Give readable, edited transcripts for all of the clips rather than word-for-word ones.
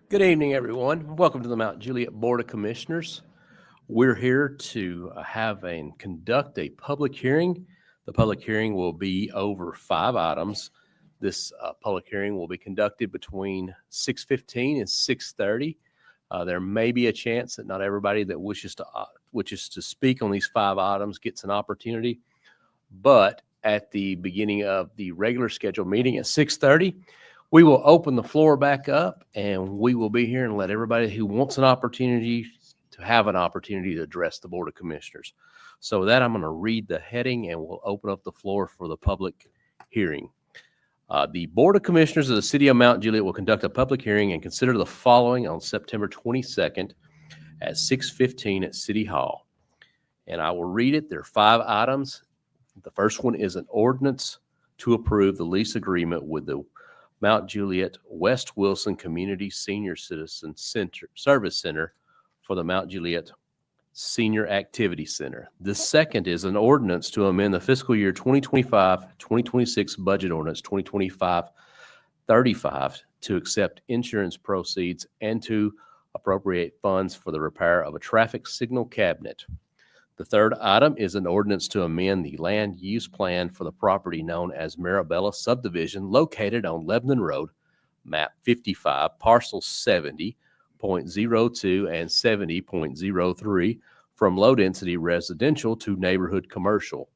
Good evening, everyone. Welcome to the Mount Juliet Board of Commissioners. We're here to have and conduct a public hearing. The public hearing will be over 5 items. This public hearing will be conducted between 6:15 and 6:30. There may be a chance that not everybody that wishes to speak on these 5 items gets an opportunity, but at the beginning of the regular scheduled meeting at 6:30, we will open the floor back up and we will be here and let everybody who wants an opportunity to have an opportunity to address the Board of Commissioners. So with that, I'm going to read the heading and we'll open up the floor for the public hearing. The Board of Commissioners of the City of Mount Juliet will conduct a public hearing and consider the following on September 22nd at 6:15 at City Hall. And I will read it. There are 5 items. The first one is an ordinance to approve the lease agreement with the Mount Juliet West Wilson Community Senior Citizen Service Center for the Mount Juliet Senior Activity Center. The second is an ordinance to amend the fiscal year 2025-2026 budget ordinance 2025-35 to accept insurance proceeds and to appropriate funds for the repair of a traffic signal cabinet. The third item is an ordinance to amend the land use plan for the property known as Mirabella subdivision located on Lebanon Road, map 55, parcel 70.02 and 70.03 from low-density residential to neighborhood commercial.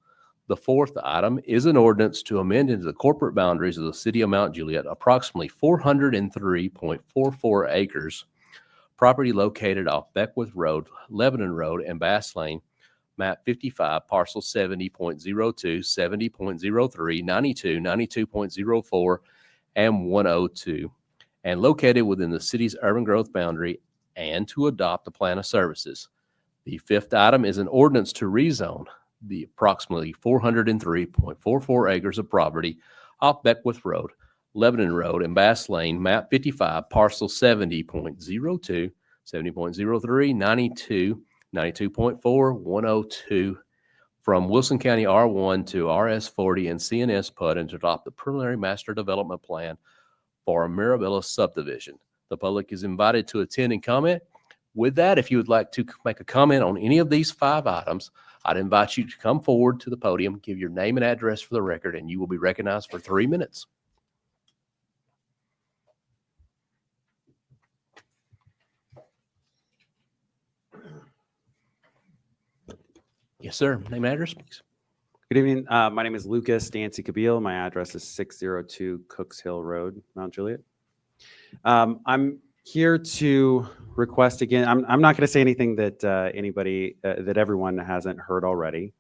The fourth item is an ordinance to amend into the corporate boundaries of the City of Mount Juliet approximately 403.44 acres, property located off Beckwith Road, Lebanon Road, and Bass Lane, map 55, parcel 70.02, 70.03, 92, 92.04, and 102, and located within the city's urban growth boundary, and to adopt a plan of services. The fifth item is an ordinance to rezone the approximately 403.44 acres of property off Beckwith Road, Lebanon Road, and Bass Lane, map 55, parcel 70.02, 70.03, 92, 92.4, 102 from Wilson County R1 to RS40 and CNS PUD and to adopt the preliminary master development plan for a Mirabella subdivision. The public is invited to attend and comment. With that, if you would like to make a comment on any of these 5 items, I'd invite you to come forward to the podium, give your name and address for the record, and you will be recognized for 3 minutes. Yes, sir. Name and address, please. Good evening. My name is Lucas Dancy Kabeel. My address is 602 Cooks Hill Road, Mount Juliet. I'm here to request again. I'm not going to say anything that that everyone hasn't heard already.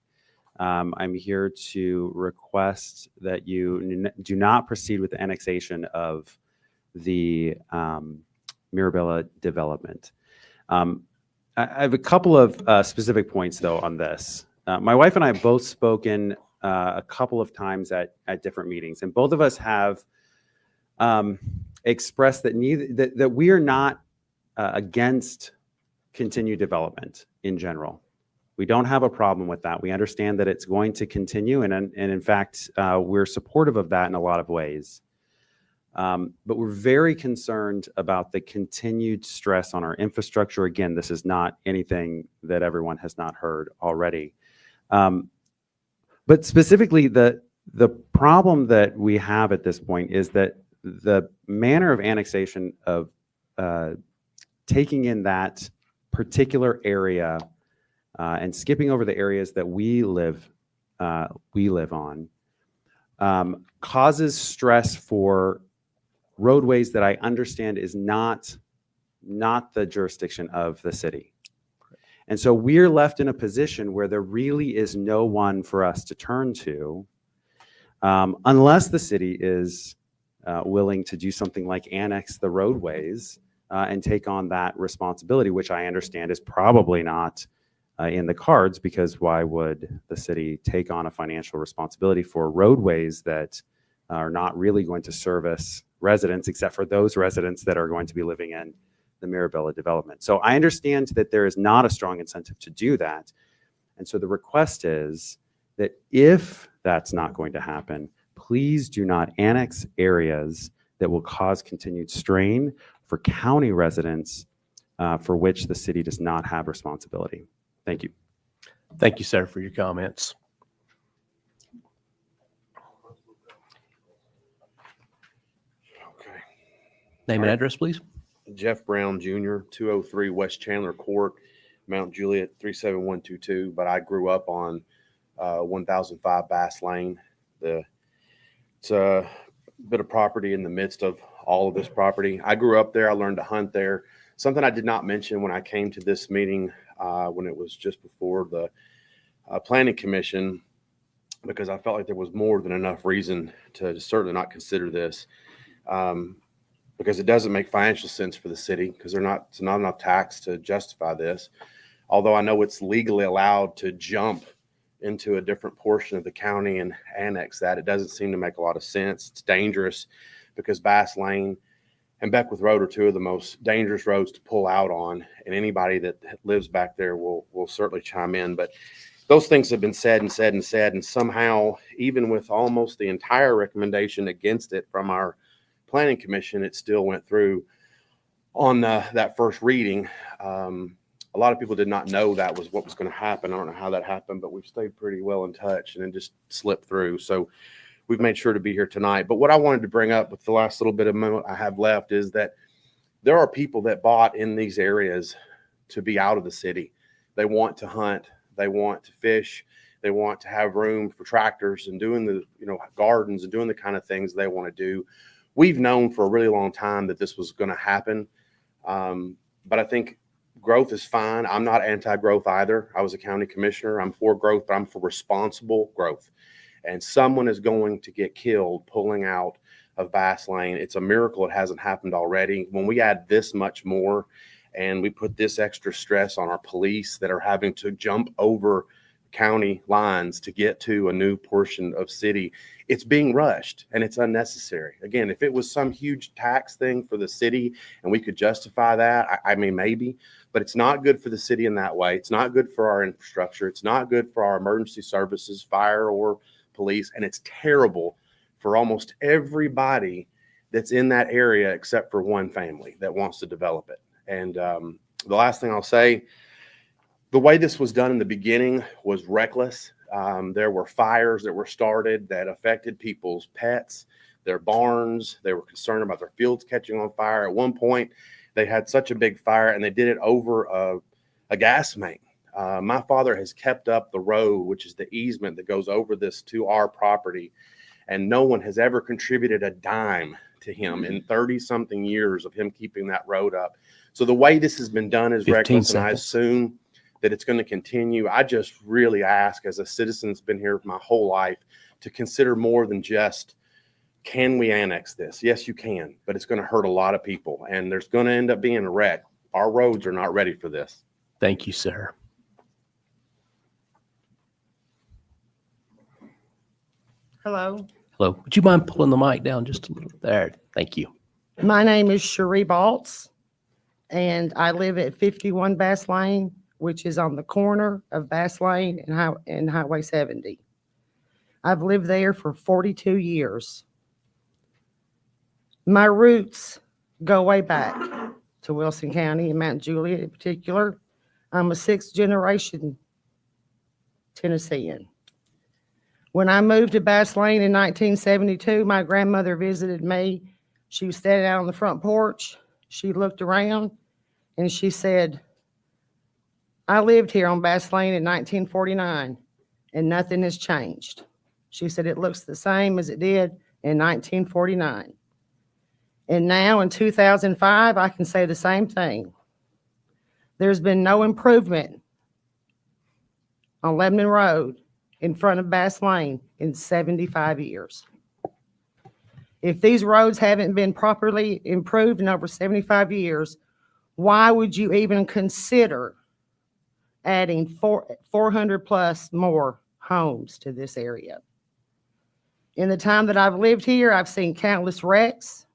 I'm here to request that you do not proceed with the annexation of the Mirabella development. I have a couple of specific points, though, on this. My wife and I have both spoken a couple of times at different meetings, and both of us have expressed that that we are not against continued development in general. We don't have a problem with that. We understand that it's going to continue, and in fact, we're supportive of that in a lot of ways. But we're very concerned about the continued stress on our infrastructure. Again, this is not anything that everyone has not heard already. But specifically, the problem that we have at this point is that the manner of annexation of taking in that particular area and skipping over the areas that we live on causes stress for roadways that I understand is not the jurisdiction of the city. And so we're left in a position where there really is no one for us to turn to unless the city is willing to do something like annex the roadways and take on that responsibility, which I understand is probably not in the cards, because why would the city take on a financial responsibility for roadways that are not really going to service residents, except for those residents that are going to be living in the Mirabella development. So I understand that there is not a strong incentive to do that. And so the request is that if that's not going to happen, please do not annex areas that will cause continued strain for county residents for which the city does not have responsibility. Thank you. Thank you, sir, for your comments. Okay. Name and address, please. Jeff Brown Jr., 203 West Chandler Court, Mount Juliet, 37122. But I grew up on 1005 Bass Lane. It's a bit of property in the midst of all of this property. I grew up there. I learned to hunt there. Something I did not mention when I came to this meeting, when it was just before the Planning Commission, because I felt like there was more than enough reason to certainly not consider this. Because it doesn't make financial sense for the city, because it's not enough tax to justify this. Although I know it's legally allowed to jump into a different portion of the county and annex that, it doesn't seem to make a lot of sense. It's dangerous because Bass Lane and Beckwith Road are two of the most dangerous roads to pull out on, and anybody that lives back there will certainly chime in. But those things have been said and said and said, and somehow, even with almost the entire recommendation against it from our Planning Commission, it still went through on that first reading. A lot of people did not know that was what was going to happen. I don't know how that happened, but we've stayed pretty well in touch, and it just slipped through. So we've made sure to be here tonight. But what I wanted to bring up with the last little bit of moment I have left is that there are people that bought in these areas to be out of the city. They want to hunt. They want to fish. They want to have room for tractors and doing the gardens and doing the kind of things they want to do. We've known for a really long time that this was going to happen. But I think growth is fine. I'm not anti-growth either. I was a county commissioner. I'm for growth, but I'm for responsible growth. And someone is going to get killed pulling out of Bass Lane. It's a miracle it hasn't happened already. When we add this much more and we put this extra stress on our police that are having to jump over county lines to get to a new portion of city, it's being rushed and it's unnecessary. Again, if it was some huge tax thing for the city and we could justify that, I mean, maybe, but it's not good for the city in that way. It's not good for our infrastructure. It's not good for our emergency services, fire or police. And it's terrible for almost everybody that's in that area, except for one family that wants to develop it. And the last thing I'll say, the way this was done in the beginning was reckless. There were fires that were started that affected people's pets, their barns. They were concerned about their fields catching on fire. At one point, they had such a big fire, and they did it over a gas main. My father has kept up the road, which is the easement that goes over this to our property, and no one has ever contributed a dime to him in 30-something years of him keeping that road up. So the way this has been done is reckless, and I assume that it's going to continue. I just really ask, as a citizen that's been here my whole life, to consider more than just, can we annex this? Yes, you can, but it's going to hurt a lot of people, and there's going to end up being a wreck. Our roads are not ready for this. Thank you, sir. Hello, Hello. Would you mind pulling the mic down just a little there? Thank you. my name is Cherie Baltz, and I live at 51 Bass Lane, which is on the corner of Bass Lane and Highway 70. I've lived there for 42 years. My roots go way back to Wilson County and Mount Juliet in particular. I'm a sixth generation Tennessean. When I moved to Bass Lane in 1972, my grandmother visited me. She was standing out on the front porch. She looked around and she said, I lived here on Bass Lane in 1949 and nothing has changed. She said it looks the same as it did in 1949. And now in 2005, I can say the same thing. There's been no improvement on Lebanon Road in front of Bass Lane in 75 years. If these roads haven't been properly improved in over 75 years, why would you even consider adding 400 plus more homes to this area? In the time that I've lived here, I've seen countless wrecks,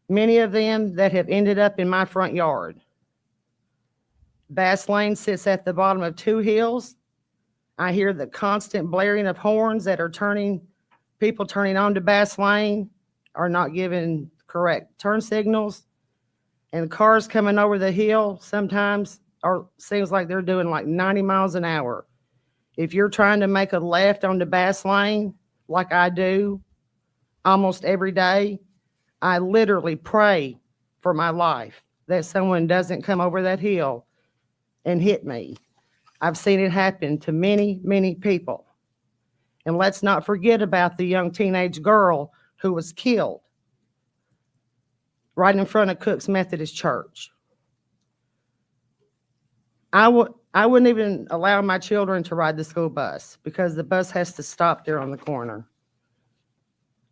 many of them that have ended up in my front yard. Bass Lane sits at the bottom of two hills. I hear the constant blaring of horns that are people turning onto Bass Lane are not given correct turn signals. And cars coming over the hill sometimes seems like they're doing like 90 miles an hour. If you're trying to make a left onto Bass Lane, like I do almost every day, I literally pray for my life that someone doesn't come over that hill and hit me. I've seen it happen to many, many people. And let's not forget about the young teenage girl who was killed right in front of Cook's Methodist Church. I wouldn't even allow my children to ride the school bus because the bus has to stop there on the corner.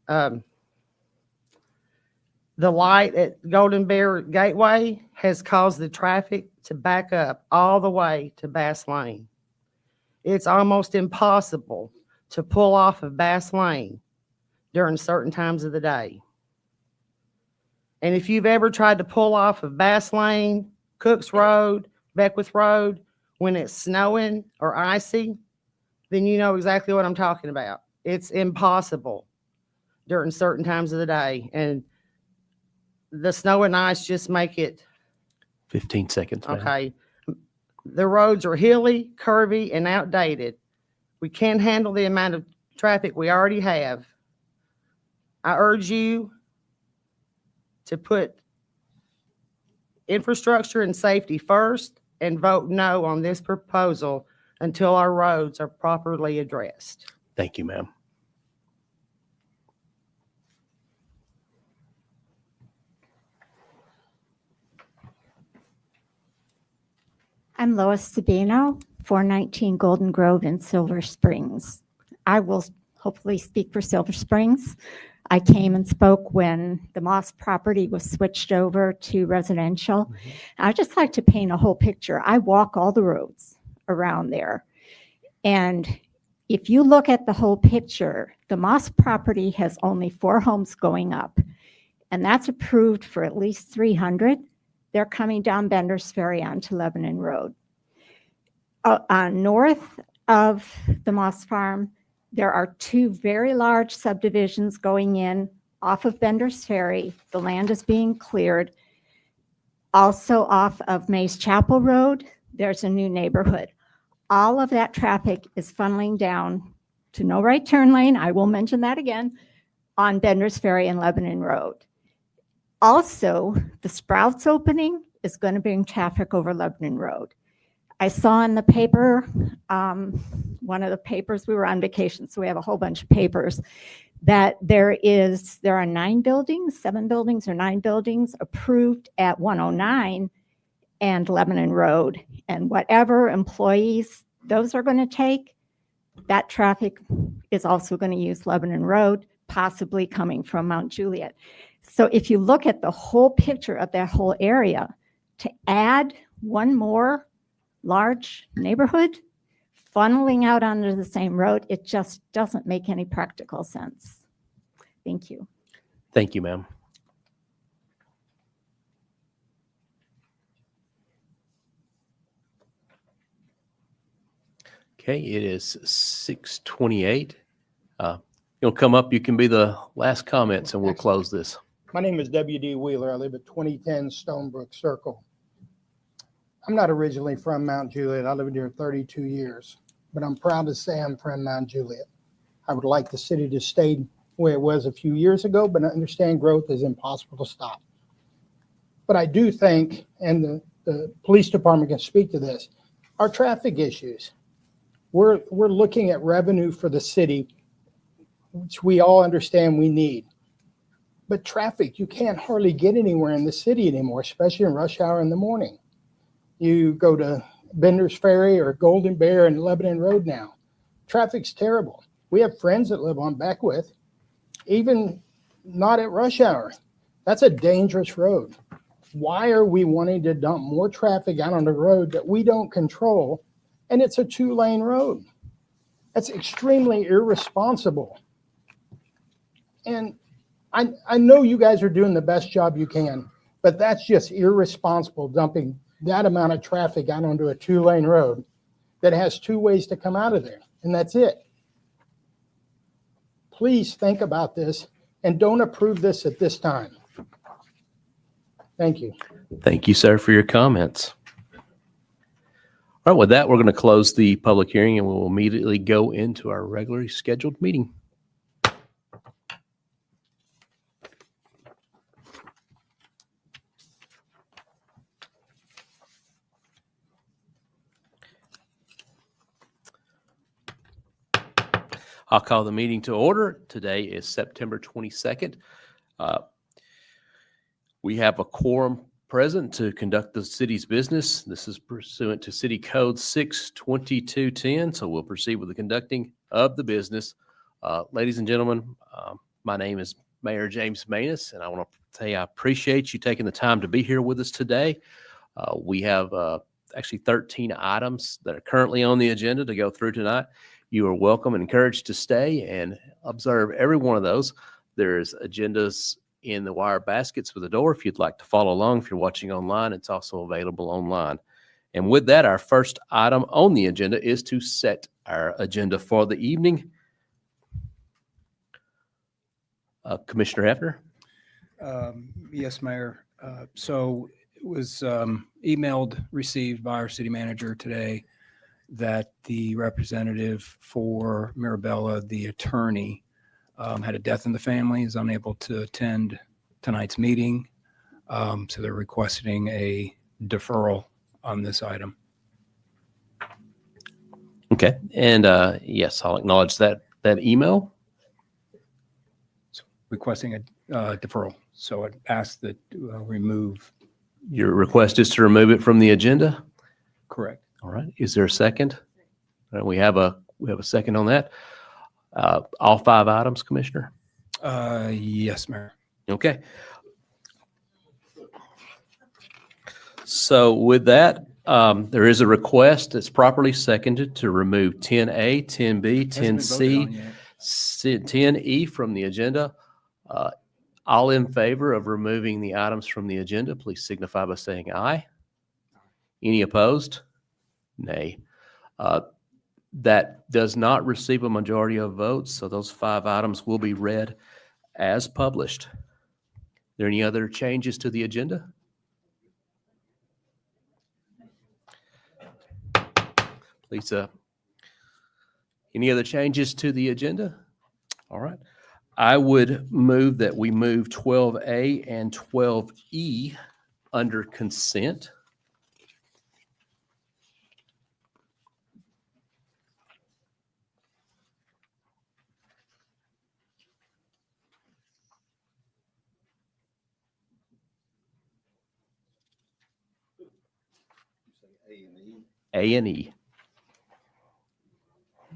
The light at Golden Bear Gateway has caused the traffic to back up all the way to Bass Lane. It's almost impossible to pull off of Bass Lane during certain times of the day. And if you've ever tried to pull off of Bass Lane, Cooks Road, Beckwith Road, when it's snowing or icy, then you know exactly what I'm talking about. It's impossible during certain times of the day. And the snow and ice just make it 15 seconds, ma'am. okay. The roads are hilly, curvy, and outdated. We can't handle the amount of traffic we already have. I urge you to put infrastructure and safety first and vote no on this proposal until our roads are properly addressed. Thank you, ma'am. I'm Lois Sabino, 419 Golden Grove in Silver Springs. I will hopefully speak for Silver Springs. I came and spoke when the Moss property was switched over to residential. I'd just like to paint a whole picture. I walk all the roads around there. And if you look at the whole picture, the Moss property has only 4 homes going up. And that's approved for at least 300. They're coming down Bender's Ferry onto Lebanon Road. North of the Moss Farm, there are 2 very large subdivisions going in off of Bender's Ferry. The land is being cleared. Also off of Mays Chapel Road, there's a new neighborhood. All of that traffic is funneling down to no right turn lane, I will mention that again, on Bender's Ferry and Lebanon Road. Also, the Sprouts opening is going to bring traffic over Lebanon Road. I saw in the paper, one of the papers, we were on vacation, so we have a whole bunch of papers, that there are 7 buildings or 9 buildings approved at 109 and Lebanon Road. And whatever employees those are going to take, that traffic is also going to use Lebanon Road, possibly coming from Mount Juliet. So if you look at the whole picture of that whole area, to add one more large neighborhood funneling out onto the same road, it just doesn't make any practical sense. Thank you. Thank you, ma'am. Okay, it is 6:28. You'll come up, you can be the last comments, and we'll close this. My name is W.D. Wheeler. I live at 2010 Stonebrook Circle. I'm not originally from Mount Juliet. I lived here 32 years, but I'm proud to say I'm from Mount Juliet. I would like the city to stay where it was a few years ago, but I understand growth is impossible to stop. But I do think, and the police department can speak to this, our traffic issues. We're looking at revenue for the city, which we all understand we need. But traffic, you can't hardly get anywhere in the city anymore, especially in rush hour in the morning. You go to Bender's Ferry or Golden Bear and Lebanon Road now. Traffic's terrible. We have friends that live on Beckwith, even not at rush hour. That's a dangerous road. Why are we wanting to dump more traffic out on the road that we don't control, and it's a 2-lane road? That's extremely irresponsible. And I know you guys are doing the best job you can, but that's just irresponsible, dumping that amount of traffic out onto a 2-lane road that has 2 ways to come out of there, and that's it. Please think about this and don't approve this at this time. Thank you. Thank you, sir, for your comments. All right, with that, we're going to close the public hearing and we'll immediately go into our regularly scheduled meeting. I'll call the meeting to order. Today is September 22nd. We have a quorum present to conduct the city's business. This is pursuant to City Code 62210, so we'll proceed with the conducting of the business. Ladies and gentlemen, my name is Mayor James Manus, and I want to say I appreciate you taking the time to be here with us today. We have actually 13 items that are currently on the agenda to go through tonight. You are welcome and encouraged to stay and observe every one of those. There's agendas in the wire baskets with the door if you'd like to follow along. If you're watching online, it's also available online. And with that, our first item on the agenda is to set our agenda for the evening. Commissioner Hefner? Yes, Mayor. So it was received by our city manager today that the representative for Mirabella, the attorney, had a death in the family, is unable to attend tonight's meeting. So they're requesting a deferral on this item. Okay. And yes, I'll acknowledge that email. So requesting a deferral. So I'd ask that remove. Your request is to remove it from the agenda? Correct. All right. Is there a second? We have a second on that. All 5 items, Commissioner? Yes, Mayor. Okay. So with that, there is a request that's properly seconded to remove 10A, 10B, 10C, 10E from the agenda. All in favor of removing the items from the agenda, please signify by saying aye. Any opposed? Nay. That does not receive a majority of votes, so those 5 items will be read as published. Are there any other changes to the agenda? Please, any other changes to the agenda? All right. I would move that we move 12A and 12E under consent. A and E.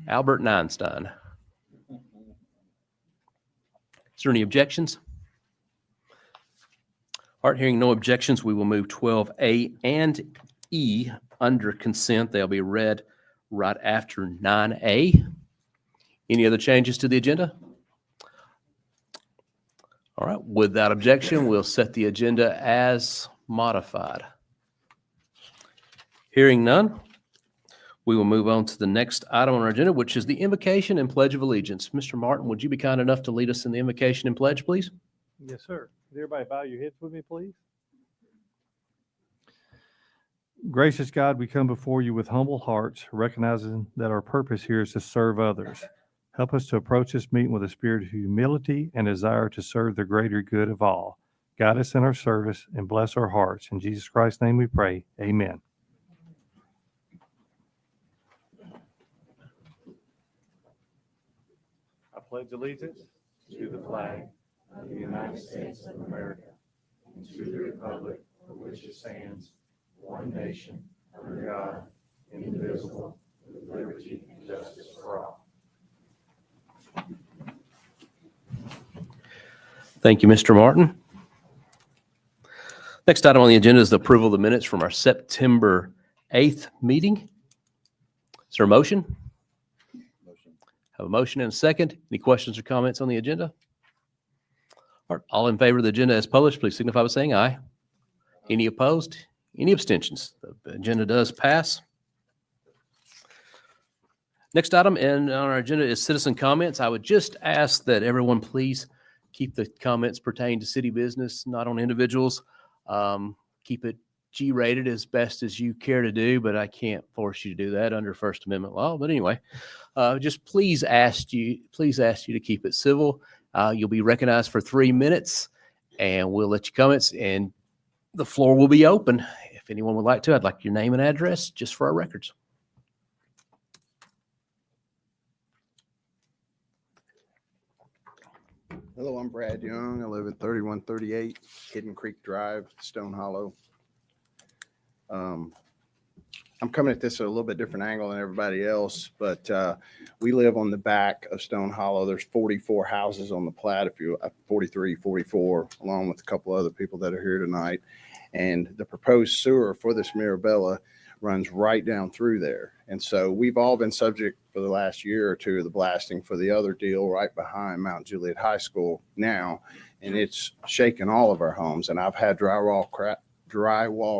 Albert Einstein. Is there any objections? All right, hearing no objections, we will move 12A and E under consent. They'll be read right after 9A. Any other changes to the agenda? All right, without objection, we'll set the agenda as modified. Hearing none, we will move on to the next item on our agenda, which is the invocation and pledge of allegiance. Mr. Martin, would you be kind enough to lead us in the invocation and pledge, please? Yes, sir. Could everybody bow your heads with me, please? Gracious God, we come before you with humble hearts, recognizing that our purpose here is to serve others. Help us to approach this meeting with a spirit of humility and desire to serve the greater good of all. Guide us in our service and bless our hearts. In Jesus Christ's name we pray. Amen. I pledge allegiance to the flag of the United States of America and to the republic for which it stands, one nation, under God, indivisible, with liberty and justice for all. Thank you, Mr. Martin. Next item on the agenda is the approval of the minutes from our September 8th meeting. Is there a motion? Have a motion and a second. Any questions or comments on the agenda? All right, all in favor of the agenda as published, please signify by saying aye. Any opposed? Any abstentions? The agenda does pass. Next item on our agenda is citizen comments. I would just ask that everyone please keep the comments pertaining to city business, not on individuals. Keep it G-rated as best as you care to do, but I can't force you to do that under First Amendment law. But anyway, just please ask you to keep it civil. You'll be recognized for 3 minutes, and we'll let you comments, and the floor will be open. If anyone would like to, I'd like your name and address just for our records. Hello, I'm Brad Young. I live at 3138 Hidden Creek Drive, Stone Hollow. I'm coming at this at a little bit different angle than everybody else, but we live on the back of Stone Hollow. There's 44 houses on the plat, 43, 44, along with a couple other people that are here tonight. And the proposed sewer for this Mirabella runs right down through there. And so we've all been subject for the last year or two of the blasting for the other deal right behind Mount Juliet High School now, and it's shaken all of our homes. And I've had drywall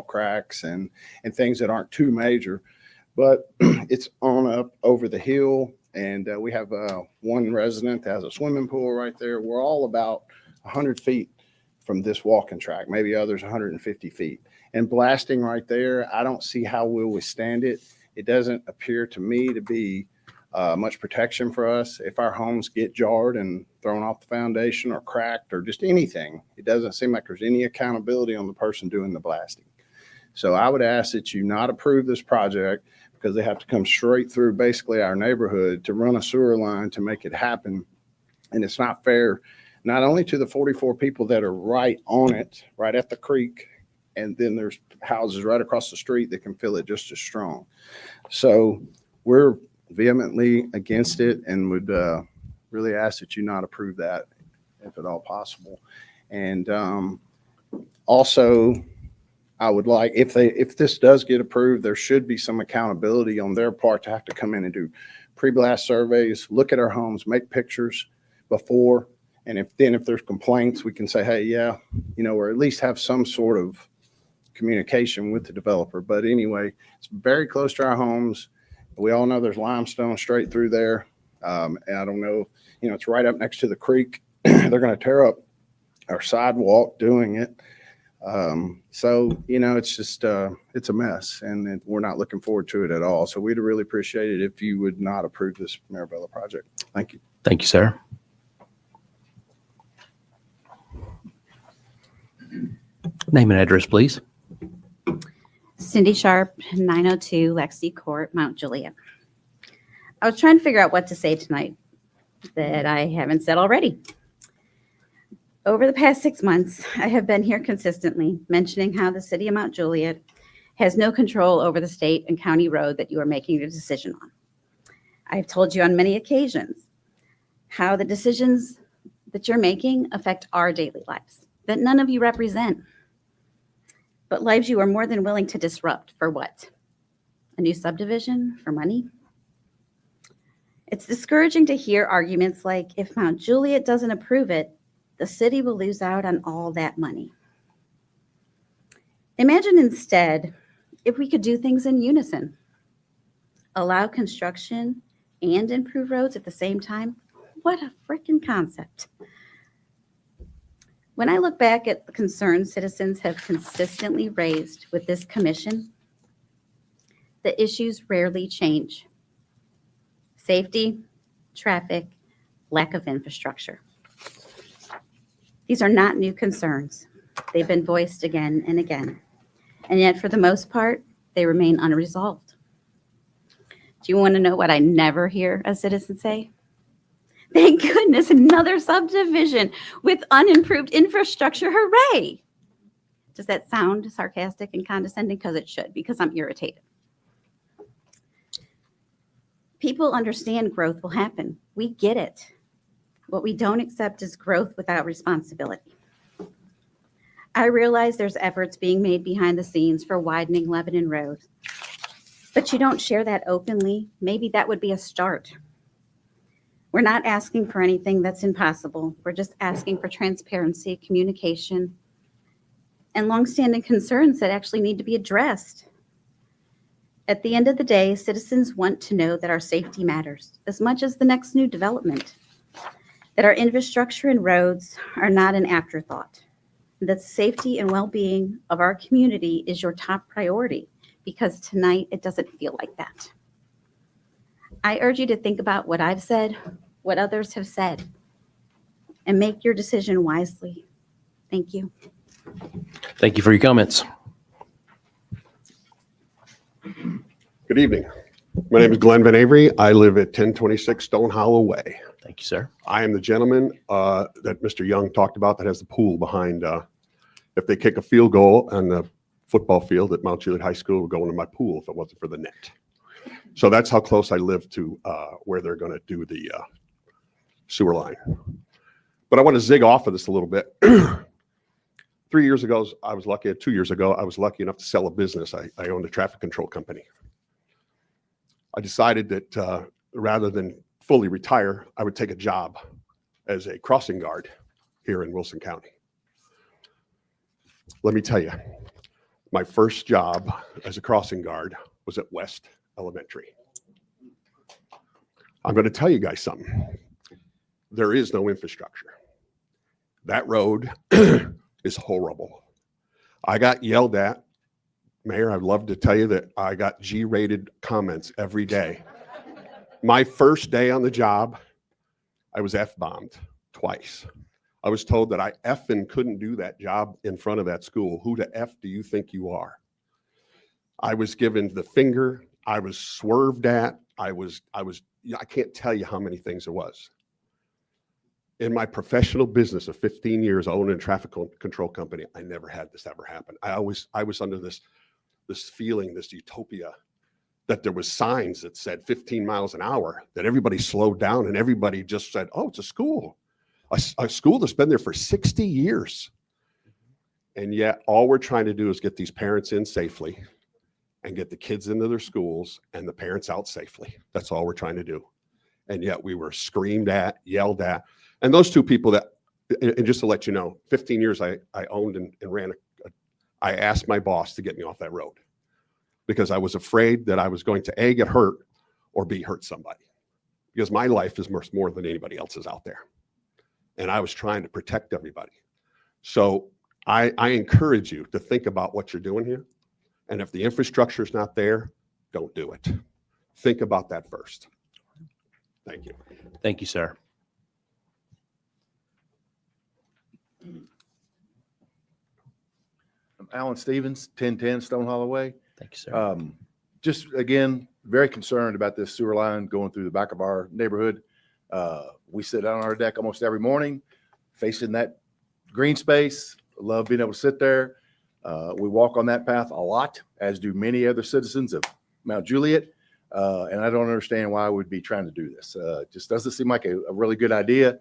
cracks and things that aren't too major, but it's on up over the hill. And we have one resident that has a swimming pool right there. We're all about 100 feet from this walking track, maybe others 150 feet. And blasting right there, I don't see how we'll withstand it. It doesn't appear to me to be much protection for us. If our homes get jarred and thrown off the foundation or cracked or just anything, it doesn't seem like there's any accountability on the person doing the blasting. So I would ask that you not approve this project, because they have to come straight through basically our neighborhood to run a sewer line to make it happen. And it's not fair, not only to the 44 people that are right on it, right at the creek, and then there's houses right across the street that can feel it just as strong. So we're vehemently against it and would really ask that you not approve that if at all possible. And also, I would like, if this does get approved, there should be some accountability on their part to have to come in and do pre-blast surveys, look at our homes, make pictures before, and if there's complaints, we can say, hey, yeah, or at least have some sort of communication with the developer. But anyway, it's very close to our homes. We all know there's limestone straight through there. And I don't know, it's right up next to the creek. They're going to tear up our sidewalk doing it. So, it's just, it's a mess, and we're not looking forward to it at all. So we'd really appreciate it if you would not approve this Mirabella project. Thank you. Thank you, sir. Name and address, please. Cindy Sharp, 902 Lexi Court, Mount Juliet. I was trying to figure out what to say tonight that I haven't said already. Over the past 6 months, I have been here consistently mentioning how the city of Mount Juliet has no control over the state and county road that you are making a decision on. I've told you on many occasions how the decisions that you're making affect our daily lives, that none of you represent, but lives you are more than willing to disrupt for what? A new subdivision for money? It's discouraging to hear arguments like, if Mount Juliet doesn't approve it, the city will lose out on all that money. Imagine instead if we could do things in unison, allow construction and improve roads at the same time. What a freaking concept. When I look back at the concerns citizens have consistently raised with this commission, the issues rarely change. Safety, traffic, lack of infrastructure. These are not new concerns. They've been voiced again and again. And yet, for the most part, they remain unresolved. Do you want to know what I never hear a citizen say? Thank goodness, another subdivision with unimproved infrastructure. Hooray! Does that sound sarcastic and condescending? Because it should, because I'm irritated. People understand growth will happen. We get it. What we don't accept is growth without responsibility. I realize there's efforts being made behind the scenes for widening Lebanon Road, but you don't share that openly. Maybe that would be a start. We're not asking for anything that's impossible. We're just asking for transparency, communication, and longstanding concerns that actually need to be addressed. At the end of the day, citizens want to know that our safety matters as much as the next new development, that our infrastructure and roads are not an afterthought. that safety and well-being of our community is your top priority, because tonight it doesn't feel like that. I urge you to think about what I've said, what others have said, and make your decision wisely. Thank you. Thank you for your comments. Good evening. My name is Glenn Van Avery. I live at 1026 Stone Hollow Way. Thank you, sir. I am the gentleman that Mr. Young talked about that has the pool behind. If they kick a field goal on the football field at Mount Juliet High School, it would go into my pool if it wasn't for the net. So that's how close I live to where they're going to do the sewer line. But I want to zig off of this a little bit. 3 years ago, I was lucky. 2 years ago, I was lucky enough to sell a business. I owned a traffic control company. I decided that rather than fully retire, I would take a job as a crossing guard here in Wilson County. Let me tell you, my first job as a crossing guard was at West Elementary. I'm going to tell you guys something. There is no infrastructure. That road is horrible. I got yelled at. Mayor, I'd love to tell you that I got G-rated comments every day. My first day on the job, I was F-bombed twice. I was told that I effing couldn't do that job in front of that school. Who the F do you think you are? I was given the finger. I was swerved at. I can't tell you how many things it was. In my professional business of 15 years owning a traffic control company, I never had this ever happen. I was under this feeling, this utopia, that there was signs that said 15 miles an hour, that everybody slowed down and everybody just said, oh, it's a school. A school that's been there for 60 years. And yet all we're trying to do is get these parents in safely and get the kids into their schools and the parents out safely. That's all we're trying to do. And yet we were screamed at, yelled at. And those two people that, and just to let you know, 15 years I owned and ran I asked my boss to get me off that road because I was afraid that I was going to A, get hurt, or B, hurt somebody. Because my life is much more than anybody else's out there. And I was trying to protect everybody. So I encourage you to think about what you're doing here. And if the infrastructure is not there, don't do it. Think about that first. Thank you. Thank you, sir. I'm Alan Stevens, 1010 Stone Hollow Way. Thank you, sir. Just again, very concerned about this sewer line going through the back of our neighborhood. We sit out on our deck almost every morning, facing that green space. Love being able to sit there. We walk on that path a lot, as do many other citizens of Mount Juliet. And I don't understand why I would be trying to do this. Just doesn't seem like a really good idea.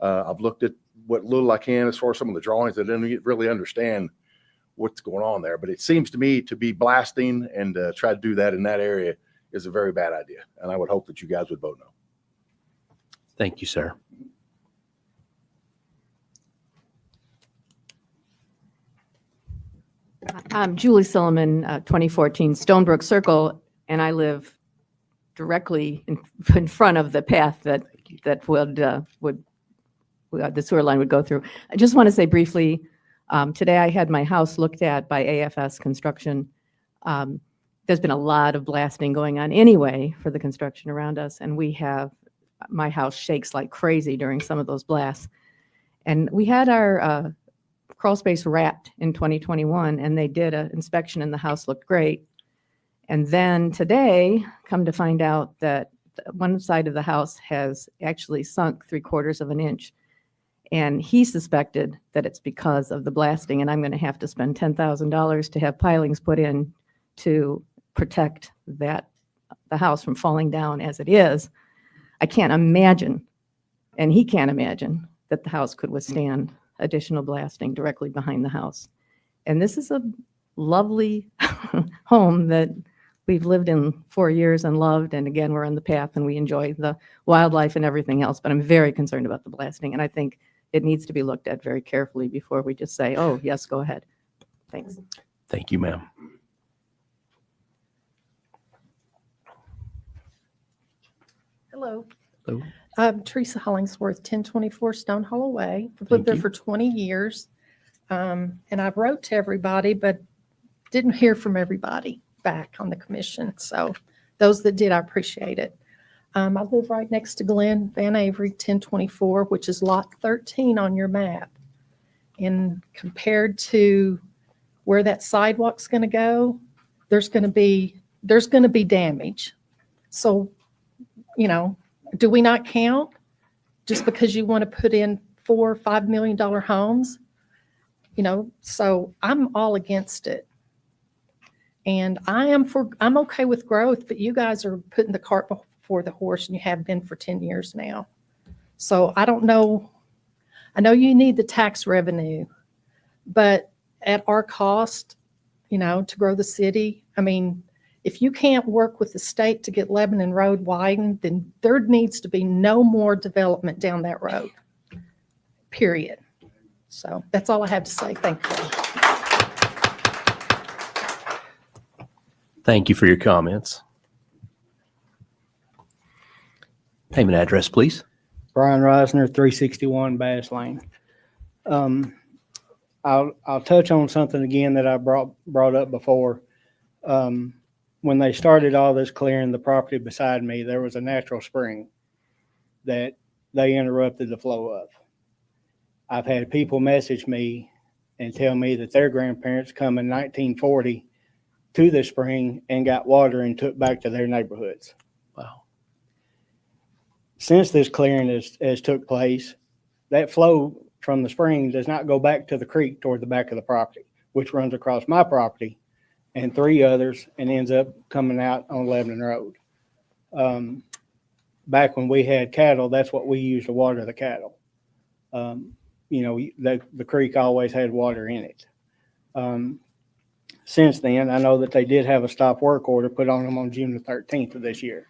I've looked at what little I can as far as some of the drawings. I didn't really understand what's going on there, but it seems to me to be blasting and try to do that in that area is a very bad idea. And I would hope that you guys would vote no. Thank you, sir. I'm Julie Silliman, 2014 Stonebrook Circle, and I live directly in front of the path that the sewer line would go through. I just want to say briefly, today I had my house looked at by AFS Construction. There's been a lot of blasting going on anyway for the construction around us, and my house shakes like crazy during some of those blasts. And we had our crawl space wrapped in 2021, and they did an inspection and the house looked great. And then today, come to find out that one side of the house has actually sunk 3/4 of an inch. And he suspected that it's because of the blasting, and I'm going to have to spend $10,000 to have pilings put in to protect the house from falling down as it is. I can't imagine, and he can't imagine, that the house could withstand additional blasting directly behind the house. And this is a lovely home that we've lived in 4 years and loved. And again, we're on the path and we enjoy the wildlife and everything else. But I'm very concerned about the blasting. And I think it needs to be looked at very carefully before we just say, oh, yes, go ahead. Thanks. Thank you, ma'am. Hello. Hello. I'm Teresa Hollingsworth, 1024 Stone Hollow Way. I've lived there you. for 20 years. And I wrote to everybody, but didn't hear from everybody back on the commission. So those that did, I appreciate it. I live right next to Glen Van Avery, 1024, which is lot 13 on your map. And compared to where that sidewalk's going to go, there's going to be damage. So, you know, do we not count just because you want to put in $4 or $5 million homes? You know, so I'm all against it. And I'm okay with growth, but you guys are putting the cart before the horse, and you have been for 10 years now. So I don't know. I know you need the tax revenue, but at our cost, you know, to grow the city, I mean, if you can't work with the state to get Lebanon Road widened, then there needs to be no more development down that road, period. So that's all I have to say. Thank you. Thank you for your comments. Name and address, please. Brian Reisner, 361 Bass Lane. I'll touch on something again that I brought up before. When they started all this clearing the property beside me, there was a natural spring that they interrupted the flow of. I've had people message me and tell me that their grandparents come in 1940 to the spring and got water and took back to their neighborhoods. Wow. Since this clearing has took place, that flow from the spring does not go back to the creek toward the back of the property, which runs across my property and 3 others and ends up coming out on Lebanon Road. Back when we had cattle, that's what we used to water the cattle. You know, the creek always had water in it. Since then, I know that they did have a stop work order put on them on June the 13th of this year.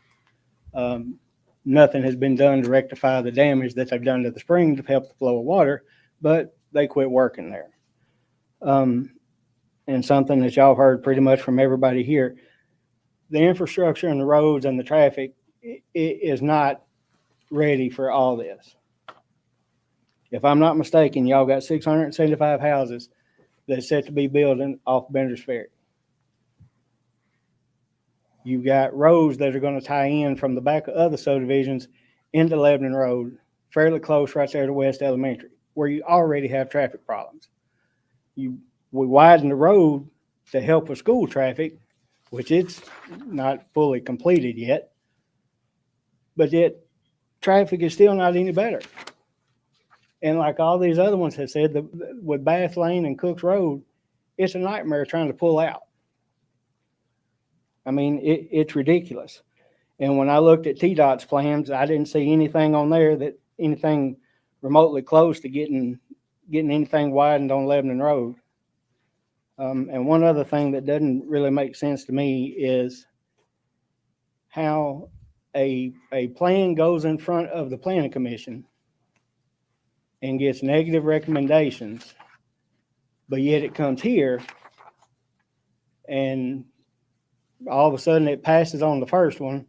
Nothing has been done to rectify the damage that they've done to the spring to help the flow of water, but they quit working there. And something that y'all heard pretty much from everybody here, the infrastructure and the roads and the traffic is not ready for all this. If I'm not mistaken, y'all got 675 houses that's set to be building off Bender's Ferry. You've got roads that are going to tie in from the back of other subdivisions into Lebanon Road, fairly close right there to West Elementary, where you already have traffic problems. We widen the road to help with school traffic, which it's not fully completed yet, but yet traffic is still not any better. And like all these other ones have said, with Bath Lane and Cooks Road, it's a nightmare trying to pull out. I mean, it's ridiculous. And when I looked at TDOT's plans, I didn't see anything on there that anything remotely close to getting anything widened on Lebanon Road. And one other thing that doesn't really make sense to me is how a plan goes in front of the planning commission and gets negative recommendations, but yet it comes here and all of a sudden it passes on the first one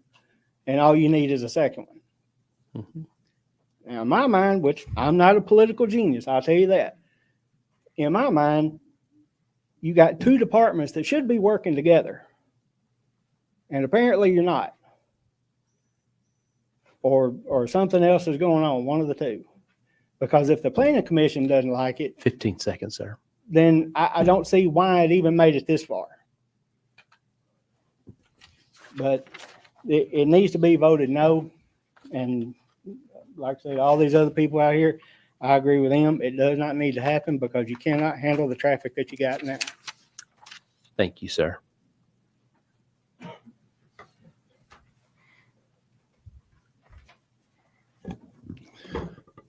and all you need is a second one. Mm-hmm. Now in my mind, which I'm not a political genius, I'll tell you that. In my mind, you got 2 departments that should be working together. And apparently you're not. Or something else is going on, one of the two. Because if the planning commission doesn't like it, 15 seconds, sir. then I don't see why it even made it this far. But it needs to be voted no. And like I said, all these other people out here, I agree with them. It does not need to happen because you cannot handle the traffic that you got now. Thank you, sir.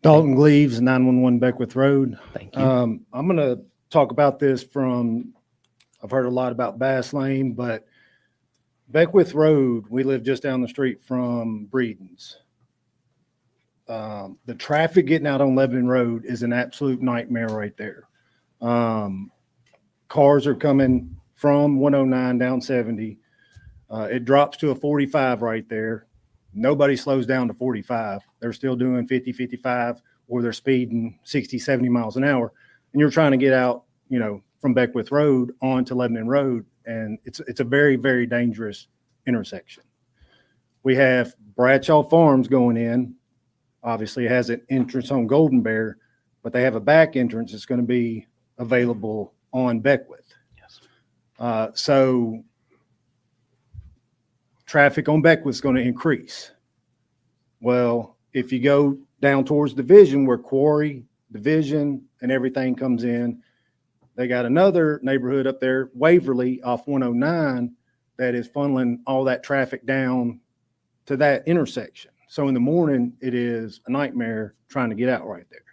Dalton Gleaves, 911 Beckwith Road. Thank you. I'm going to talk about this I've heard a lot about Bass Lane, but Beckwith Road, we live just down the street from Breeden's. The traffic getting out on Lebanon Road is an absolute nightmare right there. Cars are coming from 109 down 70. It drops to a 45 right there. Nobody slows down to 45. They're still doing 50, 55, or they're speeding 60, 70 miles an hour. and you're trying to get out, from Beckwith Road onto Lebanon Road, and it's a very, very dangerous intersection. We have Bradshaw Farms going in. Obviously, it has an entrance on Golden Bear, but they have a back entrance that's going to be available on Beckwith. Yes. So traffic on Beckwith is going to increase. Well, if you go down towards Division, where Quarry, Division, and everything comes in, they got another neighborhood up there, Waverly, off 109, that is funneling all that traffic down to that intersection. So in the morning, it is a nightmare trying to get out right there.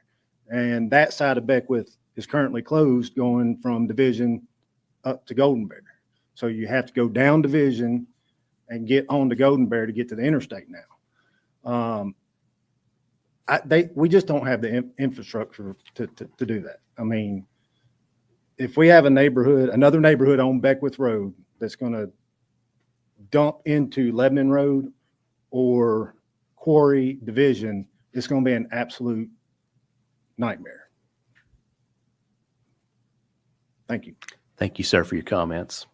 And that side of Beckwith is currently closed going from Division up to Golden Bear. So you have to go down Division and get on to Golden Bear to get to the interstate now. We just don't have the infrastructure to do that. I mean, if we have another neighborhood on Beckwith Road that's going to dump into Lebanon Road or Quarry Division, it's going to be an absolute nightmare. Thank you. Thank you, sir, for your comments.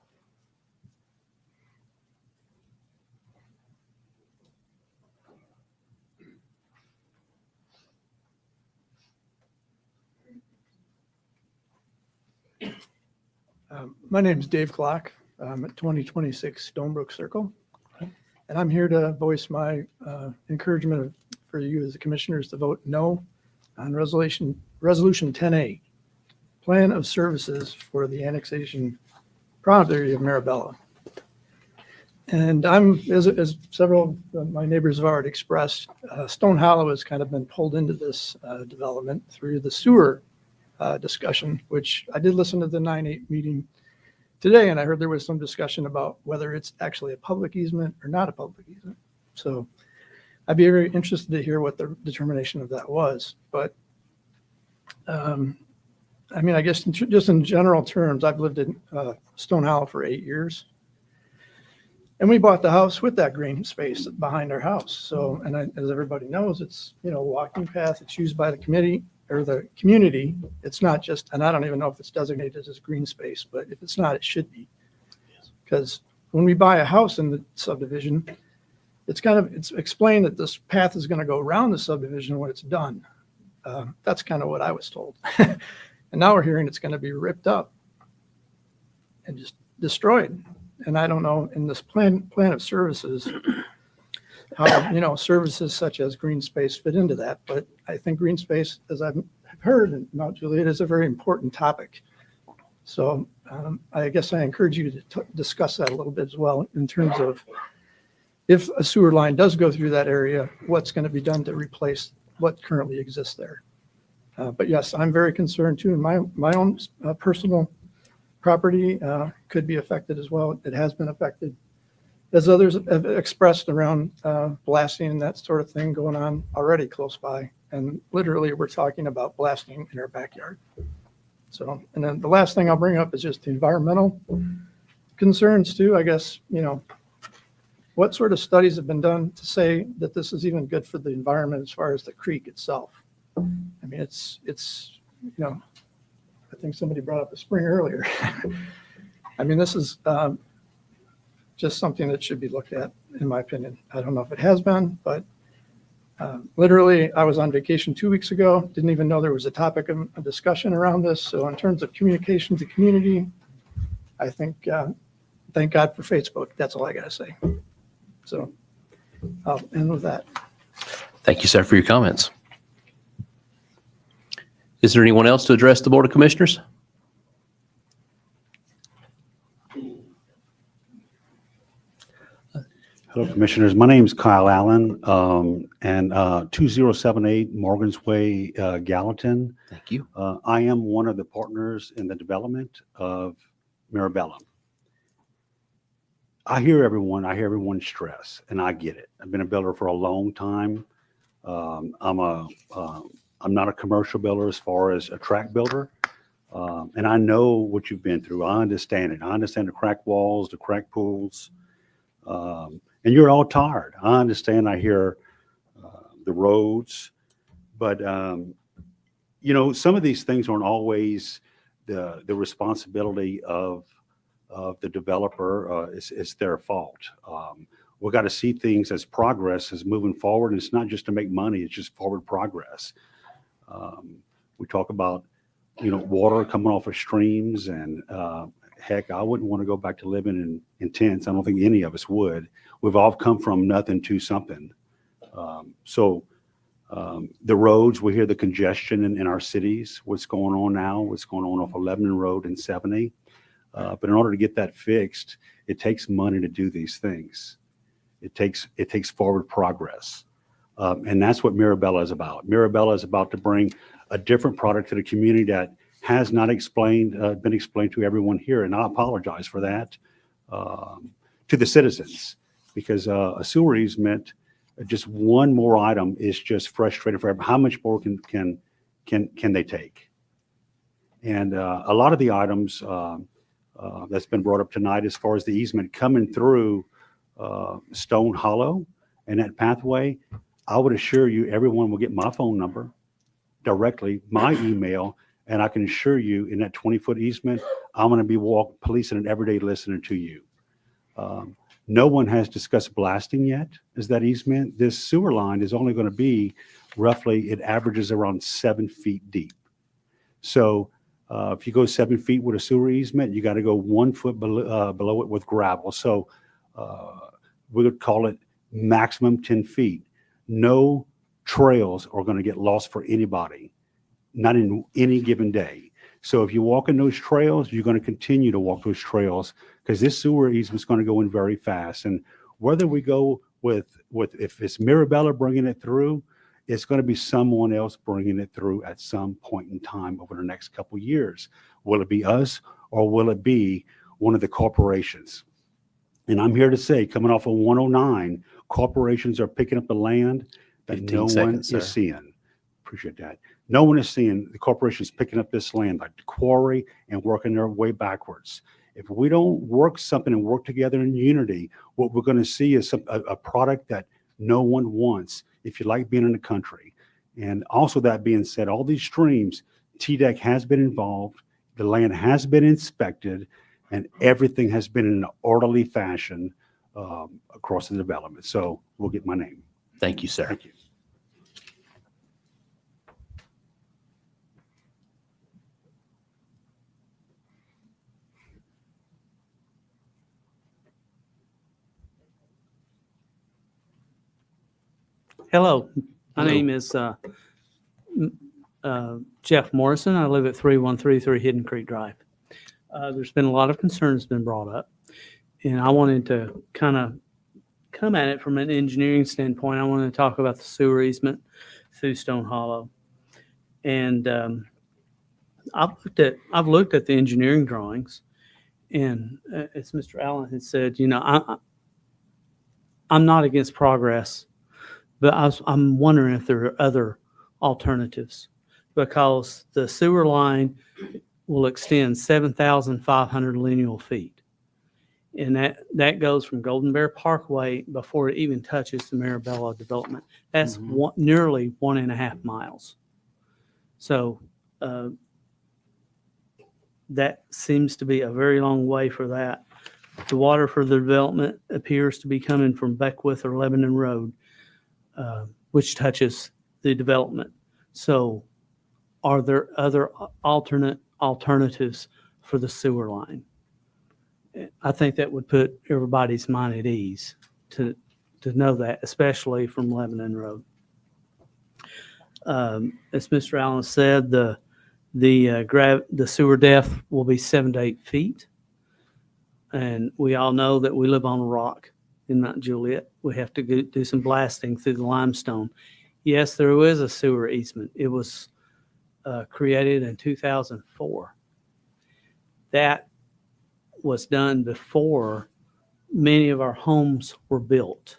My name is Dave Glock. I'm at 2026 Stonebrook Circle. And I'm here to voice my encouragement for you as the commissioners to vote no on resolution 10A, Plan of Services for the Annexation Property of Mirabella. And I'm, as several of my neighbors have already expressed, Stone Hollow has kind of been pulled into this development through the sewer discussion, which I did listen to the 9/8 meeting today, and I heard there was some discussion about whether it's actually a public easement or not a public easement. So I'd be very interested to hear what the determination of that was. But I mean, I guess just in general terms, I've lived in Stone Hollow for 8 years. And we bought the house with that green space behind our house. So, and as everybody knows, it's, a walking path. It's used by the committee or the community. It's not just, and I don't even know if it's designated as green space, but if it's not, it should be. Because when we buy a house in the subdivision, it's explained that this path is going to go around the subdivision when it's done. That's kind of what I was told. And now we're hearing it's going to be ripped up and just destroyed. And I don't know in this plan of services, how, services such as green space fit into that. But I think green space, as I've heard in Mount Juliet, is a very important topic. So I guess I encourage you to discuss that a little bit as well in terms of if a sewer line does go through that area, what's going to be done to replace what currently exists there. But yes, I'm very concerned too. And my own personal property could be affected as well. It has been affected, as others have expressed, around blasting and that sort of thing going on already close by. And literally we're talking about blasting in our backyard. So, and then the last thing I'll bring up is just the environmental concerns too. I guess, what sort of studies have been done to say that this is even good for the environment as far as the creek itself? I mean, it's I think somebody brought up the spring earlier. I mean, this is just something that should be looked at, in my opinion. I don't know if it has been, but literally, I was on vacation 2 weeks ago, didn't even know there was a topic of a discussion around this. So in terms of communication to community, I think, thank God for Facebook. That's all I got to say. So I'll end with that. Thank you, sir, for your comments. Is there anyone else to address the Board of Commissioners? Hello, Commissioners. My name is Kyle Allen, and 2078 Morgan's Way, Gallatin. Thank you. I am one of the partners in the development of Mirabella. I hear everyone's stress, and I get it. I've been a builder for a long time. I'm not a commercial builder as far as a tract builder. And I know what you've been through. I understand it. I understand the cracked walls, the cracked pools. And you're all tired. I understand. I hear the roads. But some of these things aren't always the responsibility of the developer. It's their fault. We've got to see things as progress, as moving forward. And it's not just to make money, it's just forward progress. We talk about, water coming off of streams, and heck, I wouldn't want to go back to living in tents. I don't think any of us would. We've all come from nothing to something. The roads, we hear the congestion in our cities, what's going on now, what's going on off 11 Road and 70. But in order to get that fixed, it takes money to do these things. It takes forward progress. And that's what Mirabella is about. Mirabella is about to bring a different product to the community that has not been explained to everyone here. And I apologize for that to the citizens, because a sewer easement, just one more item is just frustrating for everyone. How much more can they take? And a lot of the items that's been brought up tonight, as far as the easement coming through Stone Hollow and that pathway, I would assure you everyone will get my phone number directly, my email, and I can assure you in that 20-foot easement, I'm going to be policing it every day listening to you. No one has discussed blasting yet as that easement. This sewer line is only going to be roughly, it averages around 7 feet deep. So if you go 7 feet with a sewer easement, you got to go 1 foot below it with gravel. So we would call it maximum 10 feet. No trails are going to get lost for anybody, not in any given day. So if you walk in those trails, you're going to continue to walk those trails, because this sewer easement is going to go in very fast. And whether we go with if it's Mirabella bringing it through, it's going to be someone else bringing it through at some point in time over the next couple of years. Will it be us, or will it be one of the corporations? And I'm here to say, coming off of 109, corporations are picking up the land that no one is seeing. Appreciate that. No one is seeing the corporations picking up this land like the quarry and working their way backwards. If we don't work something and work together in unity, what we're going to see is a product that no one wants if you like being in the country. And also, that being said, all these streams, TDEC has been involved, the land has been inspected, and everything has been in an orderly fashion across the development. So we'll get my name. Thank you, sir. Thank you. Hello, my Hello. name is Jeff Morrison. I live at 3133 Hidden Creek Drive. There's been a lot of concerns been brought up, and I wanted to kind of come at it from an engineering standpoint. I wanted to talk about the sewer easement through Stone Hollow. And I've looked at the engineering drawings, and as Mr. Allen had said, I'm not against progress, but I'm wondering if there are other alternatives, because the sewer line will extend 7,500 lineal feet. And that goes from Golden Bear Parkway before it even touches the Mirabella development. That's nearly 1.5 miles. So that seems to be a very long way for that. The water for the development appears to be coming from Beckwith or Lebanon Road, which touches the development. So are there other alternatives for the sewer line? I think that would put everybody's mind at ease to know that, especially from Lebanon Road. As Mr. Allen said, the sewer depth will be 7 to 8 feet. And we all know that we live on a rock in Mount Juliet. We have to do some blasting through the limestone. Yes, there was a sewer easement. It was created in 2004. That was done before many of our homes were built.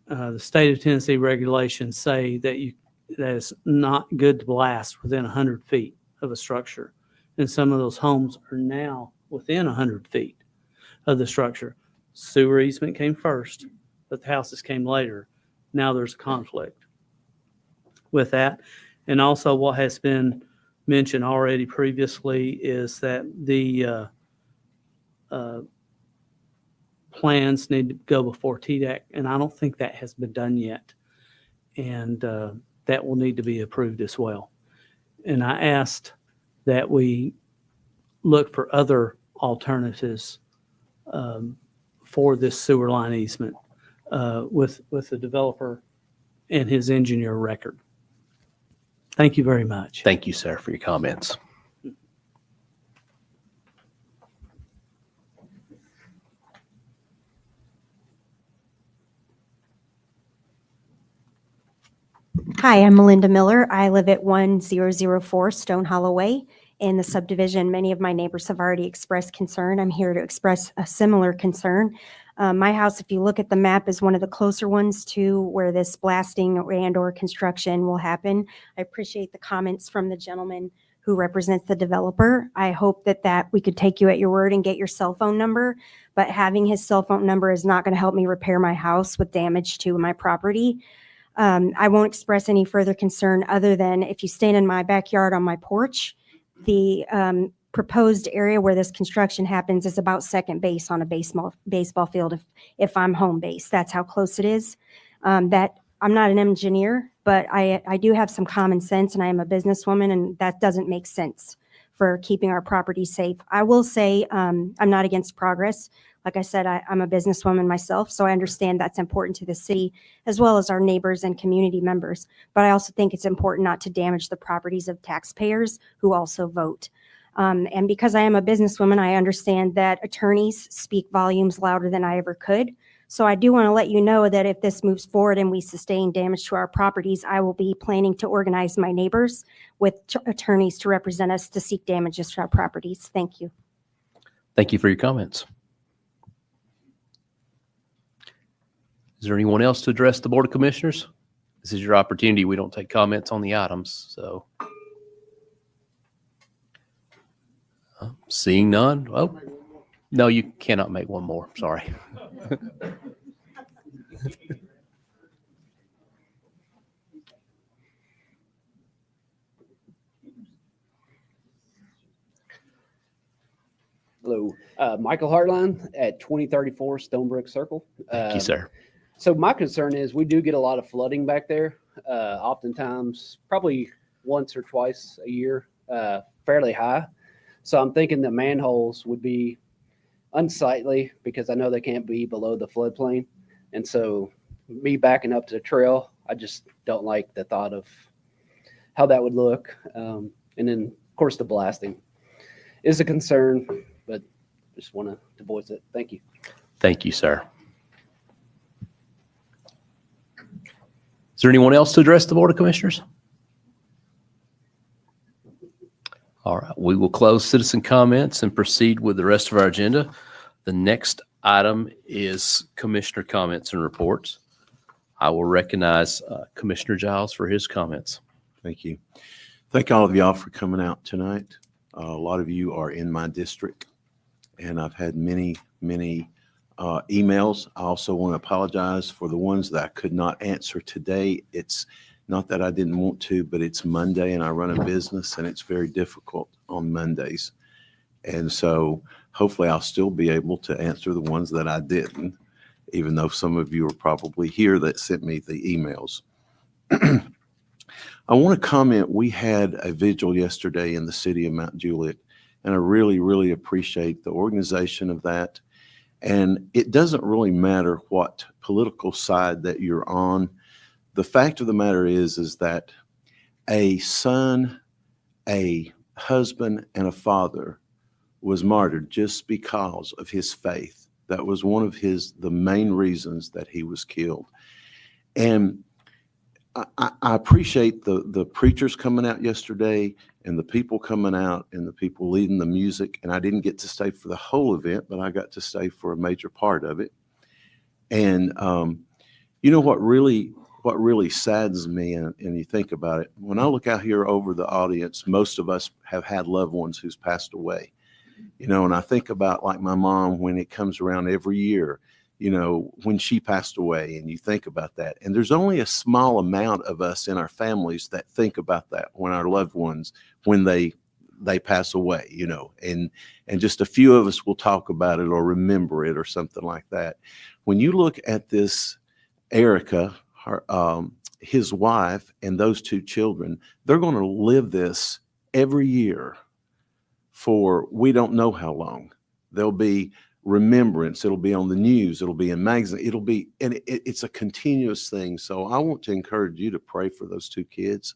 The state of Tennessee regulations say that it's not good to blast within 100 feet of a structure. And some of those homes are now within 100 feet of the structure. Sewer easement came first, but the houses came later. Now there's a conflict with that. And also what has been mentioned already previously is that the plans need to go before TDEC, and I don't think that has been done yet. And that will need to be approved as well. And I asked that we look for other alternatives for this sewer line easement with the developer and his engineer record. Thank you very much. Thank you, sir, for your comments. Hi, I'm Melinda Miller. I live at 1004 Stone Hollow Way in the subdivision. Many of my neighbors have already expressed concern. I'm here to express a similar concern. My house, if you look at the map, is one of the closer ones to where this blasting and/or construction will happen. I appreciate the comments from the gentleman who represents the developer. I hope that we could take you at your word and get your cell phone number, but having his cell phone number is not going to help me repair my house with damage to my property. I won't express any further concern other than if you stand in my backyard on my porch, the proposed area where this construction happens is about second base on a baseball field if I'm home base. That's how close it is. That I'm not an engineer, but I do have some common sense, and I am a businesswoman, and that doesn't make sense for keeping our property safe. I will say I'm not against progress. Like I said, I'm a businesswoman myself, so I understand that's important to the city as well as our neighbors and community members. But I also think it's important not to damage the properties of taxpayers who also vote. And because I am a businesswoman, I understand that attorneys speak volumes louder than I ever could. So I do want to let you know that if this moves forward and we sustain damage to our properties, I will be planning to organize my neighbors with attorneys to represent us to seek damages to our properties. Thank you. Thank you for your comments. Is there anyone else to address the Board of Commissioners? This is your opportunity. We don't take comments on the items, so. Seeing none. Oh, no, you cannot make one more. Sorry. Hello, Michael Hartline at 2034 Stonebrook Circle. Thank you, sir. So my concern is we do get a lot of flooding back there, oftentimes probably once or twice a year, fairly high. So I'm thinking the manholes would be unsightly because I know they can't be below the floodplain. And so me backing up to the trail, I just don't like the thought of how that would look. And then, of course, the blasting is a concern, but just want to voice it. Thank you. Thank you, sir. Is there anyone else to address the Board of Commissioners? All right, we will close citizen comments and proceed with the rest of our agenda. The next item is commissioner comments and reports. I will recognize Commissioner Giles for his comments. Thank you. Thank all of y'all for coming out tonight. A lot of you are in my district, and I've had many emails. I also want to apologize for the ones that I could not answer today. It's not that I didn't want to, but it's Monday and I run a business and it's very difficult on Mondays. And so hopefully I'll still be able to answer the ones that I didn't, even though some of you are probably here that sent me the emails. I want to comment, we had a vigil yesterday in the city of Mount Juliet, and I really appreciate the organization of that. And it doesn't really matter what political side that you're on. The fact of the matter is that a son, a husband, and a father was martyred just because of his faith. That was one of the main reasons that he was killed. And I appreciate the preachers coming out yesterday and the people coming out and the people leading the music. And I didn't get to stay for the whole event, but I got to stay for a major part of it. And you know what really saddens me, and you think about it, when I look out here over the audience, most of us have had loved ones who's passed away. You know, and I think about like my mom, when it comes around every year, you know, when she passed away, and you think about that. And there's only a small amount of us in our families that think about that when our loved ones, when they pass away, you know, and just a few of us will talk about it or remember it or something like that. When you look at this, Erica, his wife, and those two children, they're going to live this every year for we don't know how long. There'll be remembrance. It'll be on the news. It'll be in magazines. It'll be, and it's a continuous thing. So I want to encourage you to pray for those two kids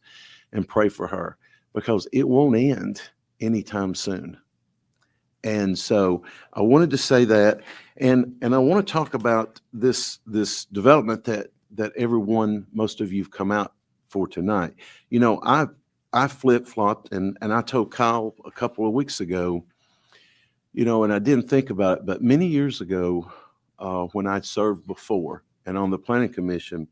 and pray for her, because it won't end anytime soon. And so I wanted to say that, and I want to talk about this development that everyone, most of you've come out for tonight. You know, I flip-flopped, and I told Kyle a couple of weeks ago, you know, and I didn't think about it, but many years ago, when I served before and on the planning commission,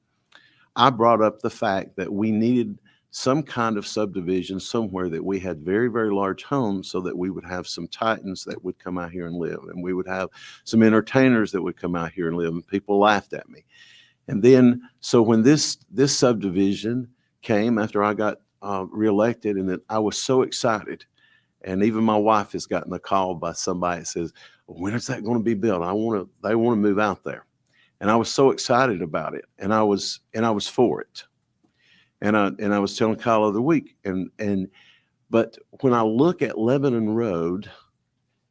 I brought up the fact that we needed some kind of subdivision somewhere that we had very, very large homes, so that we would have some Titans that would come out here and live, and we would have some entertainers that would come out here and live, and people laughed at me. And then, so when this subdivision came after I got reelected, and then I was so excited. And even my wife has gotten a call by somebody that says, when is that going to be built? They want to move out there. And I was so excited about it. And I was for it. And I was telling Kyle the other week, but when I look at Lebanon Road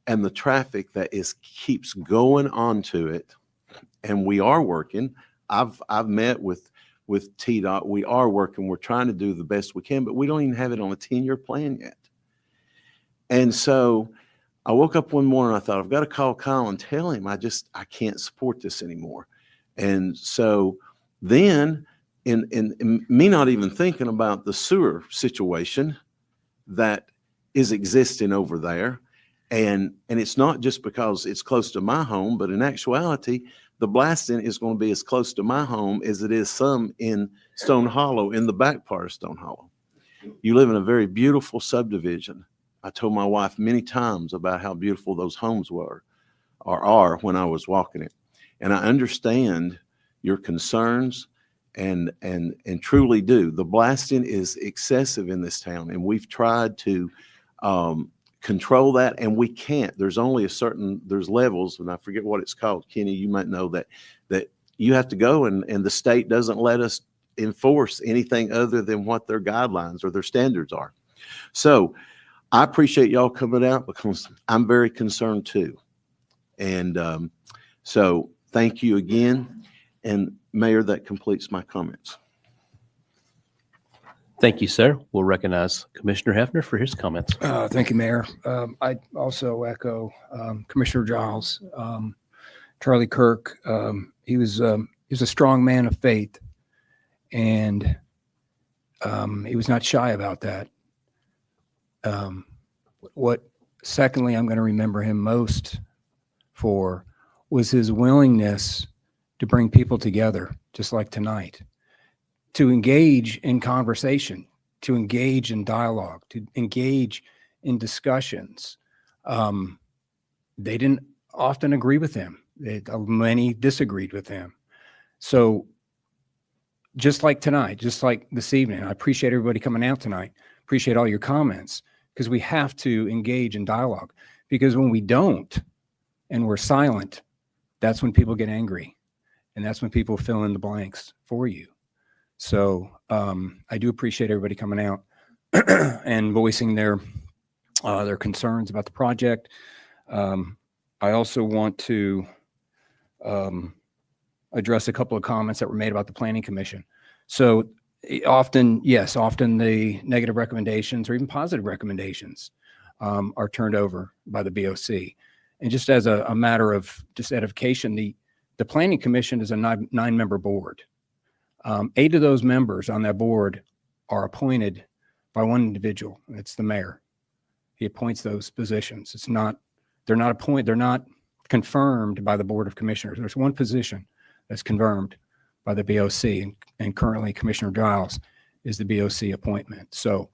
and the traffic that keeps going onto it, and we are working, I've met with TDOT. We are working. We're trying to do the best we can, but we don't even have it on a 10-year plan yet. And so I woke up one morning, I thought, I've got to call Kyle and tell him I can't support this anymore. And so then, in me not even thinking about the sewer situation that is existing over there, and it's not just because it's close to my home, but in actuality, the blasting is going to be as close to my home as it is some in Stone Hollow, in the back part of Stone Hollow. You live in a very beautiful subdivision. I told my wife many times about how beautiful those homes were or are when I was walking it. And I understand your concerns and truly do. The blasting is excessive in this town, and we've tried to control that, and we can't. There's only there's levels, and I forget what it's called. Kenny, you might know that you have to go, and the state doesn't let us enforce anything other than what their guidelines or their standards are. So I appreciate y'all coming out, because I'm very concerned too. And so thank you again. And Mayor, that completes my comments. Thank you, sir. We'll recognize Commissioner Hefner for his comments. Thank you, Mayor. I also echo Commissioner Giles. Charlie Kirk, he was a strong man of faith, and he was not shy about that. Secondly, I'm going to remember him most for was his willingness to bring people together, just like tonight, to engage in conversation, to engage in dialogue, to engage in discussions. They didn't often agree with him. Many disagreed with him. So just like tonight, just like this evening, I appreciate everybody coming out tonight. Appreciate all your comments, because we have to engage in dialogue. Because when we don't and we're silent, that's when people get angry. And that's when people fill in the blanks for you. So I do appreciate everybody coming out and voicing their concerns about the project. I also want to address a couple of comments that were made about the Planning Commission. So often the negative recommendations or even positive recommendations are turned over by the BOC. And just as a matter of just edification, the Planning Commission is a nine-member board. 8 of those members on that board are appointed by one individual. It's the mayor. He appoints those positions. They're not confirmed by the Board of Commissioners. There's one position that's confirmed by the BOC, and currently Commissioner Giles is the BOC appointment. So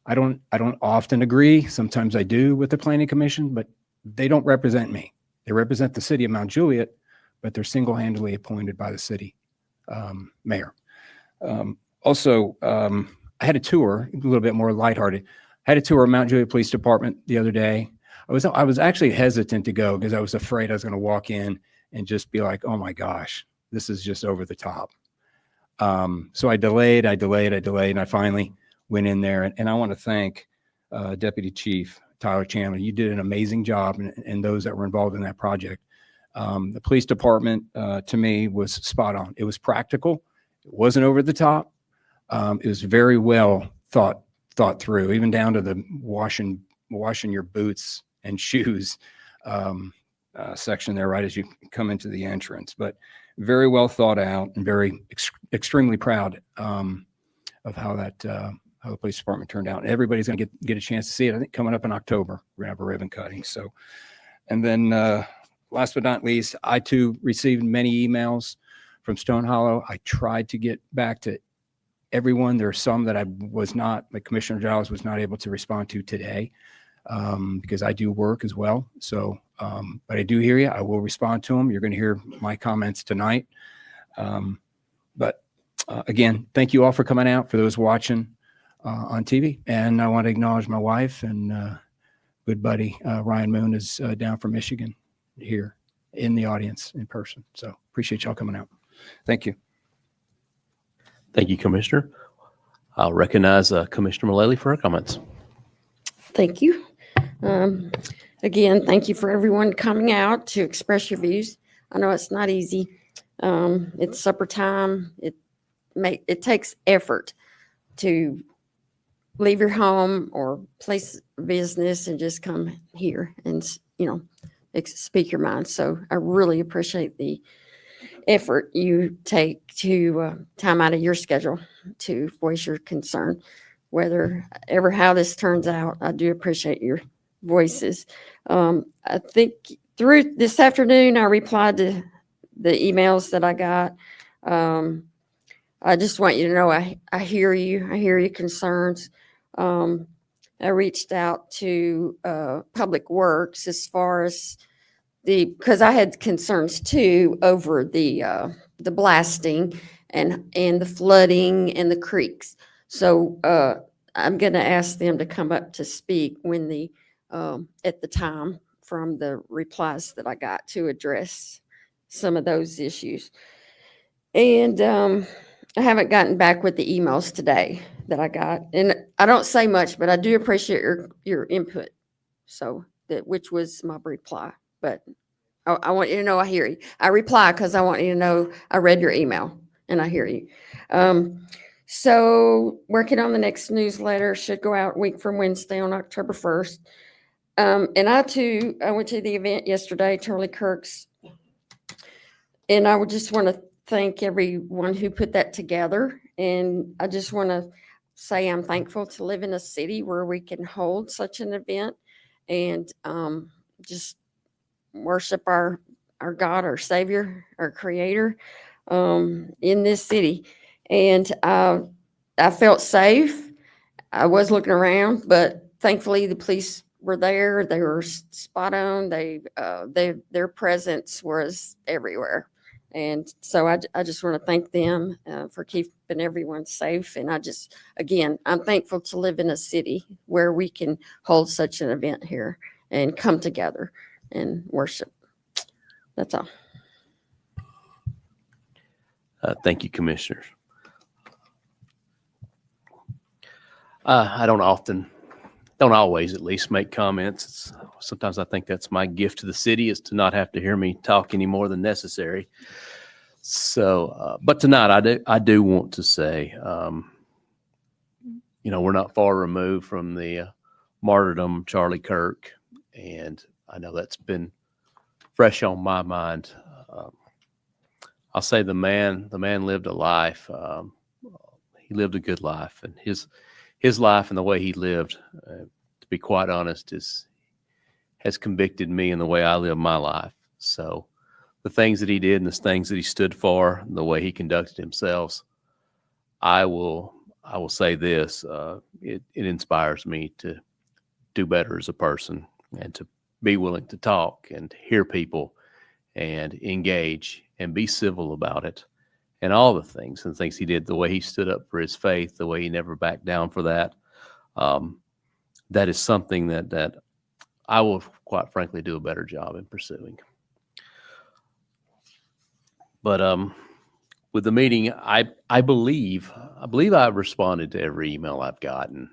I don't often agree. Sometimes I do with the Planning Commission, but they don't represent me. They represent the city of Mount Juliet, but they're single-handedly appointed by the city mayor. Also, I had a tour, a little bit more lighthearted. I had a tour of Mount Juliet Police Department the other day. I was actually hesitant to go because I was afraid I was going to walk in and just be like, oh my gosh, this is just over the top. So I delayed, and I finally went in there. And I want to thank Deputy Chief Tyler Chandler. You did an amazing job, and those that were involved in that project. The police department, to me, was spot on. It was practical. It wasn't over the top. It was very well thought through, even down to the washing your boots and shoes section there, right as you come into the entrance. But very well thought out, and very extremely proud of how the police department turned out. And everybody's going to get a chance to see it. I think coming up in October, we're going to have a ribbon cutting. So, and then last but not least, I too received many emails from Stone Hollow. I tried to get back to everyone. There are some that I was not, like Commissioner Giles was not able to respond to today because I do work as well. So, but I do hear you. I will respond to them. You're going to hear my comments tonight. But again, thank you all for coming out, for those watching on TV. And I want to acknowledge my wife and good buddy, Ryan Moon is down from Michigan here in the audience in person. So appreciate y'all coming out. Thank you. Thank you, Commissioner. I'll recognize Commissioner Mullally for her comments. Thank you. Again, thank you for everyone coming out to express your views. I know it's not easy. It's supper time. It takes effort to leave your home or place of business and just come here and, speak your mind. So I really appreciate the effort you take to time out of your schedule to voice your concern. Whether ever how this turns out, I do appreciate your voices. I think through this afternoon, I replied to the emails that I got. I just want you to know I hear you. I hear your concerns. I reached out to Public Works as far as because I had concerns too over the blasting and the flooding and the creeks. So I'm going to ask them to come up to speak when at the time from the replies that I got to address some of those issues. And I haven't gotten back with the emails today that I got. And I don't say much, but I do appreciate your input. So which was my reply. But I want you to know I hear you. I reply because I want you to know I read your email and I hear you. So working on the next newsletter should go out a week from Wednesday on October 1st. And I went to the event yesterday, Charlie Kirk's. And I would just want to thank everyone who put that together. And I just want to say I'm thankful to live in a city where we can hold such an event and just worship our God, our Savior, our Creator in this city. And I felt safe. I was looking around, but thankfully the police were there. They were spot on. Their presence was everywhere. And so I just want to thank them for keeping everyone safe. And I'm thankful to live in a city where we can hold such an event here and come together and worship. That's all. Thank you, Commissioners. I don't always at least make comments. Sometimes I think that's my gift to the city, is to not have to hear me talk any more than necessary. So, but tonight I do want to say, we're not far removed from the martyrdom of Charlie Kirk, and I know that's been fresh on my mind. I'll say the man lived a life. He lived a good life, and his life and the way he lived, to be quite honest, has convicted me in the way I live my life. So the things that he did and the things that he stood for, and the way he conducted himself, I will say this, it inspires me to do better as a person and to be willing to talk and hear people and engage and be civil about it and all the things and things he did, the way he stood up for his faith, the way he never backed down for that. That is something that I will, quite frankly, do a better job in pursuing. But with the meeting, I believe I've responded to every email I've gotten.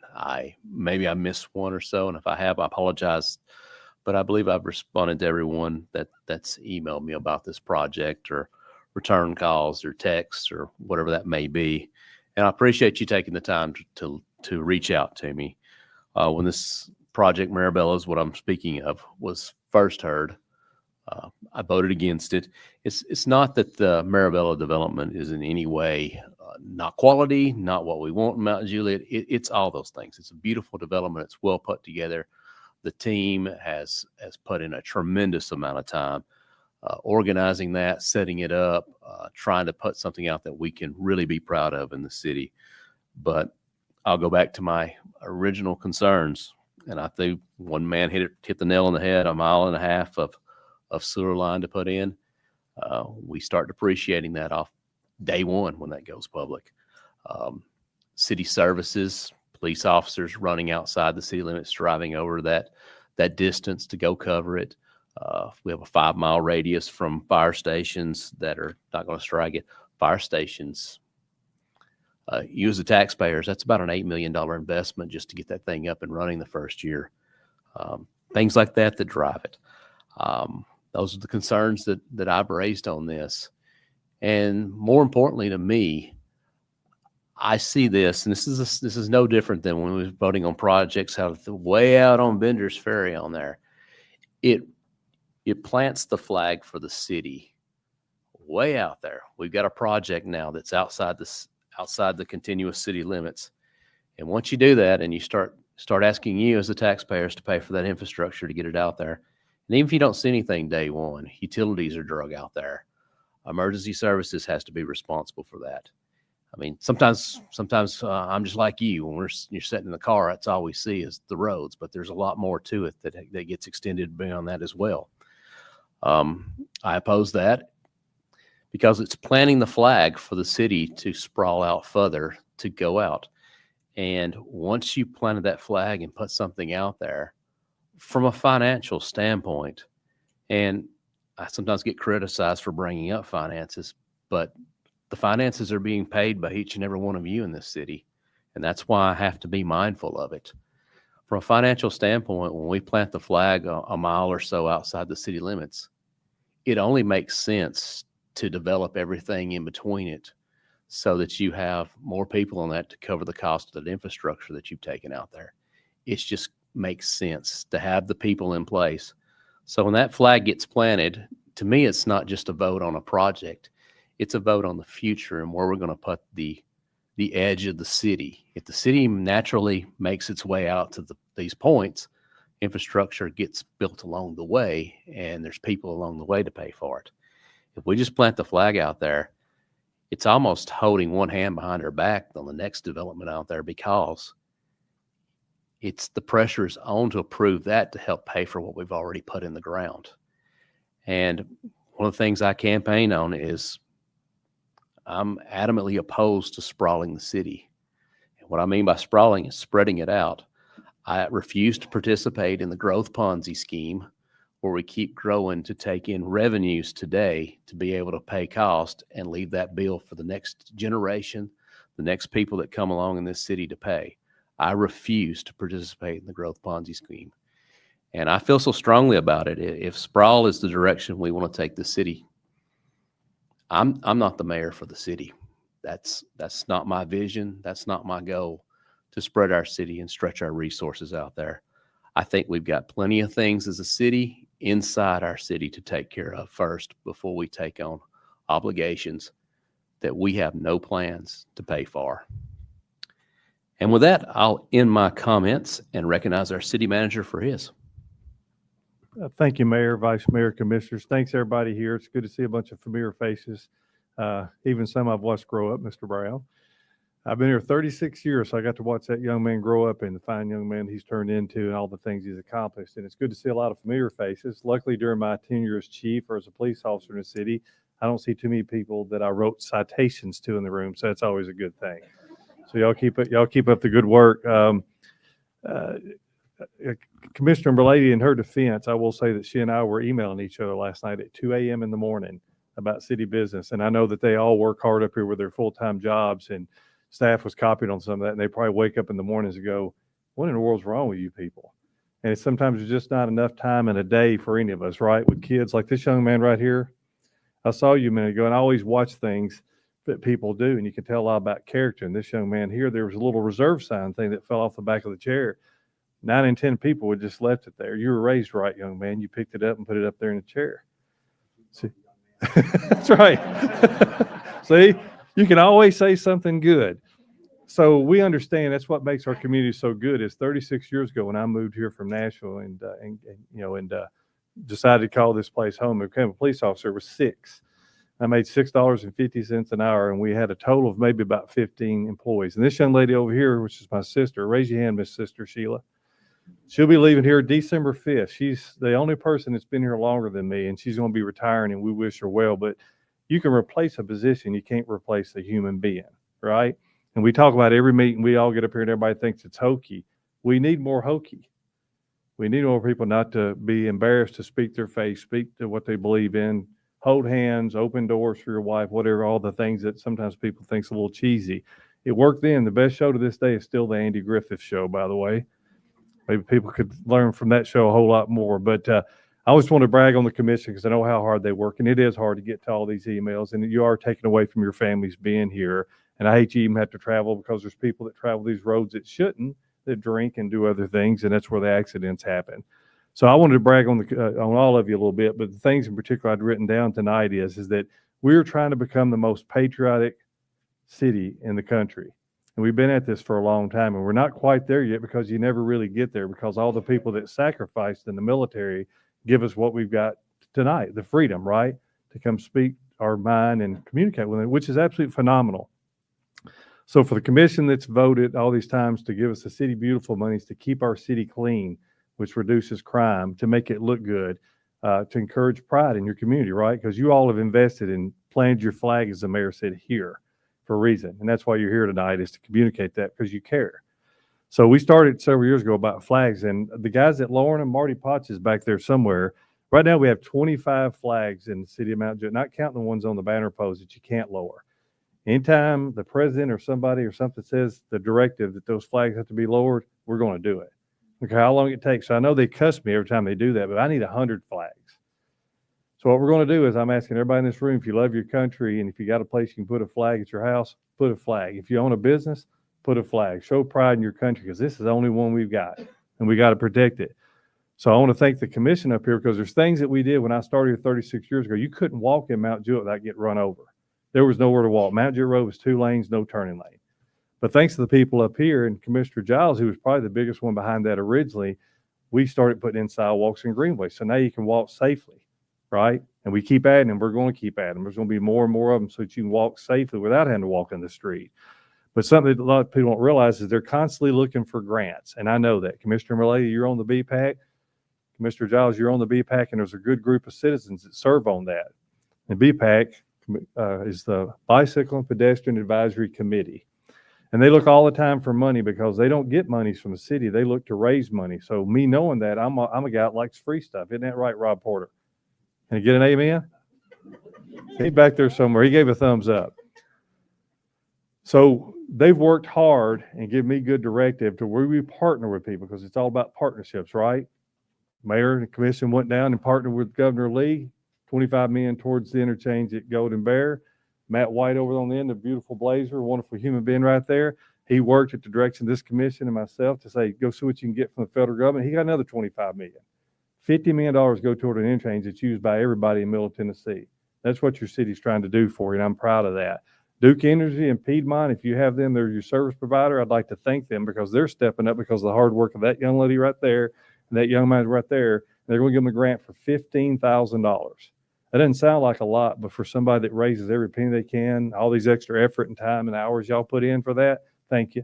Maybe I missed one or so, and if I have, I apologize. But I believe I've responded to everyone that's emailed me about this project or return calls or texts or whatever that may be. And I appreciate you taking the time to reach out to me. When this project, Mirabella is what I'm speaking of, was first heard, I voted against it. It's not that the Mirabella development is in any way not quality, not what we want in Mount Juliet. It's all those things. It's a beautiful development. It's well put together. The team has put in a tremendous amount of time organizing that, setting it up, trying to put something out that we can really be proud of in the city. But I'll go back to my original concerns, and I think one man hit the nail on the head. 1.5 miles of sewer line to put in. We start depreciating that off day one when that goes public. City services, police officers running outside the city limits, driving over that distance to go cover it. We have a 5-mile radius from fire stations that are not going to strike it. Fire stations, you as the taxpayers, that's about an $8 million investment just to get that thing up and running the first year. Things like that drive it. Those are the concerns that I've raised on this. And more importantly to me, I see this, and this is no different than when we were voting on projects out way out on Bender's Ferry on there. It plants the flag for the city way out there. We've got a project now that's outside the continuous city limits. And once you do that and you start asking you as the taxpayers to pay for that infrastructure to get it out there, and even if you don't see anything day one, utilities are drug out there. Emergency services has to be responsible for that. I mean, sometimes I'm just like you. When you're sitting in the car, that's all we see is the roads. But there's a lot more to it that gets extended beyond that as well. I oppose that because it's planting the flag for the city to sprawl out further, to go out. And once you planted that flag and put something out there, from a financial standpoint, and I sometimes get criticized for bringing up finances, but the finances are being paid by each and every one of you in this city. And that's why I have to be mindful of it. From a financial standpoint, when we plant the flag a mile or so outside the city limits, it only makes sense to develop everything in between it so that you have more people on that to cover the cost of the infrastructure that you've taken out there. It's just makes sense to have the people in place. So when that flag gets planted, to me, it's not just a vote on a project. It's a vote on the future and where we're going to put the edge of the city. If the city naturally makes its way out to these points, infrastructure gets built along the way, and there's people along the way to pay for it. If we just plant the flag out there, it's almost holding one hand behind our back on the next development out there because it's the pressure is on to approve that to help pay for what we've already put in the ground. And one of the things I campaign on is I'm adamantly opposed to sprawling the city. And what I mean by sprawling is spreading it out. I refuse to participate in the growth Ponzi scheme where we keep growing to take in revenues today to be able to pay cost and leave that bill for the next generation, the next people that come along in this city to pay. I refuse to participate in the growth Ponzi scheme. And I feel so strongly about it. If sprawl is the direction we want to take the city, I'm not the mayor for the city. That's not my vision. That's not my goal, to spread our city and stretch our resources out there. I think we've got plenty of things as a city inside our city to take care of first before we take on obligations that we have no plans to pay for. And with that, I'll end my comments and recognize our city manager for his. Thank you, Mayor, Vice Mayor, Commissioners. Thanks, everybody here. It's good to see a bunch of familiar faces, even some I've watched grow up, Mr. Brown. I've been here 36 years, so I got to watch that young man grow up and the fine young man he's turned into and all the things he's accomplished. And it's good to see a lot of familiar faces. Luckily, during my tenure as chief or as a police officer in the city, I don't see too many people that I wrote citations to in the room, so that's always a good thing. So y'all keep up the good work. Commissioner Brady, in her defense, I will say that she and I were emailing each other last night at 2 a.m. in the morning about city business. And I know that they all work hard up here with their full-time jobs, and staff was copied on some of that. And they probably wake up in the mornings and go, what in the world's wrong with you people? And sometimes there's just not enough time in a day for any of us, right? With kids like this young man right here. I saw you a minute ago, and I always watch things that people do, and you can tell a lot about character. And this young man here, there was a little reserve sign thing that fell off the back of the chair. 9 in 10 people would just left it there. You were raised right, young man. You picked it up and put it up there in the chair. See? That's right. See, you can always say something good. So we understand that's what makes our community so good. Is 36 years ago when I moved here from Nashville and decided to call this place home and became a police officer, was 6. I made $6.50 an hour, and we had a total of maybe about 15 employees. And this young lady over here, which is my sister, raise your hand, Miss Sister Sheila. She'll be leaving here December 5th. She's the only person that's been here longer than me, and she's going to be retiring, and we wish her well. But you can replace a position. You can't replace a human being, right? And we talk about every meeting. We all get up here, and everybody thinks it's hokey. We need more hokey. We need more people not to be embarrassed to speak their faith, speak to what they believe in, hold hands, open doors for your wife, whatever, all the things that sometimes people think is a little cheesy. It worked then. The best show to this day is still the Andy Griffith Show, by the way. Maybe people could learn from that show a whole lot more. But I always want to brag on the commission because I know how hard they work, and it is hard to get to all these emails, and you are taken away from your families being here. And I hate you even have to travel because there's people that travel these roads that shouldn't, that drink and do other things, and that's where the accidents happen. So I wanted to brag on all of you a little bit, but the things in particular I'd written down tonight is that we're trying to become the most patriotic city in the country. And we've been at this for a long time, and we're not quite there yet because you never really get there because all the people that sacrificed in the military give us what we've got tonight, the freedom, right, to come speak our mind and communicate with them, which is absolutely phenomenal. So for the commission that's voted all these times to give us the City Beautiful monies to keep our city clean, which reduces crime, to make it look good, to encourage pride in your community, right? Because you all have invested and planted your flag, as the mayor said, here for a reason. And that's why you're here tonight, is to communicate that because you care. So we started several years ago about flags, and the guys at Lauren and Marty Potts is back there somewhere. Right now we have 25 flags in the city of Mount Juliet, not counting the ones on the banner post that you can't lower. Anytime the president or somebody or something says the directive that those flags have to be lowered, we're going to do it. Okay, how long it takes. So I know they cuss me every time they do that, but I need 100 flags. So what we're going to do is I'm asking everybody in this room, if you love your country and if you got a place you can put a flag at your house, put a flag. If you own a business, put a flag. Show pride in your country because this is the only one we've got, and we got to protect it. So I want to thank the commission up here because there's things that we did when I started here 36 years ago. You couldn't walk in Mount Juliet without getting run over. There was nowhere to walk. Mount Juliet Road was 2 lanes, no turning lane. But thanks to the people up here and Commissioner Giles, who was probably the biggest one behind that originally, we started putting in sidewalks and greenways. So now you can walk safely, right? And we keep adding them. We're going to keep adding them. There's going to be more and more of them so that you can walk safely without having to walk in the street. But something that a lot of people don't realize is they're constantly looking for grants. And I know that. Commissioner Milady, you're on the BPAC. Commissioner Giles, you're on the BPAC, and there's a good group of citizens that serve on that. And BPAC is the Bicycle and Pedestrian Advisory Committee. And they look all the time for money because they don't get monies from the city. They look to raise money. So me knowing that, I'm a guy that likes free stuff. Isn't that right, Rob Porter? Can I get an amen? He's back there somewhere. He gave a thumbs up. So they've worked hard and give me good directive to where we partner with people because it's all about partnerships, right? Mayor and the commission went down and partnered with Governor Lee, $25 million towards the interchange at Golden Bear. Matt White over on the end, a beautiful blazer, wonderful human being right there. He worked at the direction of this commission and myself to say, go see what you can get from the federal government. He got another $25 million. $50 million go toward an interchange that's used by everybody in Middle Tennessee. That's what your city's trying to do for you, and I'm proud of that. Duke Energy and Piedmont, if you have them, they're your service provider. I'd like to thank them because they're stepping up because of the hard work of that young lady right there and that young man right there. They're going to give them a grant for $15,000. That doesn't sound like a lot, but for somebody that raises every penny they can, all these extra effort and time and hours y'all put in for that, thank you.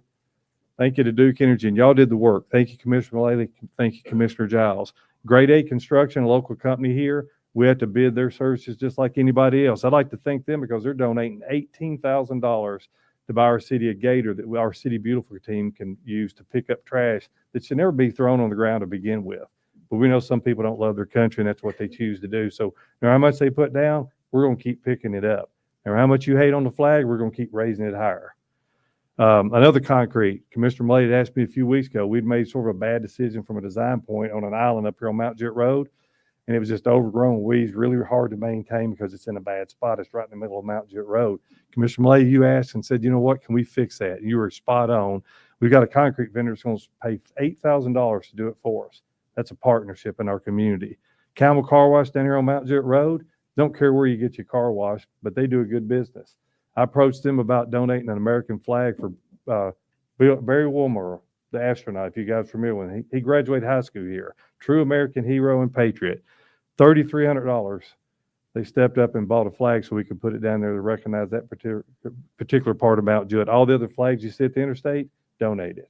Thank you to Duke Energy, and y'all did the work. Thank you, Commissioner Mullally. Thank you, Commissioner Giles. Grade A Construction, a local company here, we have to bid their services just like anybody else. I'd like to thank them because they're donating $18,000 to buy our city a gator that our City Beautiful team can use to pick up trash that should never be thrown on the ground to begin with. But we know some people don't love their country, and that's what they choose to do. So no matter how much they put down, we're going to keep picking it up. No matter how much you hate on the flag, we're going to keep raising it higher. Another concrete, Commissioner Mullally had asked me a few weeks ago, we'd made sort of a bad decision from a design point on an island up here on Mount Jewett Road, and it was just overgrown weeds, really hard to maintain because it's in a bad spot. It's right in the middle of Mount Jewett Road. Commissioner Mullally, you asked and said, you know what, can we fix that? And you were spot on. We've got a concrete vendor that's going to pay $8,000 to do it for us. That's a partnership in our community. Camel Car Wash down here on Mount Jewett Road, don't care where you get your car washed, but they do a good business. I approached them about donating an American flag for Barry Wilmer, the astronaut, if you guys are familiar with him. He graduated high school here. True American hero and patriot. $3,300. They stepped up and bought a flag so we could put it down there to recognize that particular part of Mount Jewett. All the other flags you see at the interstate, donated.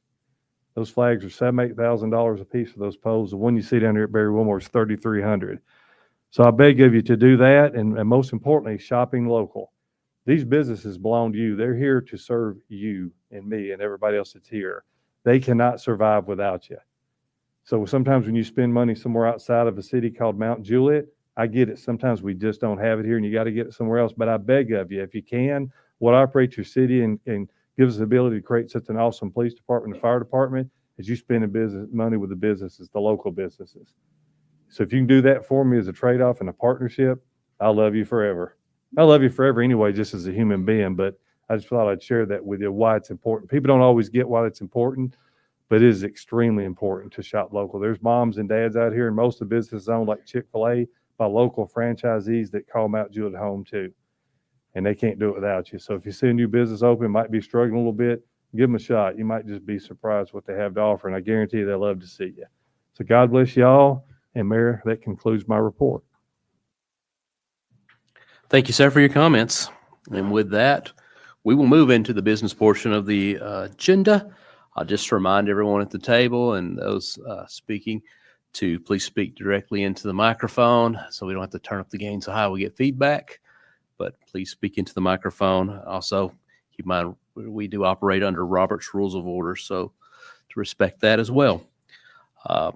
Those flags are $7,000, $8,000 a piece for those poles. The one you see down here at Barry Wilmore is $3,300. So I beg of you to do that, and most importantly, shopping local. These businesses belong to you. They're here to serve you and me and everybody else that's here. They cannot survive without you. So sometimes when you spend money somewhere outside of a city called Mount Juliet, I get it. Sometimes we just don't have it here and you got to get it somewhere else. But I beg of you, if you can, what operates your city and gives us the ability to create such an awesome police department and fire department is you spending business money with the businesses, the local businesses. So if you can do that for me as a trade-off and a partnership, I'll love you forever. I love you forever anyway, just as a human being, but I just thought I'd share that with you, why it's important. People don't always get why it's important, but it is extremely important to shop local. There's moms and dads out here, and most of the businesses owned like Chick-fil-A by local franchisees that call Mount Jewett home too, and they can't do it without you. So if you see a new business open, might be struggling a little bit, give them a shot. You might just be surprised what they have to offer, and I guarantee you they'll love to see you. So God bless y'all, and Mayor, that concludes my report. Thank you, sir, for your comments. And with that, we will move into the business portion of the agenda. I'll just remind everyone at the table and those speaking to please speak directly into the microphone so we don't have to turn up the gain so high we get feedback, but please speak into the microphone. Also, keep in mind, we do operate under Robert's Rules of Order, so to respect that as well. I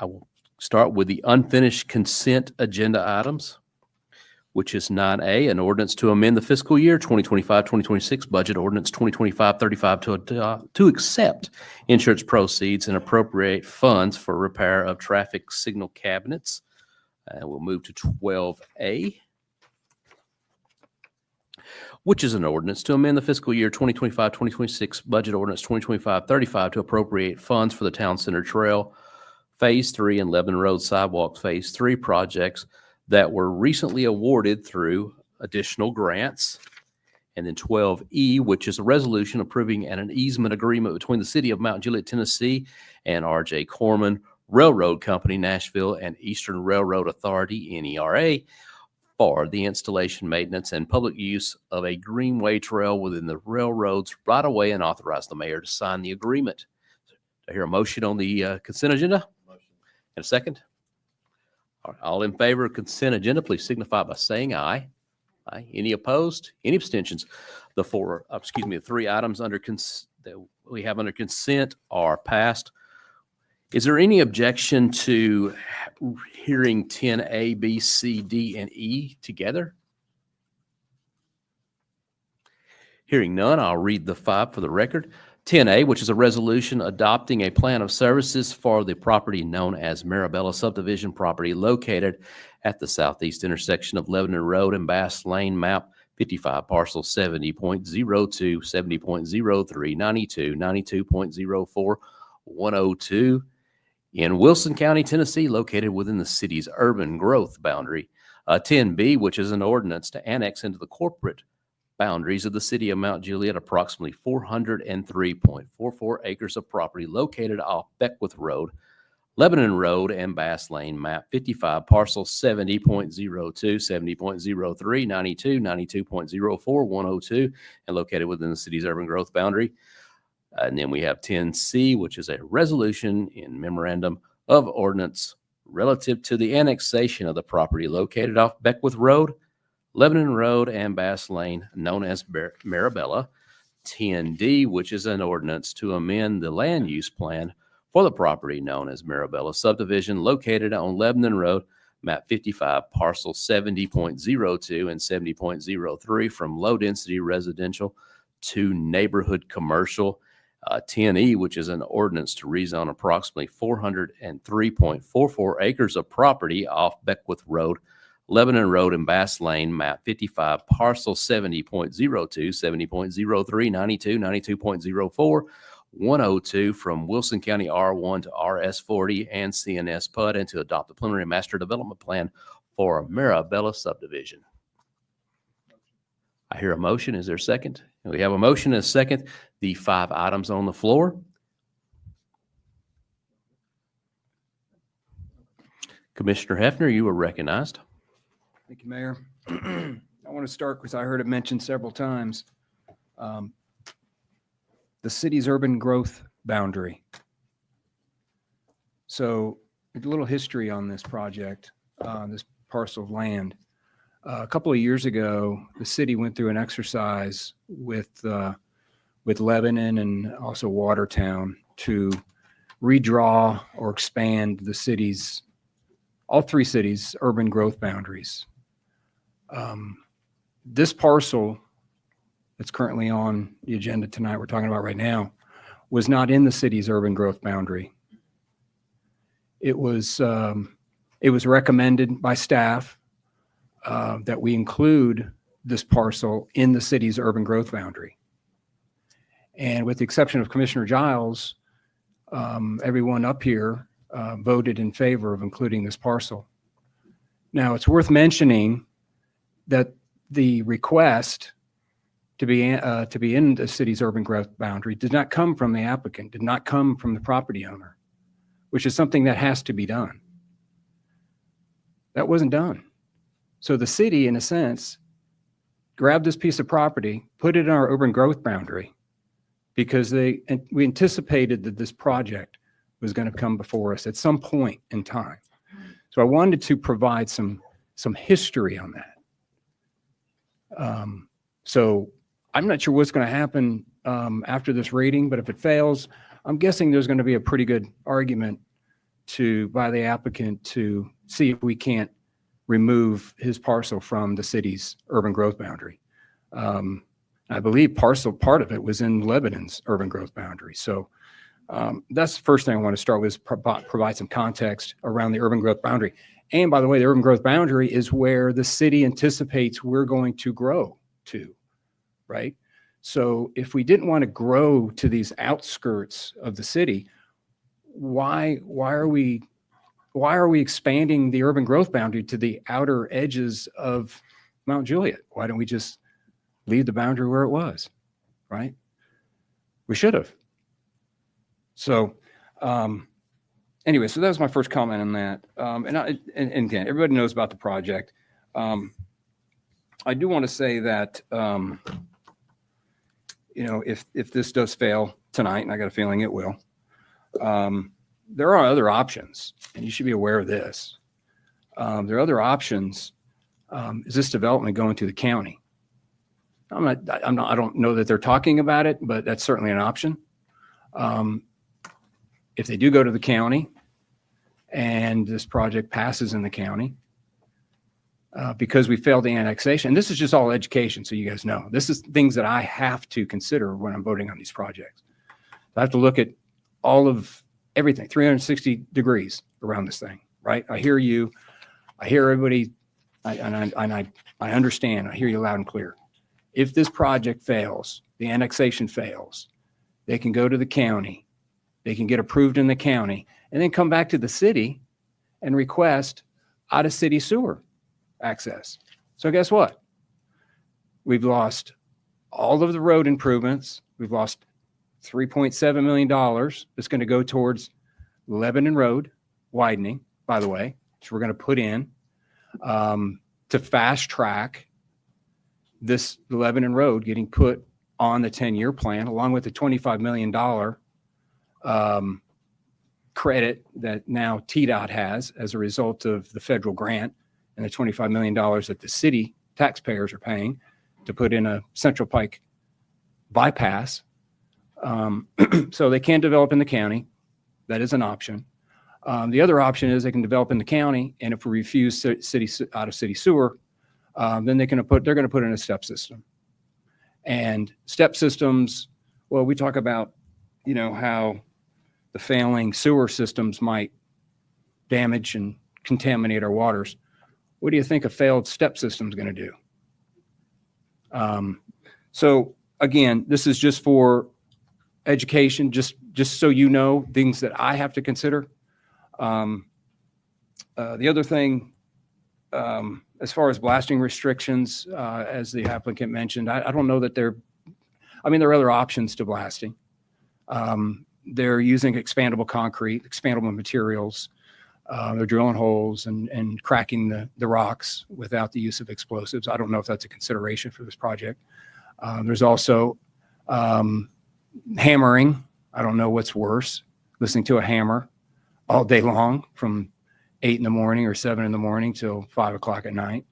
will start with the unfinished consent agenda items, which is 9A, an ordinance to amend the fiscal year 2025-2026 budget ordinance 2025-35 to accept insurance proceeds and appropriate funds for repair of traffic signal cabinets. We'll move to 12A, which is an ordinance to amend the fiscal year 2025-2026 budget ordinance 2025-35 to appropriate funds for the Town Center Trail Phase 3 and Lebanon Road Sidewalk Phase 3 projects that were recently awarded through additional grants. And then 12E, which is a resolution approving an easement agreement between the City of Mount Juliet, Tennessee and R.J. Corman Railroad Company, Nashville, and Eastern Railroad Authority, NERA, for the installation, maintenance, and public use of a greenway trail within the railroad's right-of-way, and authorize the mayor to sign the agreement. I hear a motion on the consent agenda. And a second. All in favor of consent agenda, please signify by saying aye. Aye. Any opposed? Any abstentions? The three items under that we have under consent are passed. Is there any objection to hearing 10A, B, C, D, and E together? Hearing none, I'll read the five for the record. 10A, which is a resolution adopting a plan of services for the property known as Mirabella subdivision property located at the southeast intersection of Lebanon Road and Bass Lane, map 55, parcel 70.02, 70.03, 92, 92.04, 102 in Wilson County, Tennessee, located within the city's urban growth boundary. 10B, which is an ordinance to annex into the corporate boundaries of the City of Mount Juliet approximately 403.44 acres of property located off Beckwith Road, Lebanon Road and Bass Lane, map 55, parcel 70.02, 70.03, 92, 92.04, 102, and located within the city's urban growth boundary. And then we have 10C, which is a resolution in memorandum of ordinance relative to the annexation of the property located off Beckwith Road, Lebanon Road, and Bass Lane, known as Mirabella. 10D, which is an ordinance to amend the land use plan for the property known as Mirabella subdivision located on Lebanon Road, map 55, parcel 70.02 and 70.03 from low density residential to neighborhood commercial. 10E, which is an ordinance to rezone approximately 403.44 acres of property off Beckwith Road, Lebanon Road, and Bass Lane, map 55, parcel 70.02, 70.03, 92, 92.04, 102 from Wilson County R1 to RS40 and CNS PUD, and to adopt the preliminary master development plan for Mirabella subdivision. I hear a motion. Is there a second? We have a motion and a second. The 5 items on the floor. Commissioner Hefner, you are recognized. Thank you, Mayor. I want to start because I heard it mentioned several times. The city's urban growth boundary. So a little history on this project, this parcel of land. A couple of years ago, the city went through an exercise with Lebanon and also Watertown to redraw or expand the city's, all 3 cities' urban growth boundaries. This parcel that's currently on the agenda tonight, we're talking about right now, was not in the city's urban growth boundary. It was recommended by staff that we include this parcel in the city's urban growth boundary. And with the exception of Commissioner Giles, everyone up here voted in favor of including this parcel. Now, it's worth mentioning that the request to be in the city's urban growth boundary did not come from the applicant, did not come from the property owner, which is something that has to be done. That wasn't done. So the city, in a sense, grabbed this piece of property, put it in our urban growth boundary, because we anticipated that this project was going to come before us at some point in time. So I wanted to provide some history on that. So I'm not sure what's going to happen after this rating, but if it fails, I'm guessing there's going to be a pretty good argument by the applicant to see if we can't remove his parcel from the city's urban growth boundary. I believe part of it was in Lebanon's urban growth boundary. So that's the first thing I want to start with, is provide some context around the urban growth boundary. And by the way, the urban growth boundary is where the city anticipates we're going to grow to, right? So if we didn't want to grow to these outskirts of the city, why are we expanding the urban growth boundary to the outer edges of Mount Juliet? Why don't we just leave the boundary where it was, right? We should have. So anyway, so that was my first comment on that. And again, everybody knows about the project. I do want to say that, if this does fail tonight, and I got a feeling it will, there are other options, and you should be aware of this. There are other options. Is this development going to the county? I don't know that they're talking about it, but that's certainly an option. If they do go to the county and this project passes in the county, because we failed the annexation, and this is just all education, so you guys know, this is things that I have to consider when I'm voting on these projects. I have to look at all of everything, 360 degrees around this thing, right? I hear you. I hear everybody, and I understand. I hear you loud and clear. If this project fails, the annexation fails, they can go to the county. They can get approved in the county and then come back to the city and request out-of-city sewer access. So guess what? We've lost all of the road improvements. We've lost $3.7 million that's going to go towards Lebanon Road, widening, by the way, which we're going to put in to fast track this Lebanon Road getting put on the 10-year plan, along with the $25 million credit that now TDOT has as a result of the federal grant and the $25 million that the city taxpayers are paying to put in a Central Pike bypass. So they can develop in the county. That is an option. The other option is they can develop in the county, and if we refuse out of city sewer, then they're going to put in a step system. And step systems, well, we talk about, how the failing sewer systems might damage and contaminate our waters. What do you think a failed step system is going to do? So again, this is just for education, just so you know things that I have to consider. The other thing, as far as blasting restrictions, as the applicant mentioned, I don't know that there are other options to blasting. They're using expandable concrete, expandable materials. They're drilling holes and cracking the rocks without the use of explosives. I don't know if that's a consideration for this project. There's also hammering. I don't know what's worse, listening to a hammer all day long from 8 in the morning or 7 in the morning till 5 o'clock at night.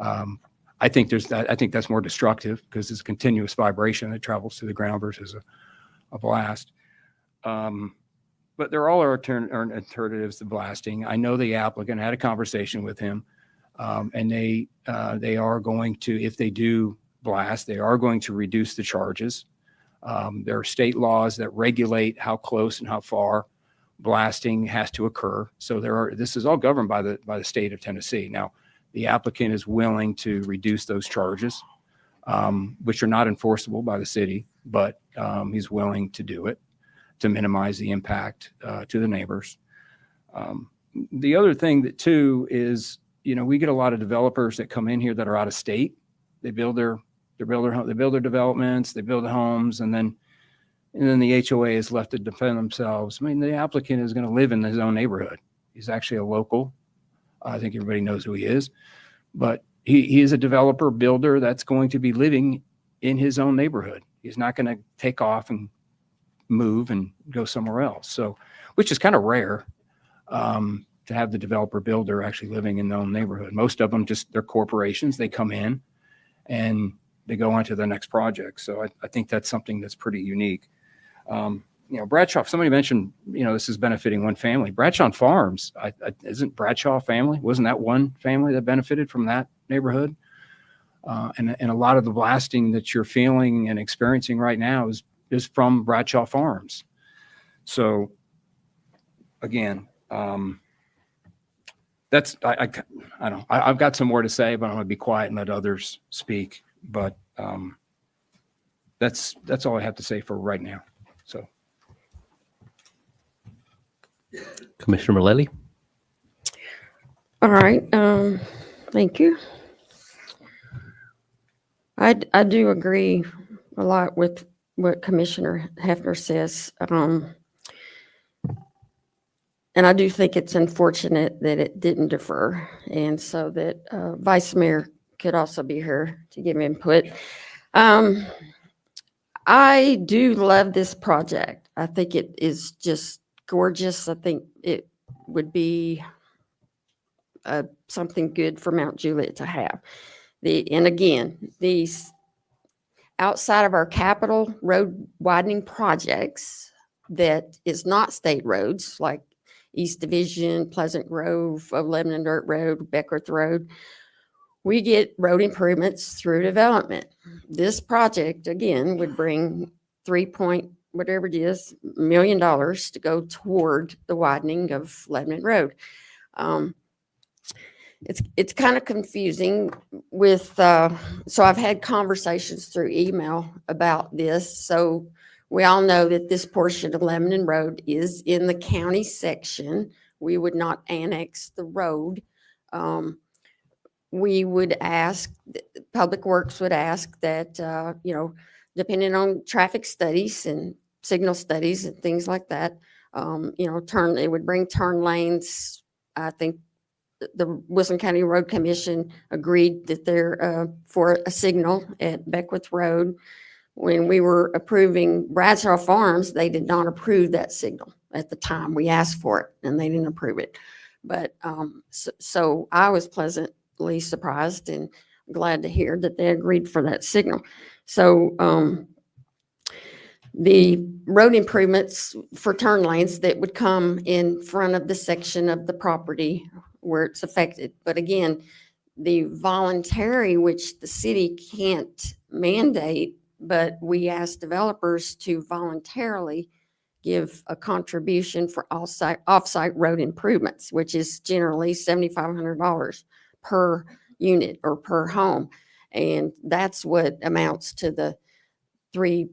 I think that's more destructive because it's continuous vibration that travels to the ground versus a blast. But there all are alternatives to blasting. I know the applicant, had a conversation with him, and they are going to, if they do blast, they are going to reduce the charges. There are state laws that regulate how close and how far blasting has to occur. So this is all governed by the state of Tennessee. Now, the applicant is willing to reduce those charges, which are not enforceable by the city, but he's willing to do it to minimize the impact to the neighbors. The other thing that too is, we get a lot of developers that come in here that are out of state. They build their developments, they build the homes, and then the HOA is left to defend themselves. I mean, the applicant is going to live in his own neighborhood. He's actually a local. I think everybody knows who he is, but he is a developer builder that's going to be living in his own neighborhood. He's not going to take off and move and go somewhere else. So, which is kind of rare to have the developer builder actually living in their own neighborhood. Most of them they're corporations. They come in and they go on to the next project. So I think that's something that's pretty unique. Bradshaw, somebody mentioned, this is benefiting one family. Bradshaw Farms, isn't Bradshaw family? Wasn't that one family that benefited from that neighborhood? And a lot of the blasting that you're feeling and experiencing right now is from Bradshaw Farms. So again, that's, I don't know. I've got some more to say, but I'm going to be quiet and let others speak. But that's all I have to say for right now. So, Commissioner Mullally. All right. Thank you. I do agree a lot with what Commissioner Hefner says. And I do think it's unfortunate that it didn't defer, and so that Vice Mayor could also be here to give input. I do love this project. I think it is just gorgeous. I think it would be something good for Mount Juliet to have. And again, these outside of our capital road widening projects that is not state roads like East Division, Pleasant Grove, Lebanon Dirt Road, Beckwith Road, we get road improvements through development. This project, again, would bring $3 million to go toward the widening of Lebanon Road. It's kind of confusing with, so I've had conversations through email about this. So we all know that this portion of Lebanon Road is in the county section. We would not annex the road. We would ask, Public Works would ask that, depending on traffic studies and signal studies and things like that, it would bring turn lanes. I think the Wilson County Road Commission agreed that they're for a signal at Beckwith Road. When we were approving Bradshaw Farms, they did not approve that signal at the time. We asked for it and they didn't approve it. But so I was pleasantly surprised and glad to hear that they agreed for that signal. So the road improvements for turn lanes that would come in front of the section of the property where it's affected. But again, the voluntary, which the city can't mandate, but we ask developers to voluntarily give a contribution for off-site road improvements, which is generally $7,500 per unit or per home. And that's what amounts to the $3+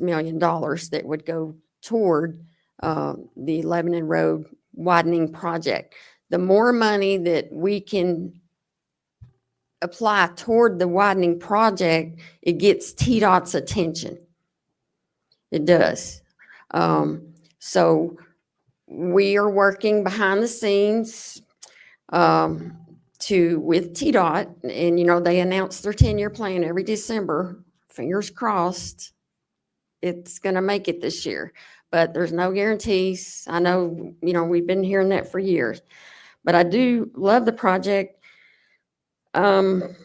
million that would go toward the Lebanon Road widening project. The more money that we can apply toward the widening project, it gets TDOT's attention. It does. So we are working behind the scenes with TDOT, and they announce their 10-year plan every December. Fingers crossed it's going to make it this year, but there's no guarantees. I know, we've been hearing that for years, but I do love the project. I'm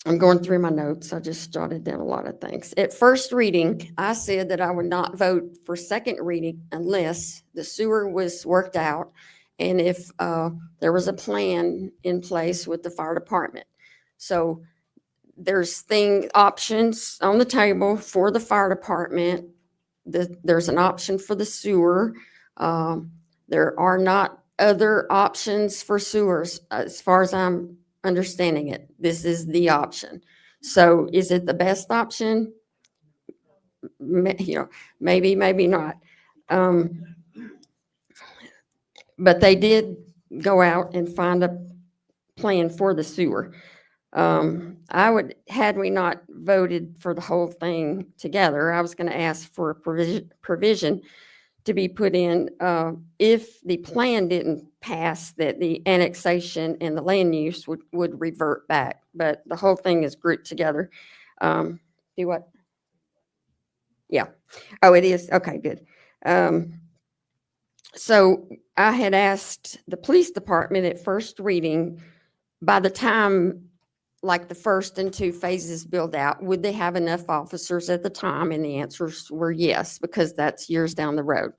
going through my notes. I just jotted down a lot of things. At first reading, I said that I would not vote for second reading unless the sewer was worked out and if there was a plan in place with the fire department. So there's options on the table for the fire department. There's an option for the sewer. There are not other options for sewers as far as I'm understanding it. This is the option. So is it the best option? Maybe, maybe not. But they did go out and find a plan for the sewer. Had we not voted for the whole thing together, I was going to ask for a provision to be put in if the plan didn't pass, that the annexation and the land use would revert back. But the whole thing is grouped together. Do what? Yeah. Oh, it is. Okay, good. So I had asked the police department at first reading, by the time like the first and two phases build out, would they have enough officers at the time? And the answers were yes, because that's years down the road.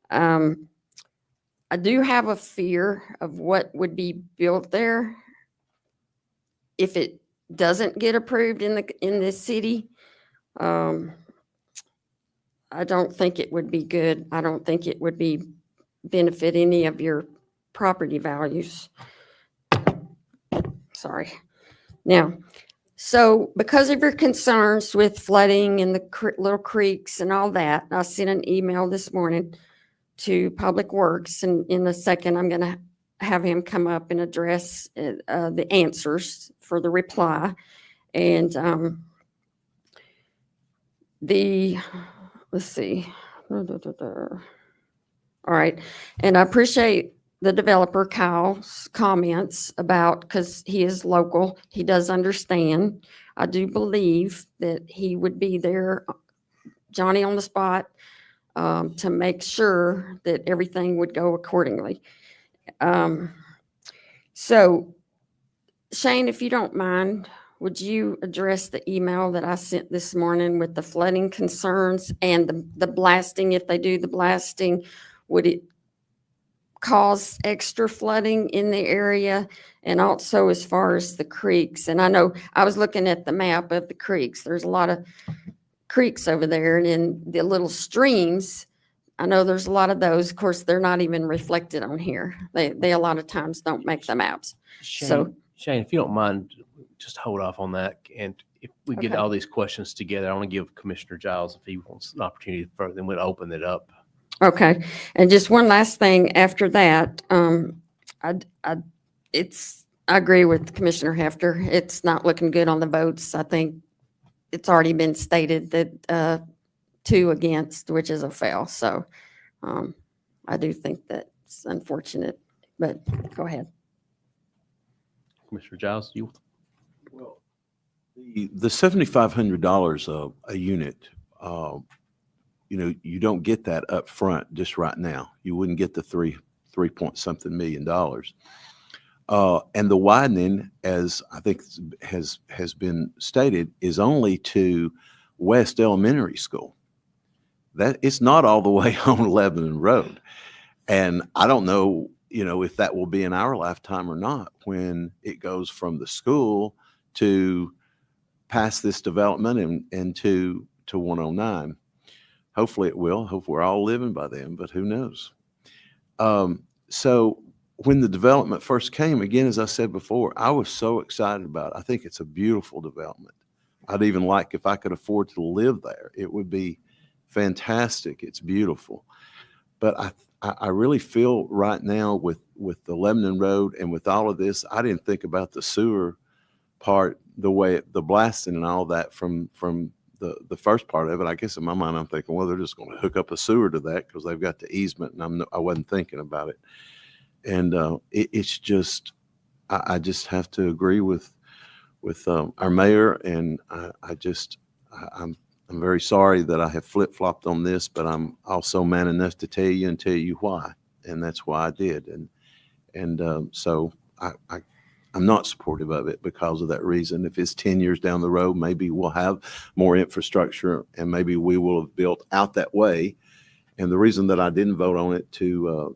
I do have a fear of what would be built there if it doesn't get approved in the city. I don't think it would be good. I don't think it would benefit any of your property values. Sorry. Now, so because of your concerns with flooding and the little creeks and all that, I sent an email this morning to Public Works, and in a second I'm going to have him come up and address the answers for the reply. And let's see. All right. And I appreciate the developer Kyle's comments about, because he is local, he does understand. I do believe that he would be there, Johnny on the spot, to make sure that everything would go accordingly. So Shane, if you don't mind, would you address the email that I sent this morning with the flooding concerns and the blasting? If they do the blasting, would it cause extra flooding in the area? And also as far as the creeks, and I know I was looking at the map of the creeks, there's a lot of creeks over there, and in the little streams, I know there's a lot of those. Of course, they're not even reflected on here. They a lot of times don't make the maps. Shane, if you don't mind, just hold off on that. And if we get Okay. all these questions together, I want to give Commissioner Giles, if he wants an opportunity further, then we'll open it up. Okay, and just one last thing after that, I agree with Commissioner Hefter. It's not looking good on the votes. I think it's already been stated that 2 against, which is a fail. So I do think that's unfortunate, but go ahead. Commissioner Giles, you? Well, the $7,500 a unit, you don't get that up front just right now. You wouldn't get the three point something $million. And the widening, as I think has been stated, is only to West Elementary School. That it's not all the way on Lebanon Road. And I don't know, if that will be in our lifetime or not when it goes from the school to past this development and to 109. Hopefully it will. Hope we're all living by then, but who knows? So when the development first came, again, as I said before, I was so excited about it. I think it's a beautiful development. I'd even like, if I could afford to live there, it would be fantastic. It's beautiful. But I really feel right now with the Lebanon Road and with all of this, I didn't think about the sewer part, the blasting and all that from the first part of it. I guess in my mind, I'm thinking, well, they're just going to hook up a sewer to that because they've got the easement, and I wasn't thinking about it. And it's just, I just have to agree with our mayor, and I'm very sorry that I have flip-flopped on this, but I'm also man enough to tell you why, and that's why I did. And so I'm not supportive of it because of that reason. If it's 10 years down the road, maybe we'll have more infrastructure and maybe we will have built out that way. And the reason that I didn't vote on it to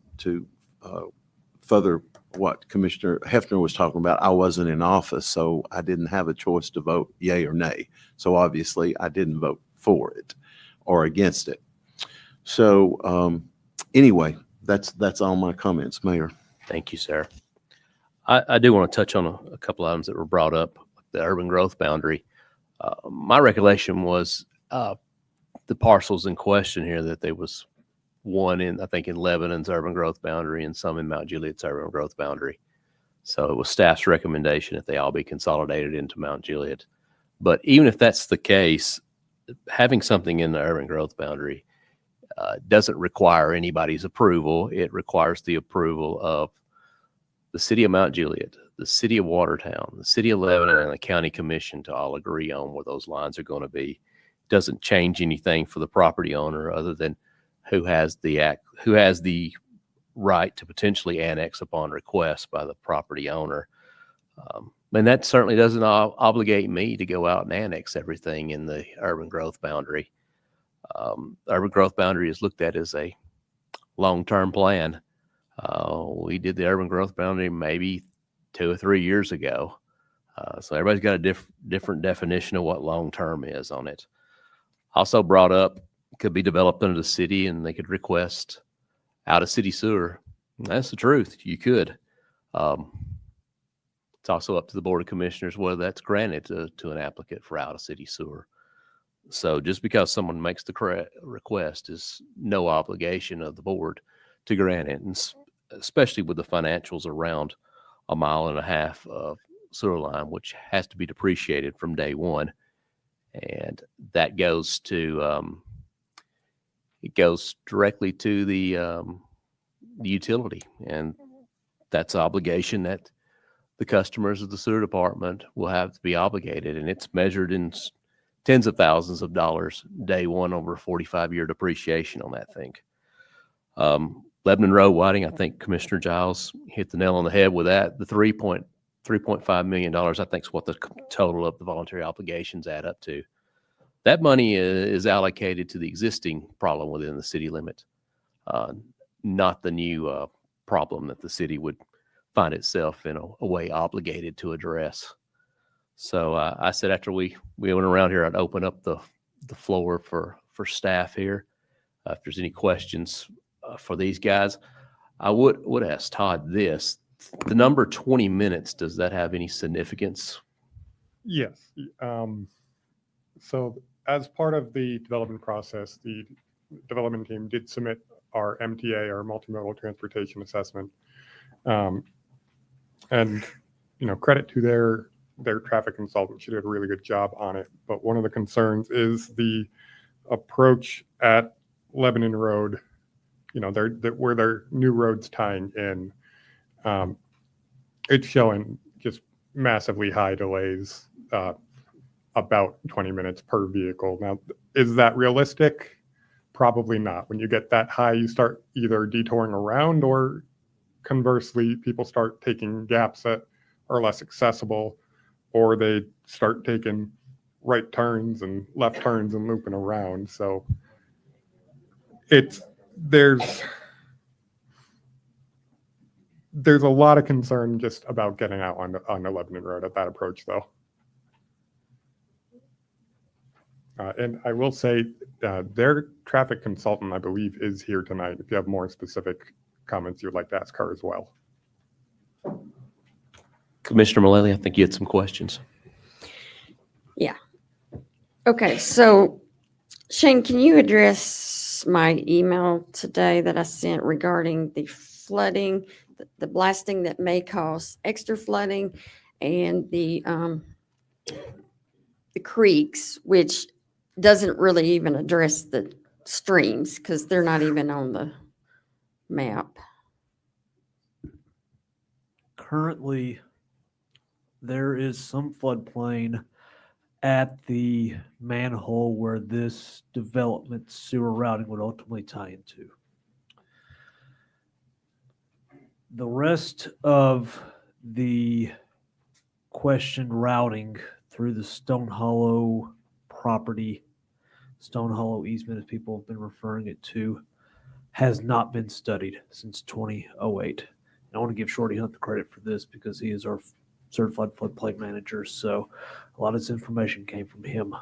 further what Commissioner Hefner was talking about, I wasn't in office, so I didn't have a choice to vote yay or nay. So obviously I didn't vote for it or against it. So anyway, that's all my comments, Mayor. Thank you, sir. I do want to touch on a couple items that were brought up, the urban growth boundary. My recollection was the parcels in question here, that there was one I think in Lebanon's urban growth boundary and some in Mount Juliet's urban growth boundary. So it was staff's recommendation that they all be consolidated into Mount Juliet. But even if that's the case, having something in the urban growth boundary doesn't require anybody's approval. It requires the approval of the city of Mount Juliet, the city of Watertown, the city of Lebanon, and the county commission to all agree on where those lines are going to be. It doesn't change anything for the property owner other than who has the right to potentially annex upon request by the property owner. And that certainly doesn't obligate me to go out and annex everything in the urban growth boundary. Urban growth boundary is looked at as a long-term plan. We did the urban growth boundary maybe 2 or 3 years ago. So everybody's got a different definition of what long-term is on it. Also brought up, could be developed under the city and they could request out of city sewer. That's the truth. You could. It's also up to the Board of Commissioners whether that's granted to an applicant for out of city sewer. So just because someone makes the request is no obligation of the board to grant it, and especially with the financials around 1.5 miles of sewer line, which has to be depreciated from day one. And that goes to, it goes directly to the utility. And that's an obligation that the customers of the sewer department will have to be obligated. And it's measured in tens of thousands of dollars day one over 45-year depreciation on that thing. Lebanon Road widening, I think Commissioner Giles hit the nail on the head with that. The $3.5 million, I think, is what the total of the voluntary obligations add up to. That money is allocated to the existing problem within the city limit, not the new problem that the city would find itself in a way obligated to address. So I said after we went around here, I'd open up the floor for staff here. If there's any questions for these guys, I would ask Todd this. The number 20 minutes, does that have any significance? Yes. So as part of the development process, the development team did submit our MTA, our multimodal transportation assessment. And, credit to their traffic consultant. She did a really good job on it. But one of the concerns is the approach at Lebanon Road where their new roads tying in, it's showing just massively high delays, about 20 minutes per vehicle. Now, is that realistic? Probably not. When you get that high, you start either detouring around, or conversely, people start taking gaps that are less accessible, or they start taking right turns and left turns and looping around. So there's a lot of concern just about getting out on Lebanon Road at that approach, though. And I will say their traffic consultant, I believe, is here tonight. If you have more specific comments you'd like to ask her as well. Commissioner Mullally, I think you had some questions. Yeah. Okay, so Shane, can you address my email today that I sent regarding the flooding, the blasting that may cause extra flooding, and the creeks, which doesn't really even address the streams because they're not even on the map. Currently, there is some floodplain at the manhole where this development sewer routing would ultimately tie into. The rest of the questioned routing through the Stone Hollow property, Stone Hollow easement as people have been referring it to, has not been studied since 2008. And I want to give Shorty Hunt the credit for this because he is our certified floodplain manager. So a lot of this information came from him.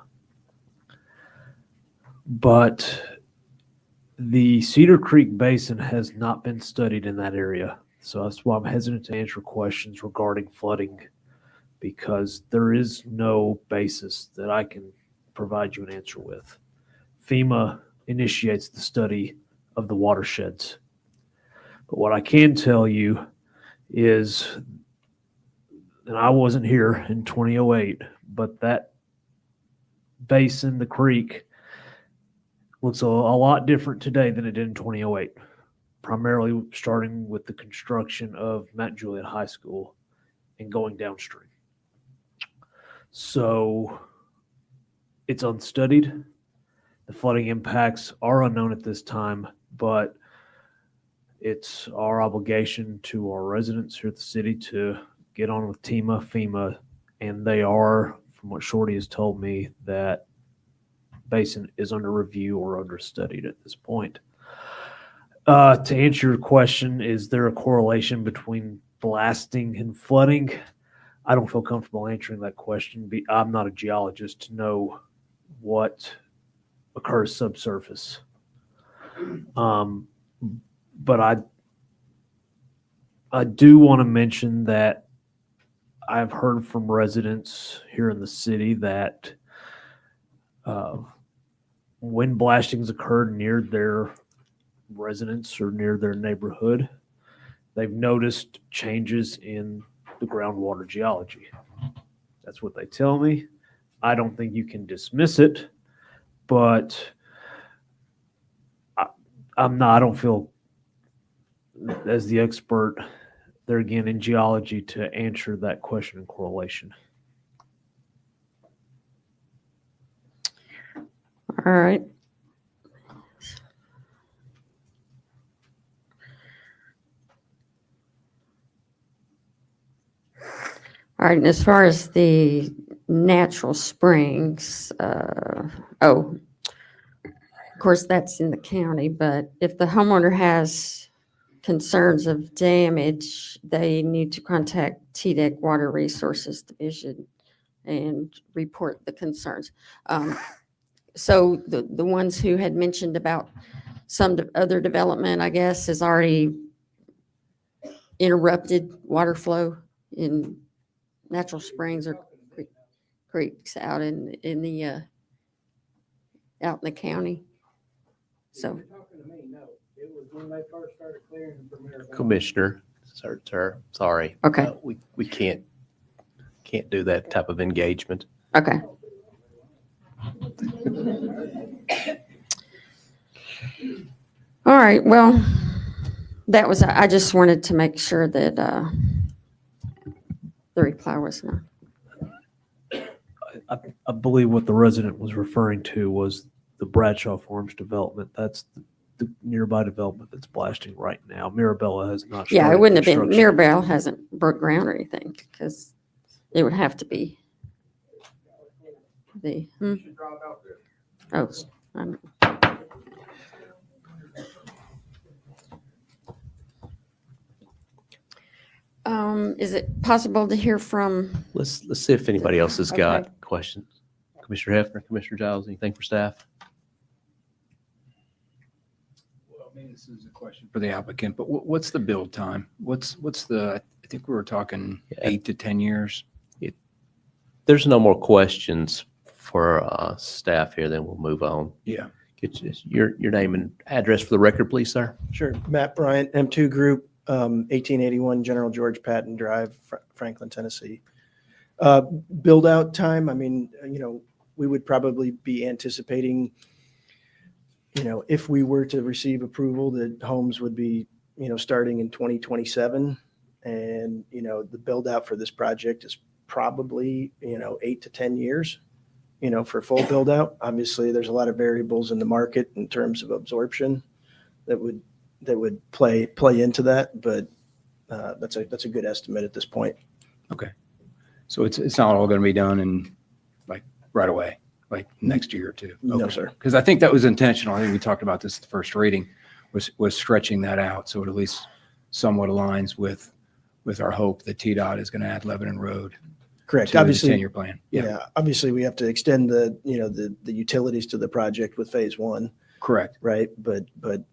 But the Cedar Creek Basin has not been studied in that area. So that's why I'm hesitant to answer questions regarding flooding, because there is no basis that I can provide you an answer with. FEMA initiates the study of the watersheds. But what I can tell you is, and I wasn't here in 2008, but that basin, the creek, looks a lot different today than it did in 2008, primarily starting with the construction of Mount Juliet High School and going downstream. So it's unstudied. The flooding impacts are unknown at this time, but it's our obligation to our residents here at the city to get on with FEMA, and they are, from what Shorty has told me, that basin is under review or under studied at this point. To answer your question, is there a correlation between blasting and flooding? I don't feel comfortable answering that question. I'm not a geologist to know what occurs subsurface. But I do want to mention that I've heard from residents here in the city that when blastings occurred near their residence or near their neighborhood, they've noticed changes in the groundwater geology. That's what they tell me. I don't think you can dismiss it, but I don't feel as the expert there again in geology to answer that question in correlation. All right. All right, and as far as the natural springs, of course, that's in the county, but if the homeowner has concerns of damage, they need to contact TDEC Water Resources Division and report the concerns. So the ones who had mentioned about some other development, I guess, has already interrupted water flow in natural springs or creeks out in the county. So Commissioner, sorry. Okay. We can't do that type of engagement. Okay. All right, well, that was, I just wanted to make sure that the reply was no. I believe what the resident was referring to was the Bradshaw Farms development. That's the nearby development that's blasting right now. Mirabella has not. Yeah, it started wouldn't have been, construction. Mirabelle hasn't broke ground or anything because it would have to be the, oh, I'm, is it possible to hear from? Let's see if anybody else has got Okay. questions. Commissioner Hefner, Commissioner Giles, anything for staff? Well, maybe this is a question for the applicant, but what's the build time? What's the, I think we were talking 8 to 10 years. There's no more questions for staff here, then we'll move on. Yeah. Get your name and address for the record, please, sir. Sure. Matt Bryant, M2 Group, 1881 General George Patton Drive, Franklin, Tennessee. Build out time, I mean, we would probably be anticipating, if we were to receive approval, that homes would be, starting in 2027. And, the build out for this project is probably, 8 to 10 years, for full build out. Obviously, there's a lot of variables in the market in terms of absorption that would play into that, but that's a good estimate at this point. Okay. So it's not all going to be done in like right away, like next year or two? No, Okay. sir. Because I think that was intentional. I think we talked about this at the first reading, was stretching that out. So it at least somewhat aligns with our hope that TDOT is going to add Lebanon Road. Correct. To Obviously, the 10-year plan. Yeah. Obviously, we have to extend the utilities to the project with phase one. Correct. Right. But the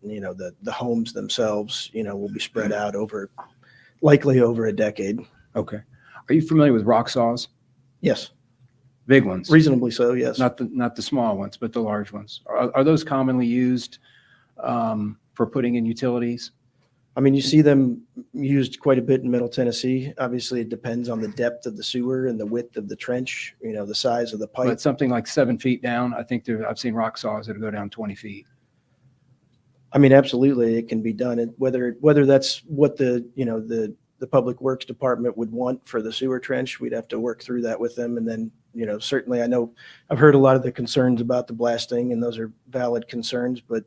homes themselves, will be spread out likely over a decade. Okay. Are you familiar with rock saws? Yes. Big ones? Reasonably so, yes. Not the small ones, but the large ones. Are those commonly used for putting in utilities? I mean, you see them used quite a bit in Middle Tennessee. Obviously, it depends on the depth of the sewer and the width of the trench, the size of the pipe. But something like 7 feet down, I think I've seen rock saws that go down 20 feet. I mean, absolutely, it can be done. And whether that's what the Public Works Department would want for the sewer trench, we'd have to work through that with them. And then, certainly I know I've heard a lot of the concerns about the blasting, and those are valid concerns, but,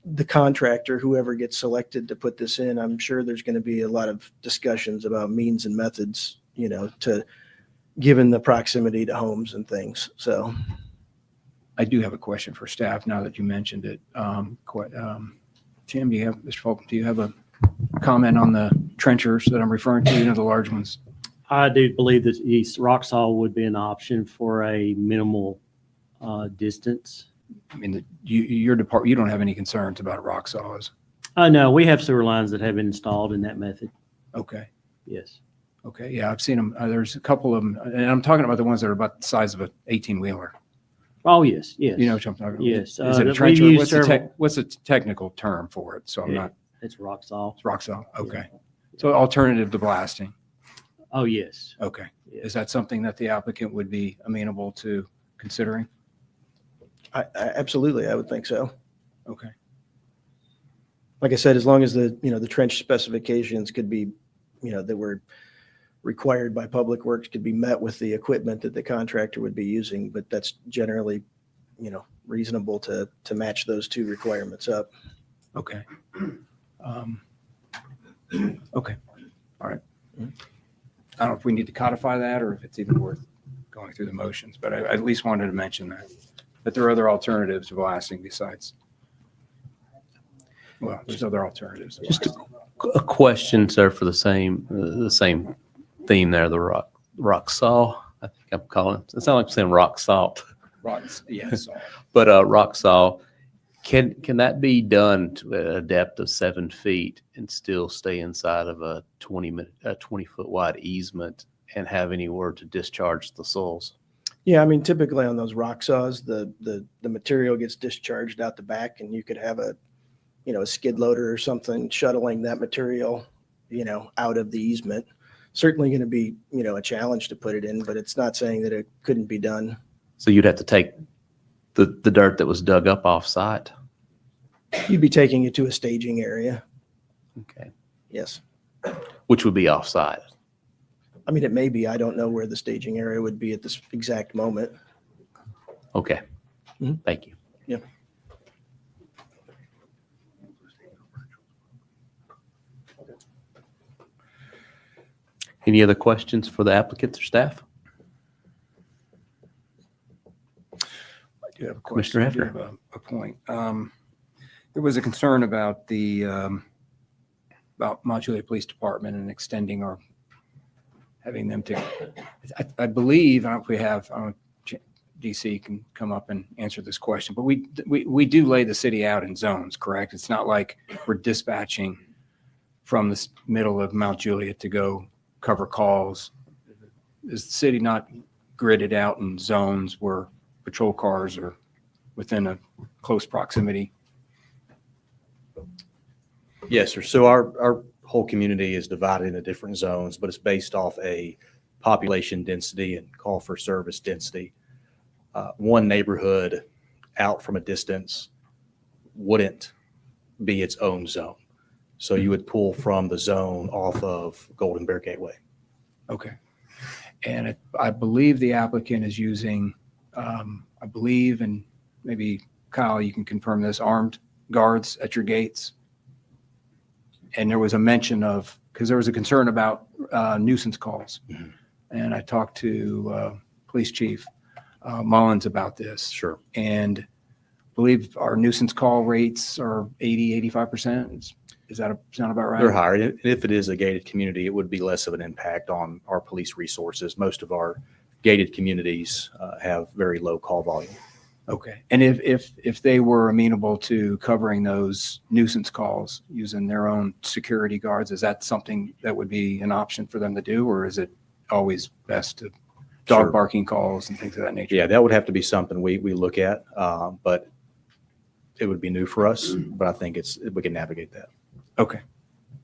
the contractor, whoever gets selected to put this in, I'm sure there's going to be a lot of discussions about means and methods, given the proximity to homes and things. So I do have a question for staff now that you mentioned it. Tim, Mr. Fulton, do you have a comment on the trenchers that I'm referring to, the large ones? I do believe that East rock saw would be an option for a minimal distance. I mean, your department, you don't have any concerns about rock saws? No, we have sewer lines that have been installed in that method. Okay. Yes. Okay. Yeah, I've seen them. There's a couple of them, and I'm talking about the ones that are about the size of an 18-wheeler. Oh, yes, yes. You know what I'm talking about? Yes. Is it a we've trencher? used What's the technical term for it? So I'm not. It's rock saw. It's rock saw. Okay. So alternative to blasting. Oh, yes. Okay. Is that something that the applicant would be amenable to considering? I absolutely, I would think so. Okay. Like I said, as long as the trench specifications could be, that were required by Public Works could be met with the equipment that the contractor would be using, but that's generally, reasonable to match those two requirements up. Okay. Okay. All right. I don't know if we need to codify that or if it's even worth going through the motions, but I at least wanted to mention that there are other alternatives to blasting besides. Well, there's other alternatives. to Just blasting. a question, sir, for the same theme there, the rock saw. I think I'm calling it. It sounds like I'm saying rock salt. Rocks, yes. But rock saw, can that be done to a depth of 7 feet and still stay inside of a 20-foot wide easement and have anywhere to discharge the soils? Yeah, I mean, typically on those rock saws, the material gets discharged out the back, and you could have a skid loader or something shuttling that material, out of the easement. Certainly going to be, a challenge to put it in, but it's not saying that it couldn't be done. So you'd have to take the dirt that was dug up off site? You'd be taking it to a staging area. Okay. Yes. Which would be offsite. I mean, it may be. I don't know where the staging area would be at this exact moment. Okay. Thank you. Yeah. Any other questions for the applicants or staff? I do have a Commissioner question. I do Hefner. have a point. There was a concern about about Mount Juliet Police Department and extending or having them to, I believe, I don't know if we have, I don't know if DC can come up and answer this question, but we do lay the city out in zones, correct? It's not like we're dispatching from the middle of Mount Juliet to go cover calls. Is the city not gridded out in zones where patrol cars are within a close proximity? Yes, sir. So our whole community is divided into different zones, but it's based off a population density and call for service density. One neighborhood out from a distance wouldn't be its own zone. So you would pull from the zone off of Golden Bear Gateway. Okay. And I believe the applicant is using, I believe, and maybe Kyle, you can confirm this, armed guards at your gates. And there was a mention of, because there was a concern about nuisance calls. And I talked to Police Chief Mullins about this. Sure. And I believe our nuisance call rates are 80-85%. Is that sound about right? They're higher. And if it is a gated community, it would be less of an impact on our police resources. Most of our gated communities have very low call volume. Okay. And if they were amenable to covering those nuisance calls using their own security guards, is that something that would be an option for them to do, or is it always best to dog barking calls and things of that nature? Yeah, that would have to be something we look at, but it would be new for us, but I think we can navigate that. Okay.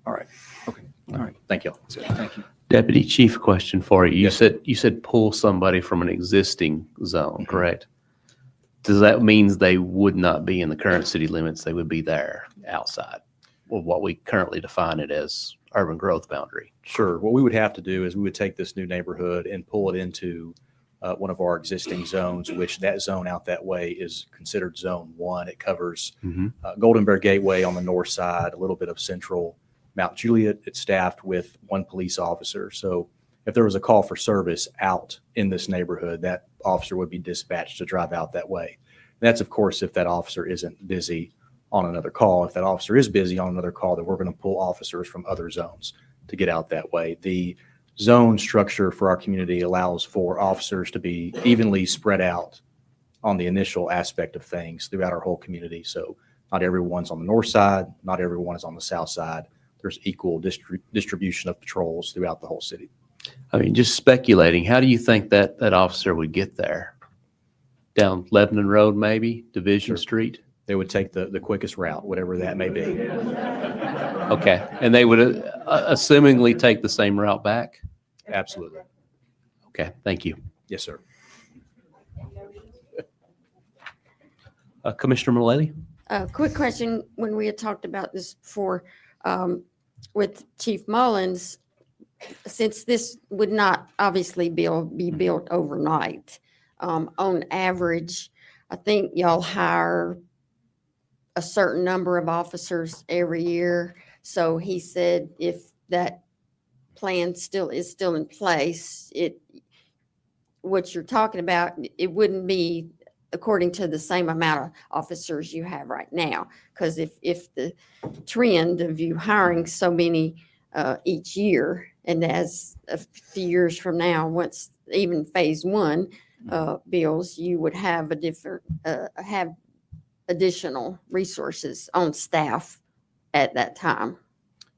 All right. Okay. All right. Thank you. Thank you. Deputy Chief, question for you. You said pull somebody from an existing zone, correct? Does that means they would not be in the current city limits? They would be there outside of what we currently define it as urban growth boundary? Sure. What we would have to do is we would take this new neighborhood and pull it into one of our existing zones, which that zone out that way is considered Zone 1. It covers Golden Bear Gateway on the north side, a little bit of central Mount Juliet. It's staffed with one police officer. So if there was a call for service out in this neighborhood, that officer would be dispatched to drive out that way. That's, of course, if that officer isn't busy on another call. If that officer is busy on another call, then we're going to pull officers from other zones to get out that way. The zone structure for our community allows for officers to be evenly spread out on the initial aspect of things throughout our whole community. So not everyone's on the north side, not everyone is on the south side. There's equal distribution of patrols throughout the whole city. I mean, just speculating, how do you think that officer would get there? Down Lebanon Road, maybe, Division Street? They would take the quickest route, whatever that may be. Okay. And they would assumingly take the same route back? Absolutely. Okay. Thank you. Yes, sir. Commissioner Mullally? Quick question. When we had talked about this before with Chief Mullins, since this would not obviously be built overnight, on average, I think y'all hire a certain number of officers every year. So he said if that plan is still in place, what you're talking about, it wouldn't be according to the same amount of officers you have right now. Because if the trend of you hiring so many each year, and as a few years from now, once even phase 1 bills, you would have have additional resources on staff at that time.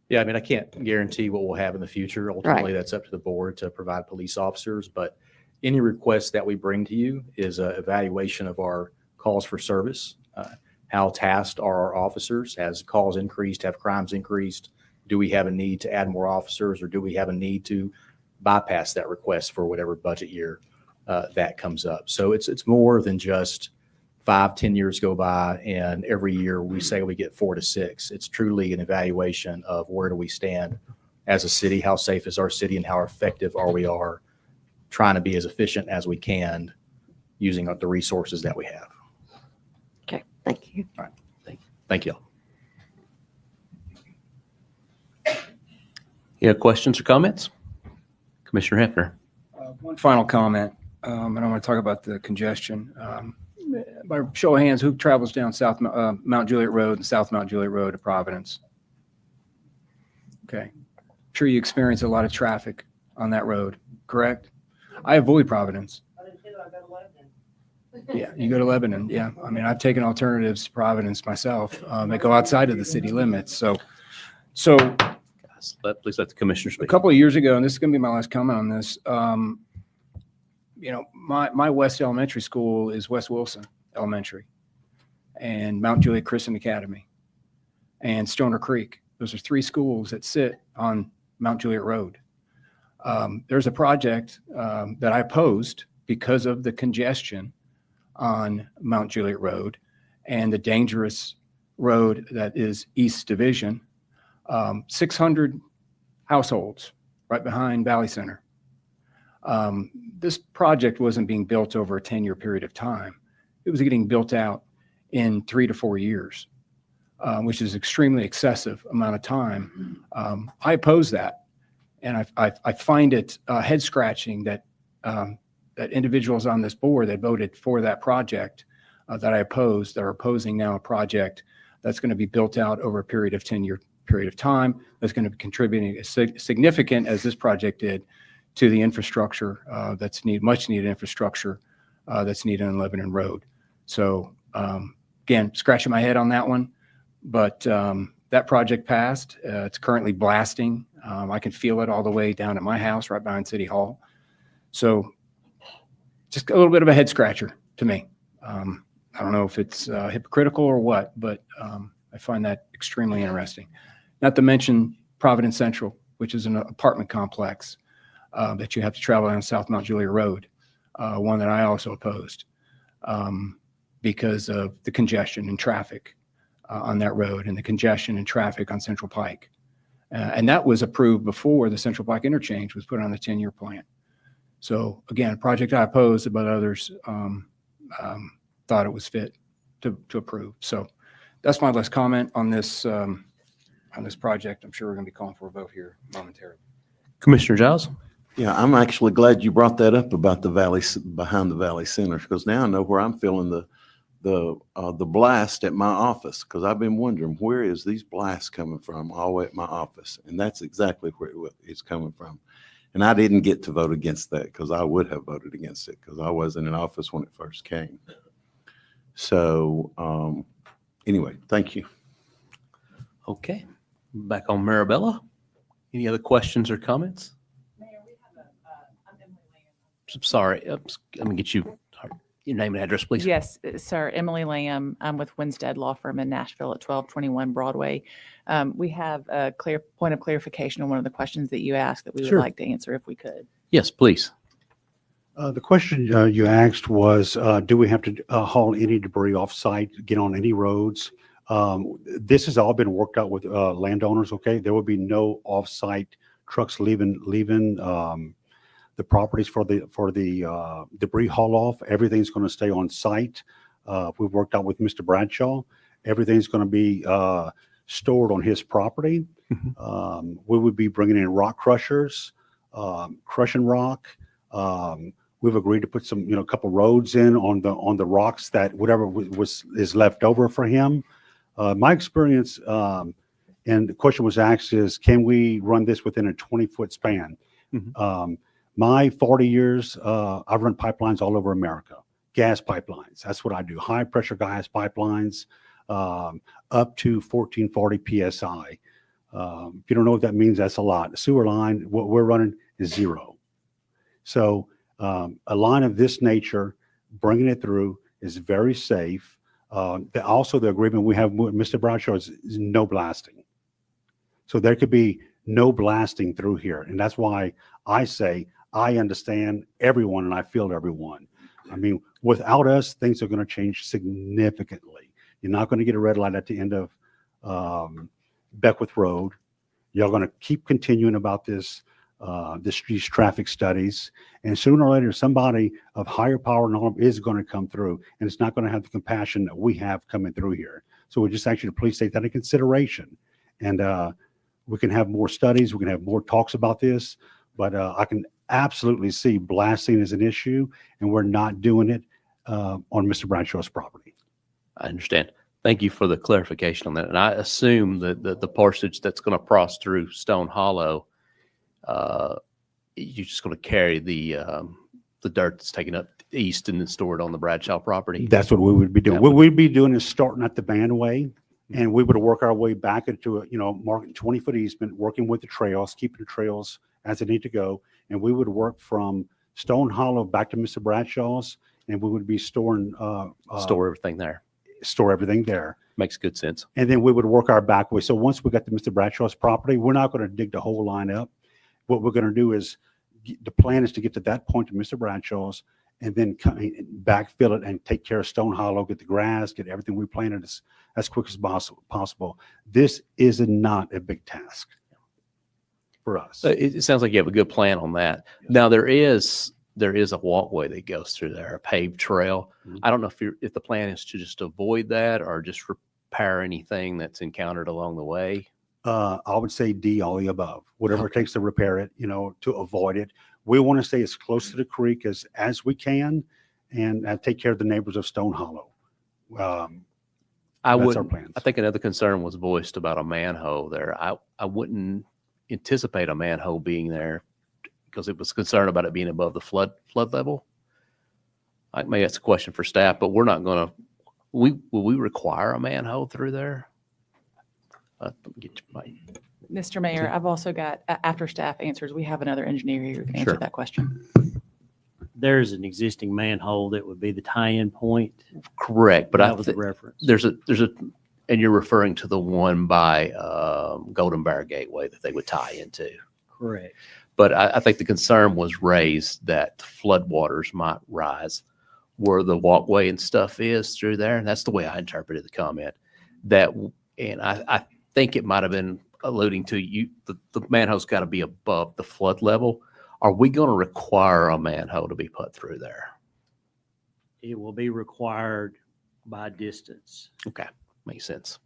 Yeah, I mean, I can't guarantee what we'll have in the future. Ultimately, that's up to the board to provide police officers. But any request that we bring to you is an evaluation of our calls for service. How tasked are our officers? Has calls increased? Have crimes increased? Do we have a need to add more officers, or do we have a need to bypass that request for whatever budget year that comes up? So it's more than just 5, 10 years go by, and every year we say we get 4 to 6. It's truly an evaluation of where do we stand as a city, how safe is our city, and how effective we are trying to be as efficient as we can using the resources that we have. Okay, thank you. All right, thank you. You have questions or comments? Commissioner Hefner. One final comment, and I want to talk about the congestion. By show of hands, who travels down Mount Juliet Road and South Mount Juliet Road to Providence? Okay. I'm sure you experience a lot of traffic on that road, correct? I avoid Providence. Yeah, you go to Lebanon. Yeah, I mean, I've taken alternatives to Providence myself that go outside of the city limits. So please let the commissioner speak. a couple of years ago, and this is going to be my last comment on this, my West Elementary School is West Wilson Elementary and Mount Juliet Christian Academy and Stoner Creek. Those are 3 schools that sit on Mount Juliet Road. There's a project that I opposed because of the congestion on Mount Juliet Road and the dangerous road that is East Division. 600 households right behind Valley Center. This project wasn't being built over a 10-year period of time. It was getting built out in 3 to 4 years, which is extremely excessive amount of time. I oppose that, and I find it head scratching that that individuals on this board that voted for that project that I opposed, that are opposing now a project that's going to be built out over a period of 10-year period of time, that's going to be contributing significant as this project did to the infrastructure that's much needed infrastructure that's needed on Lebanon Road. So again, scratching my head on that one, but that project passed. It's currently blasting. I can feel it all the way down at my house right behind City Hall. So just a little bit of a head scratcher to me. I don't know if it's hypocritical or what, but I find that extremely interesting. Not to mention Providence Central, which is an apartment complex that you have to travel down South Mount Juliet Road, one that I also opposed because of the congestion and traffic on that road and the congestion and traffic on Central Pike. And that was approved before the Central Pike interchange was put on the 10-year plan. So again, a project I opposed, but others thought it was fit to approve. So that's my last comment on this project. I'm sure we're going to be calling for a vote here momentarily. Commissioner Giles. Yeah, I'm actually glad you brought that up about the valley, behind the Valley Center, because now I know where I'm feeling the blast at my office, because I've been wondering where is these blasts coming from all the way at my office, and that's exactly where it's coming from. And I didn't get to vote against that because I would have voted against it because I wasn't in office when it first came. So anyway, thank you. Okay, back on Mirabella. Any other questions or comments? I'm sorry. Let me get you your name and address, please. Yes, sir. Emily Lamb. I'm with Winstead Law Firm in Nashville at 1221 Broadway. We have a clear point of clarification on one of the questions that you asked that we would like to answer if we could. Yes, please. The question you asked was, do we have to haul any debris off-site, get on any roads? This has all been worked out with landowners, okay? There will be no off-site trucks leaving the properties for the debris haul off. Everything's going to stay on site. We've worked out with Mr. Bradshaw. Everything's going to be stored on his property. We would be bringing in rock crushers, crushing rock. We've agreed to put some, a couple roads in on the rocks that whatever is left over for him. My experience, and the question was asked is, can we run this within a 20-foot span? My 40 years, I've run pipelines all over America, gas pipelines. That's what I do. High pressure gas pipelines, up to 1440 PSI. If you don't know what that means, that's a lot. The sewer line, what we're running is 0. So a line of this nature, bringing it through is very safe. Also, the agreement we have with Mr. Bradshaw is no blasting. So there could be no blasting through here. And that's why I say I understand everyone and I feel everyone. I mean, without us, things are going to change significantly. You're not going to get a red light at the end of Beckwith Road. You're going to keep continuing about these traffic studies, and sooner or later, somebody of higher power and arm is going to come through, and it's not going to have the compassion that we have coming through here. So we just actually please take that into consideration, and we can have more studies, we can have more talks about this, but I can absolutely see blasting as an issue, and we're not doing it on Mr. Bradshaw's property. I understand. Thank you for the clarification on that. And I assume that the parsonage that's going to cross through Stone Hollow, you're just going to carry the dirt that's taken up east and then store it on the Bradshaw property. That's what we would be doing. What we'd be doing is starting at the Bandway, and we would work our way back into a, marking 20-foot easement, working with the trails, keeping the trails as they need to go. And we would work from Stone Hollow back to Mr. Bradshaw's, and we would be storing, Store everything there. Store everything there. Makes good sense. And then we would work our back way. So once we got to Mr. Bradshaw's property, we're not going to dig the whole line up. What we're going to do is, the plan is to get to that point to Mr. Bradshaw's, and then backfill it and take care of Stone Hollow, get the grass, get everything replanted as quick as possible. This is not a big task for us. It sounds like you have a good plan on that. Now there is a walkway that goes through there, a paved trail. I don't know if the plan is to just avoid that or just repair anything that's encountered along the way. I would say D, all the above. Whatever it takes to repair it, to avoid it. We want to stay as close to the creek as we can, and take care of the neighbors of Stone Hollow. That's our plans. I think another concern was voiced about a manhole there. I wouldn't anticipate a manhole being there because it was concerned about it being above the flood level. Maybe that's a question for staff, but we're not going to. Will we require a manhole through there? Let me get my. Mr. Mayor, I've also got, after staff answers, we have another engineer here who can answer Sure. that question. There's an existing manhole that would be the tie-in point. Correct, but That was the reference. there's a, and you're referring to the one by Golden Bear Gateway that they would tie into. Correct. But I think the concern was raised that floodwaters might rise where the walkway and stuff is through there. And that's the way I interpreted the comment. And I think it might have been alluding to the manhole's got to be above the flood level. Are we going to require a manhole to be put through there? It will be required by distance. Okay, makes sense.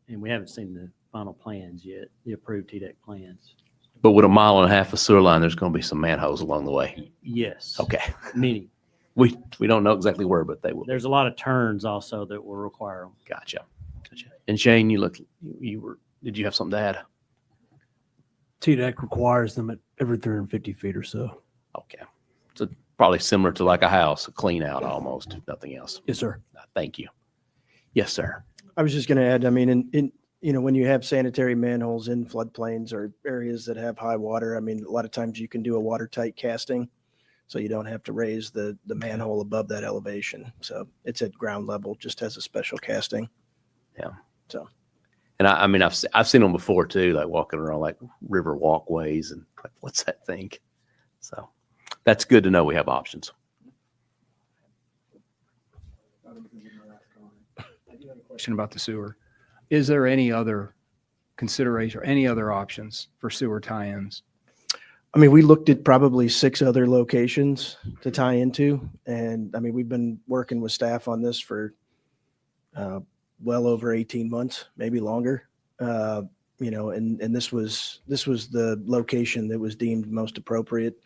And we haven't seen the final plans yet, the approved TDEC plans. But with 1.5 miles of sewer line, there's going to be some manholes along the way. Yes. Okay. Many. We don't know exactly where, but they will. There's a lot of turns also that will require them. Gotcha. And Shane, did you have something to add? TDEC requires them at every 350 feet or so. Okay. So probably similar to like a house, a clean out almost, if nothing else. Yes, sir. Thank you. Yes, sir. I was just going to add, I mean, when you have sanitary manholes in floodplains or areas that have high water, I mean, a lot of times you can do a watertight casting, so you don't have to raise the manhole above that elevation. So it's at ground level, just has a special casting. Yeah. So. And I mean, I've seen them before too, like walking around like river walkways and like, what's that thing? So that's good to know we have options. Question about the sewer. Is there any other consideration or any other options for sewer tie-ins? I mean, we looked at probably 6 other locations to tie into. And I mean, we've been working with staff on this for well over 18 months, maybe longer. And this was the location that was deemed most appropriate,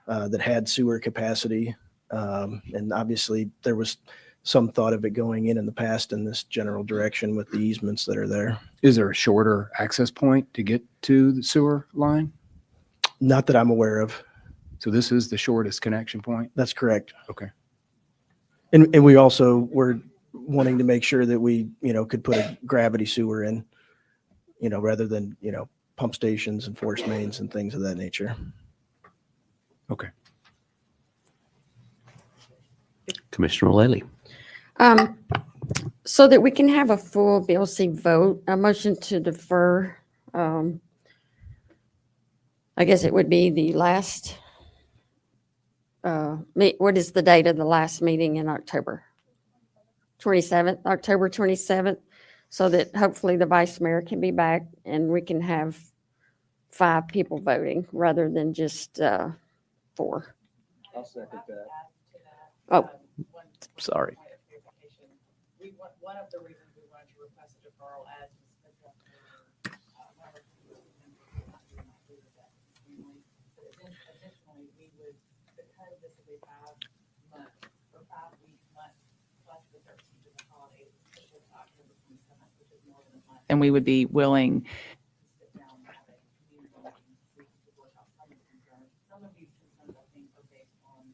that had sewer capacity. And obviously there was some thought of it going in the past in this general direction with the easements that are there. Is there a shorter access point to get to the sewer line? Not that I'm aware of. So this is the shortest connection point? That's correct. Okay. And we also were wanting to make sure that we, could put a gravity sewer in, rather than, pump stations and force mains and things of that nature. Okay. Commissioner O'Leary. So that we can have a full BLC vote, a motion to defer, I guess it would be the last what is the date of the last meeting in October? 27th, October 27th, so that hopefully the vice mayor can be back and we can have 5 people voting rather than just 4. I'll second that. Oh, Sorry. One of the reasons we wanted to request a deferral as additionally, we would, because this is a 5-month or 5-week month plus the 13th of the holiday, which is October 27th, which is more than a month. And we would be willing to sit down and have a community meeting so we can work out some of the concerns. Some of these concerns, I think, are based on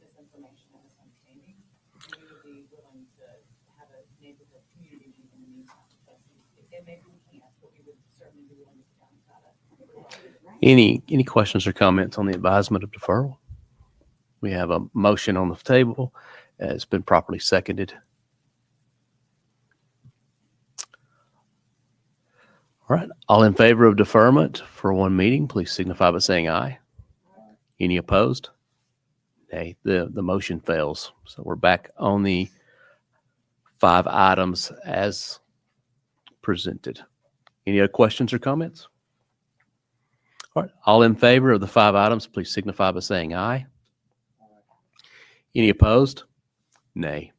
misinformation and misunderstanding. And we would be willing to have a neighborhood community meeting in the meantime. But maybe we can't, but we would certainly be willing to sit down and try to. Any questions or comments on the advisement of deferral? We have a motion on the table. It's been properly seconded. All right. All in favor of deferment for one meeting, please signify by saying aye. Any opposed? Nay. The motion fails. So we're back on the 5 items as presented. Any other questions or comments? All right. All in favor of the 5 items, please signify by saying aye. Any opposed? Nay.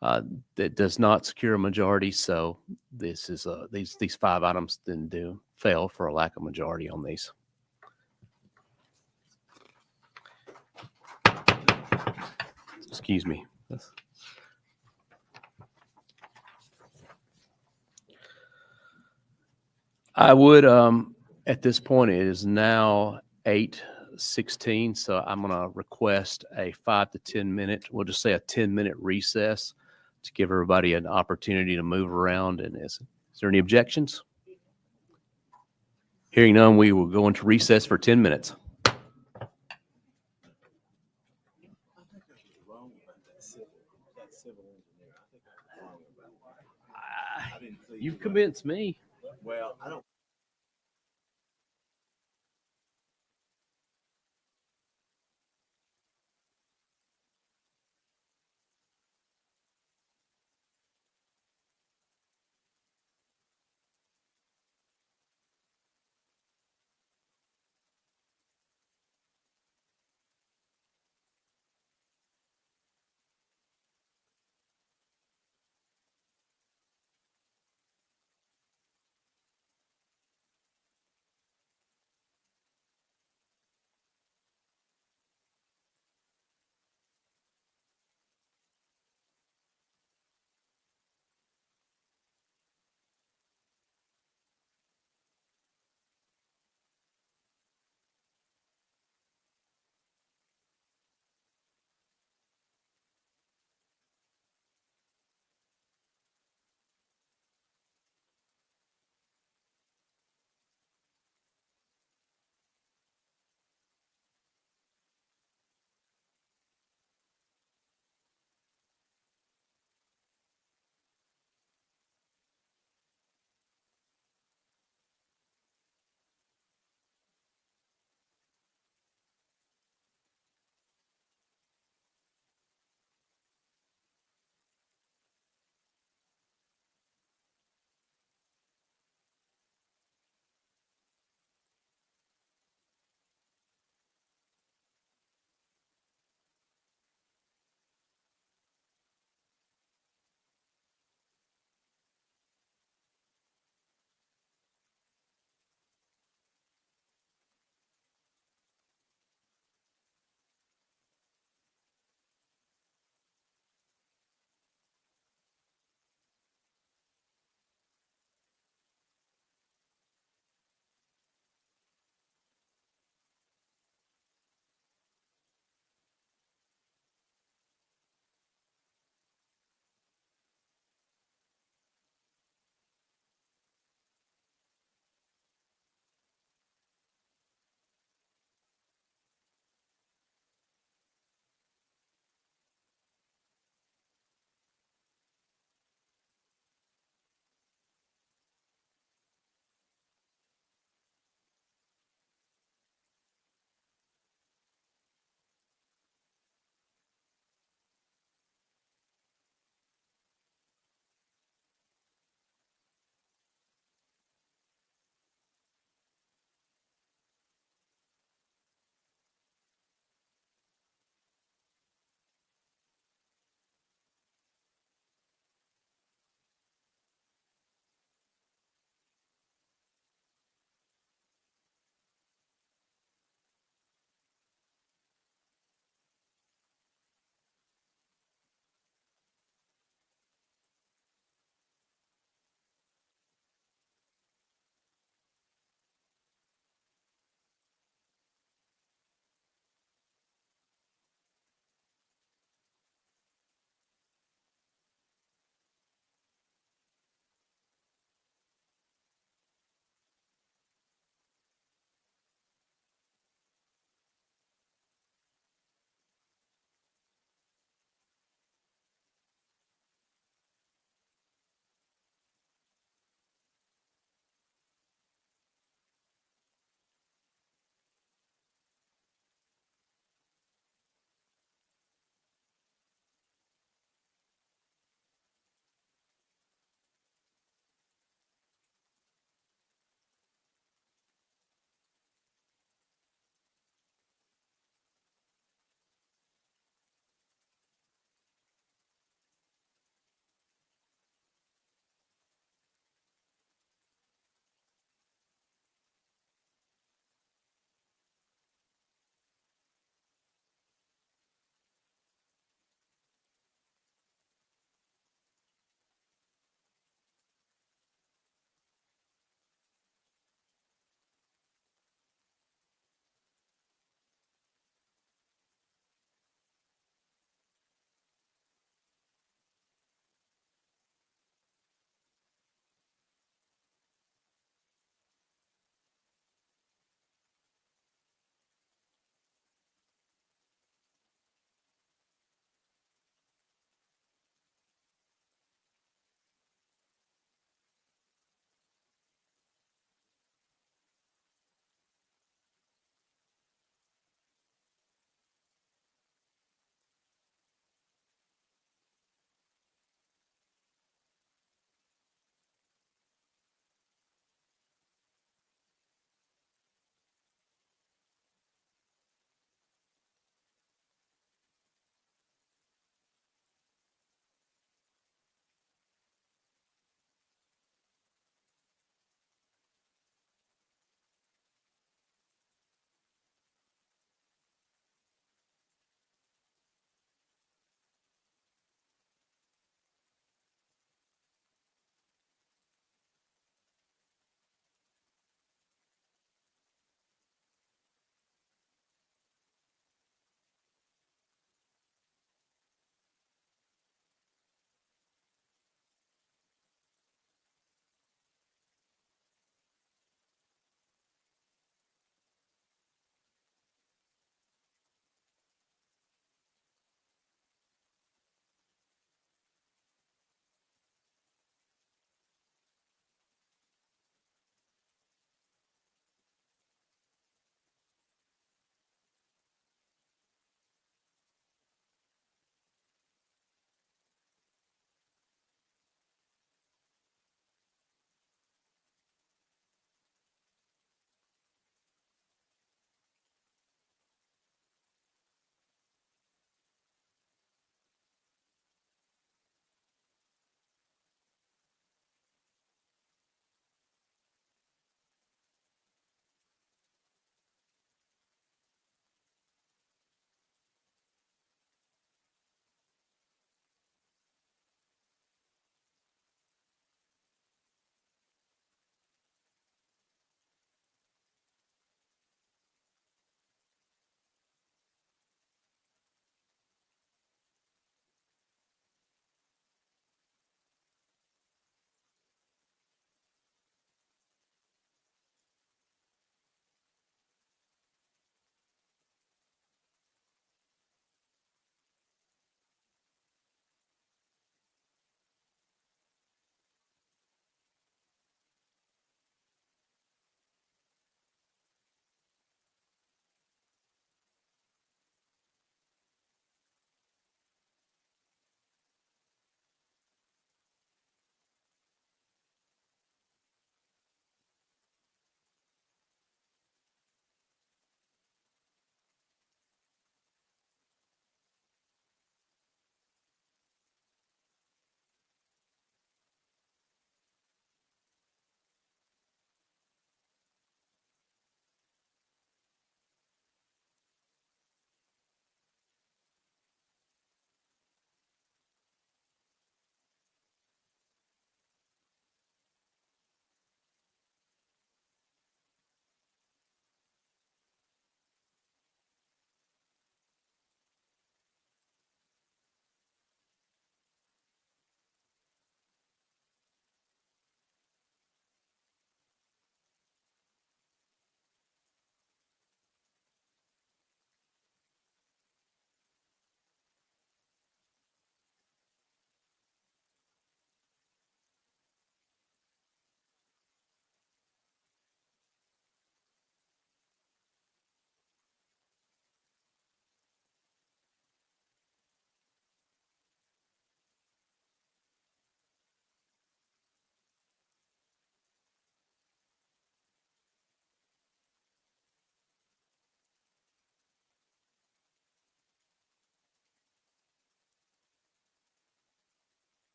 That does not secure a majority, so this is these 5 items then do fail for a lack of majority on these. Excuse me. I would at this point it is now 8:16, so I'm going to request a 5 to 10 minute, we'll just say a 10-minute recess to give everybody an opportunity to move around. And is there any objections? Hearing none, we will go into recess for 10 minutes. You've convinced me. Well, I don't.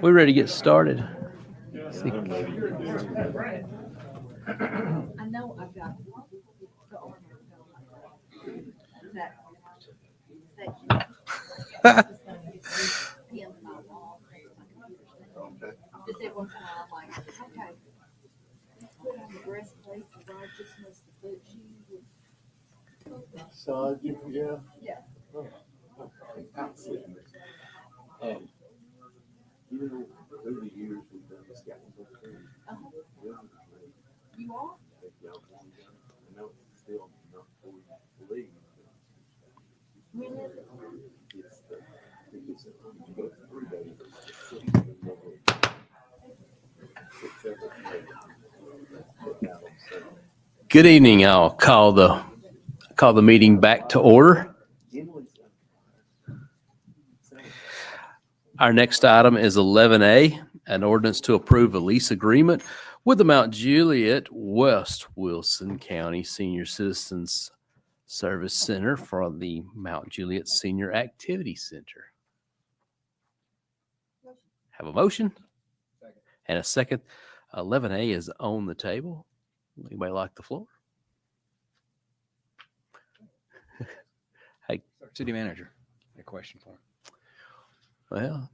We're ready to get started. See- I know I've got the armor that pinned to my wall. Just every once in a while, I'm like, okay. Put on the breastplate of righteousness, the foot shoes. Yeah. You are? When is it? Good evening. I'll call the meeting back to order. Our next item is 11A, an ordinance to approve a lease agreement with the Mount Juliet West Wilson County Senior Citizens Service Center for the Mount Juliet Senior Activity Center. Have a motion? And a second. 11A is on the table. Anybody like the floor? Hey, City manager, a question for him. well,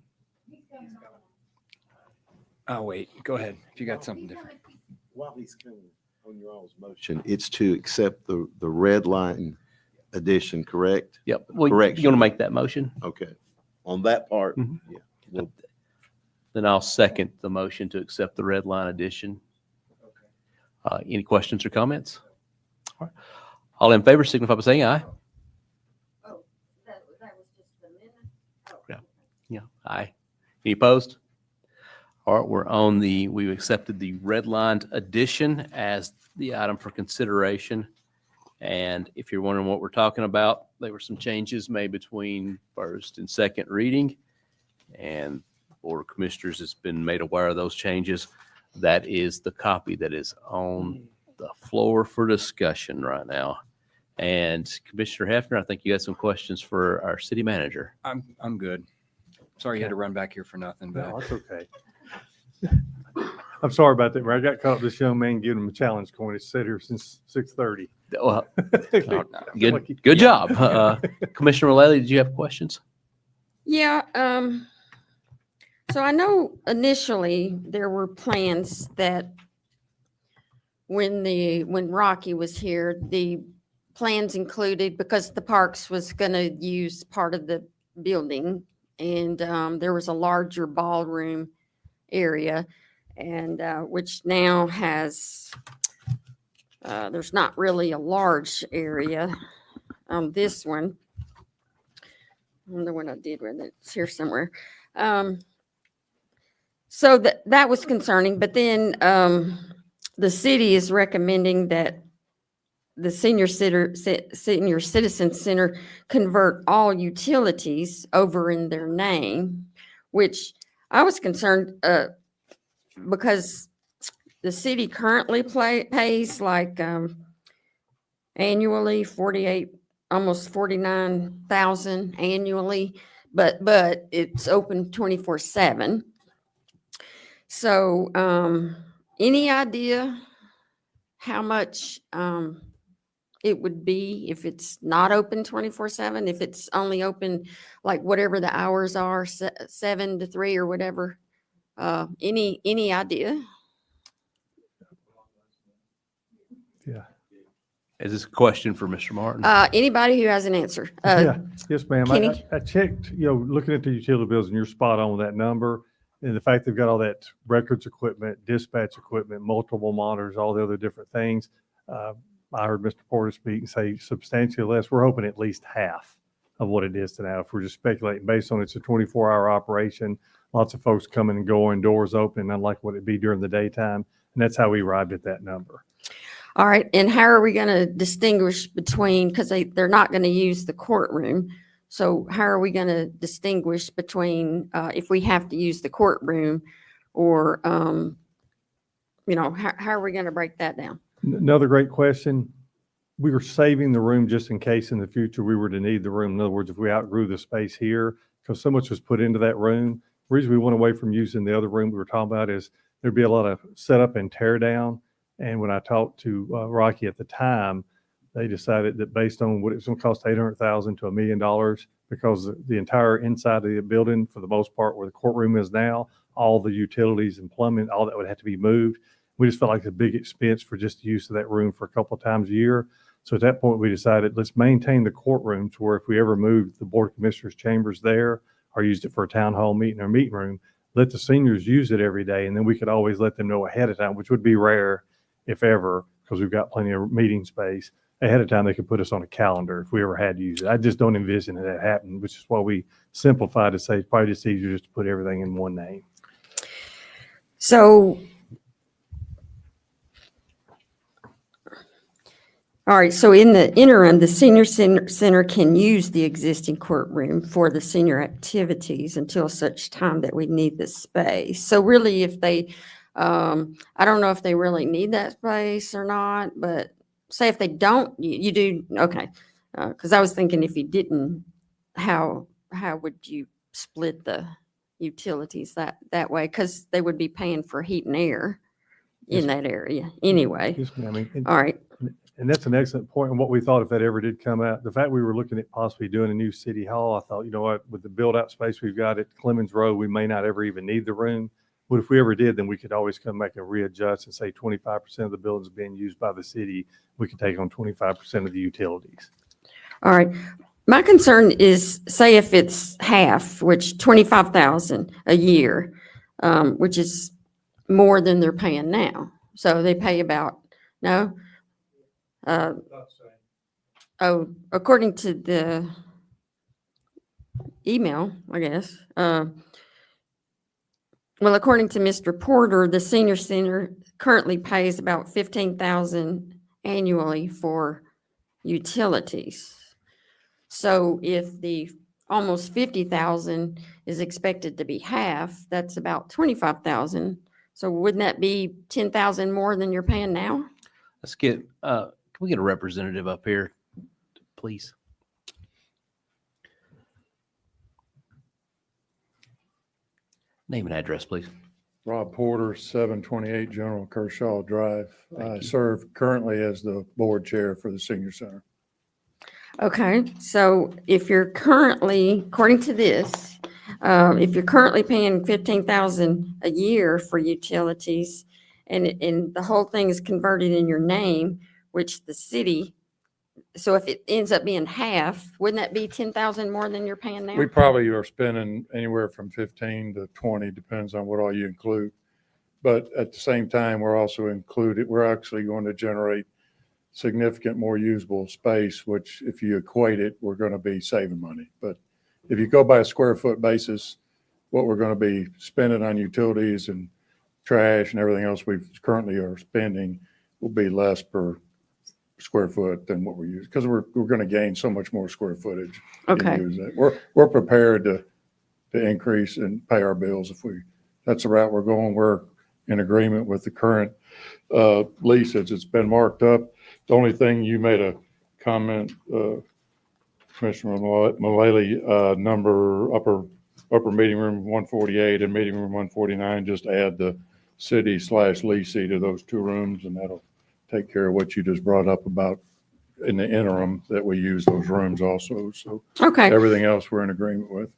Oh, wait, go ahead. If you got something different. While he's coming on your all's motion, it's to accept the red line addition, correct? yep. Well, you Correction. want to make that motion? Okay. On that part, Mhm. yeah. Well, Then I'll second the motion to accept the red line addition. Any questions or comments? All right. All in favor, signify by saying aye. Oh, that was just the minute? Oh. Yeah, aye. Any opposed? All right, we've accepted the red lined addition as the item for consideration. And if you're wondering what we're talking about, there were some changes made between first and second reading. And the Board of Commissioners has been made aware of those changes. That is the copy that is on the floor for discussion right now. And Commissioner Hefner, I think you had some questions for our city manager. I'm good. Sorry you had to run back here for nothing, but No, that's okay. I'm sorry about that, but I got caught up with this young man giving him a challenge coin. He's sat here since 6:30. Well, good job. Commissioner Mullally, did you have questions? Yeah, so I know initially there were plans that when Rocky was here, the plans included, because the Parks was gonna use part of the building, and there was a larger ballroom area, and which now has, there's not really a large area on this one. I wonder what I did with it. It's here somewhere. So that was concerning, but then the city is recommending that the senior citizen center convert all utilities over in their name, which I was concerned because the city currently pays like annually 48, almost 49,000 annually, but it's open 24/7. So, any idea how much it would be if it's not open 24/7? If it's only open like whatever the hours are, 7 to 3 or whatever? Any idea? Yeah. Is this a question for Mr. Martin? Anybody who has an answer? Yeah, yes, ma'am. Kenny? I checked, looking at the utility bills, and you're spot on with that number. And the fact they've got all that records equipment, dispatch equipment, multiple monitors, all the other different things. I heard Mr. Porter speak and say substantially less. We're hoping at least half of what it is to now. If we're just speculating based on it's a 24-hour operation, lots of folks coming and going, doors open, unlike what it'd be during the daytime. And that's how we arrived at that number. All right, and how are we going to distinguish between, because they're not going to use the courtroom, so how are we going to distinguish between if we have to use the courtroom or, how are we going to break that down? Another great question. We were saving the room just in case in the future we were to need the room. In other words, if we outgrew the space here, because so much was put into that room, reason we went away from using the other room we were talking about is there'd be a lot of setup and tear down. And when I talked to Rocky at the time, they decided that based on what it was going to cost, $800,000 to $1 million, because the entire inside of the building, for the most part, where the courtroom is now, all the utilities and plumbing, all that would have to be moved. We just felt like a big expense for just the use of that room for a couple of times a year. So at that point, we decided let's maintain the courtroom to where if we ever moved the Board of Commissioners chambers there or used it for a town hall meeting or meeting room, let the seniors use it every day. And then we could always let them know ahead of time, which would be rare if ever, because we've got plenty of meeting space. Ahead of time, they could put us on a calendar if we ever had to use it. I just don't envision that happening, which is why we simplified to say it's probably just easier just to put everything in one name. So, all right, so in the interim, the senior center can use the existing courtroom for the senior activities until such time that we need the space. So really, if they, I don't know if they really need that space or not, but say if they don't, you do, okay. Because I was thinking if you didn't, how would you split the utilities that way? Because they would be paying for heat and air in that area anyway. Yes, ma'am. All right. And that's an excellent point. And what we thought if that ever did come out, the fact we were looking at possibly doing a new city hall, I thought, you know what, with the build out space we've got at Clemens Road, we may not ever even need the room. But if we ever did, then we could always come back and readjust and say 25% of the buildings being used by the city, we could take on 25% of the utilities. All right. My concern is, say if it's half, which $25,000 a year, which is more than they're paying now. So they pay about, no? According to the email, I guess. Well, according to Mr. Porter, the senior center currently pays about $15,000 annually for utilities. So if the almost $50,000 is expected to be half, that's about $25,000. So wouldn't that be $10,000 more than you're paying now? Let's get, can we get a representative up here, please? Name and address, please. Rob Porter, 728 General Kershaw Drive. I serve currently as the board chair for the senior center. Okay, so if you're currently, according to this, if you're currently paying $15,000 a year for utilities, and the whole thing is converted in your name, which the city, so if it ends up being half, wouldn't that be $10,000 more than you're paying now? We probably are spending anywhere from 15 to 20, depends on what all you include. But at the same time, we're actually going to generate significant more usable space, which if you equate it, we're going to be saving money. But if you go by a square foot basis, what we're going to be spending on utilities and trash and everything else we currently are spending will be less per square foot than what we're using, because we're going to gain so much more square footage. Okay. We're prepared to increase and pay our bills if that's the route we're going. We're in agreement with the current lease as it's been marked up. The only thing you made a comment, Commissioner Mullally, number upper meeting room 148 and meeting room 149, just add the city/lease to those two rooms, and that'll take care of what you just brought up about in the interim that we use those rooms also. So okay, everything else we're in agreement with.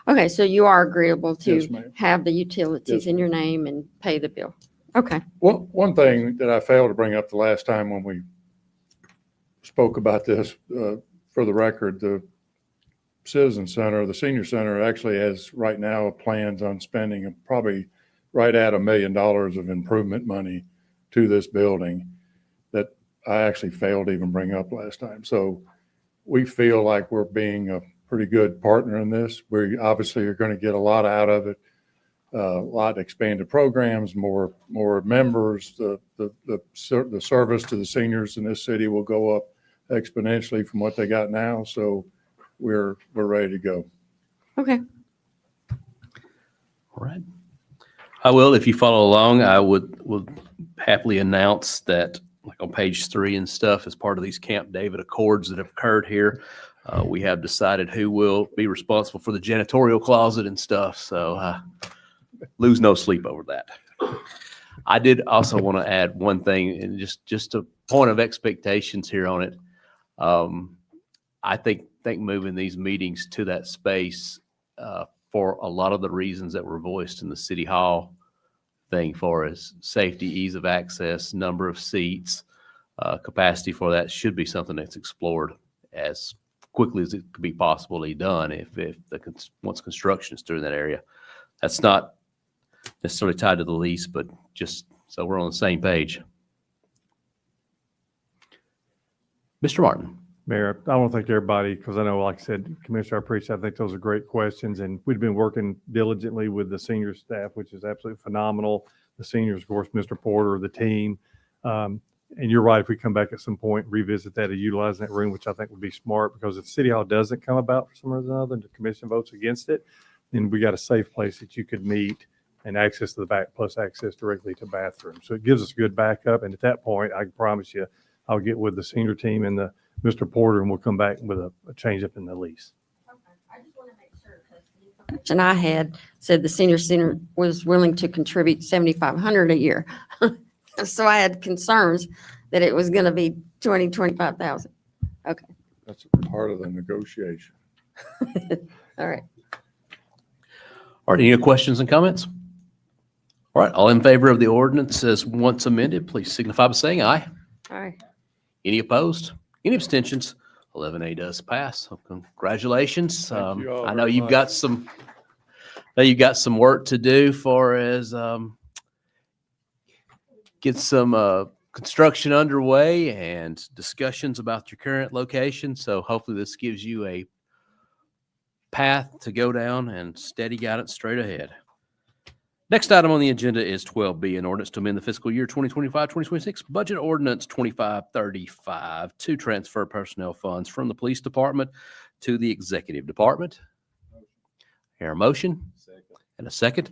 Okay, so you are agreeable to Yes, ma'am. have the utilities in your name and pay the bill. Okay. Well, one thing that I failed to bring up the last time when we spoke about this, for the record, the Citizen Center, the Senior Center actually has right now plans on spending probably right at $1 million of improvement money to this building that I actually failed to even bring up last time. So we feel like we're being a pretty good partner in this. We obviously are going to get a lot out of it, a lot of expanded programs, more members. The service to the seniors in this city will go up exponentially from what they got now. So we're ready to go. Okay. All right. I will, if you follow along, I would happily announce that, like on page 3 and stuff, as part of these Camp David Accords that have occurred here, We have decided who will be responsible for the janitorial closet and stuff, so lose no sleep over that. I did also want to add one thing, and just a point of expectations here on it. I think moving these meetings to that space for a lot of the reasons that were voiced in the city hall thing for us, safety, ease of access, number of seats, capacity for that should be something that's explored as quickly as it could be possibly done once construction is through in that area. That's not necessarily tied to the lease, but just so we're on the same page. Mr. Martin. Mayor, I want to thank everybody because I know, like I said, Commissioner, I appreciate. I think those are great questions, and we've been working diligently with the senior staff, which is absolutely phenomenal. The seniors, of course, Mr. Porter, the team. And you're right, if we come back at some point, revisit that and utilize that room, which I think would be smart, because if City Hall doesn't come about for some reason or another and the commission votes against it, then we got a safe place that you could meet and access to the back, plus access directly to bathrooms. So it gives us good backup. And at that point, I can promise you, I'll get with the senior team and Mr. Porter, and we'll come back with a change up in the lease. I just want to make sure, because the information I had said the senior center was willing to contribute $7,500 a year. So I had concerns that it was going to be $25,000. Okay. That's part of the negotiation. All right. All right, any questions and comments? All right, all in favor of the ordinance as once amended, please signify by saying aye. All right. Any opposed? Any abstentions? 11A does pass. So congratulations. Thank you all I know very you've much. got some work to do for as get some construction underway and discussions about your current location. So hopefully this gives you a path to go down and steady guidance straight ahead. Next item on the agenda is 12B, an ordinance to amend the fiscal year 2025-2026 budget ordinance 2535 to transfer personnel funds from the police department to the executive department. Hear a motion? And a second.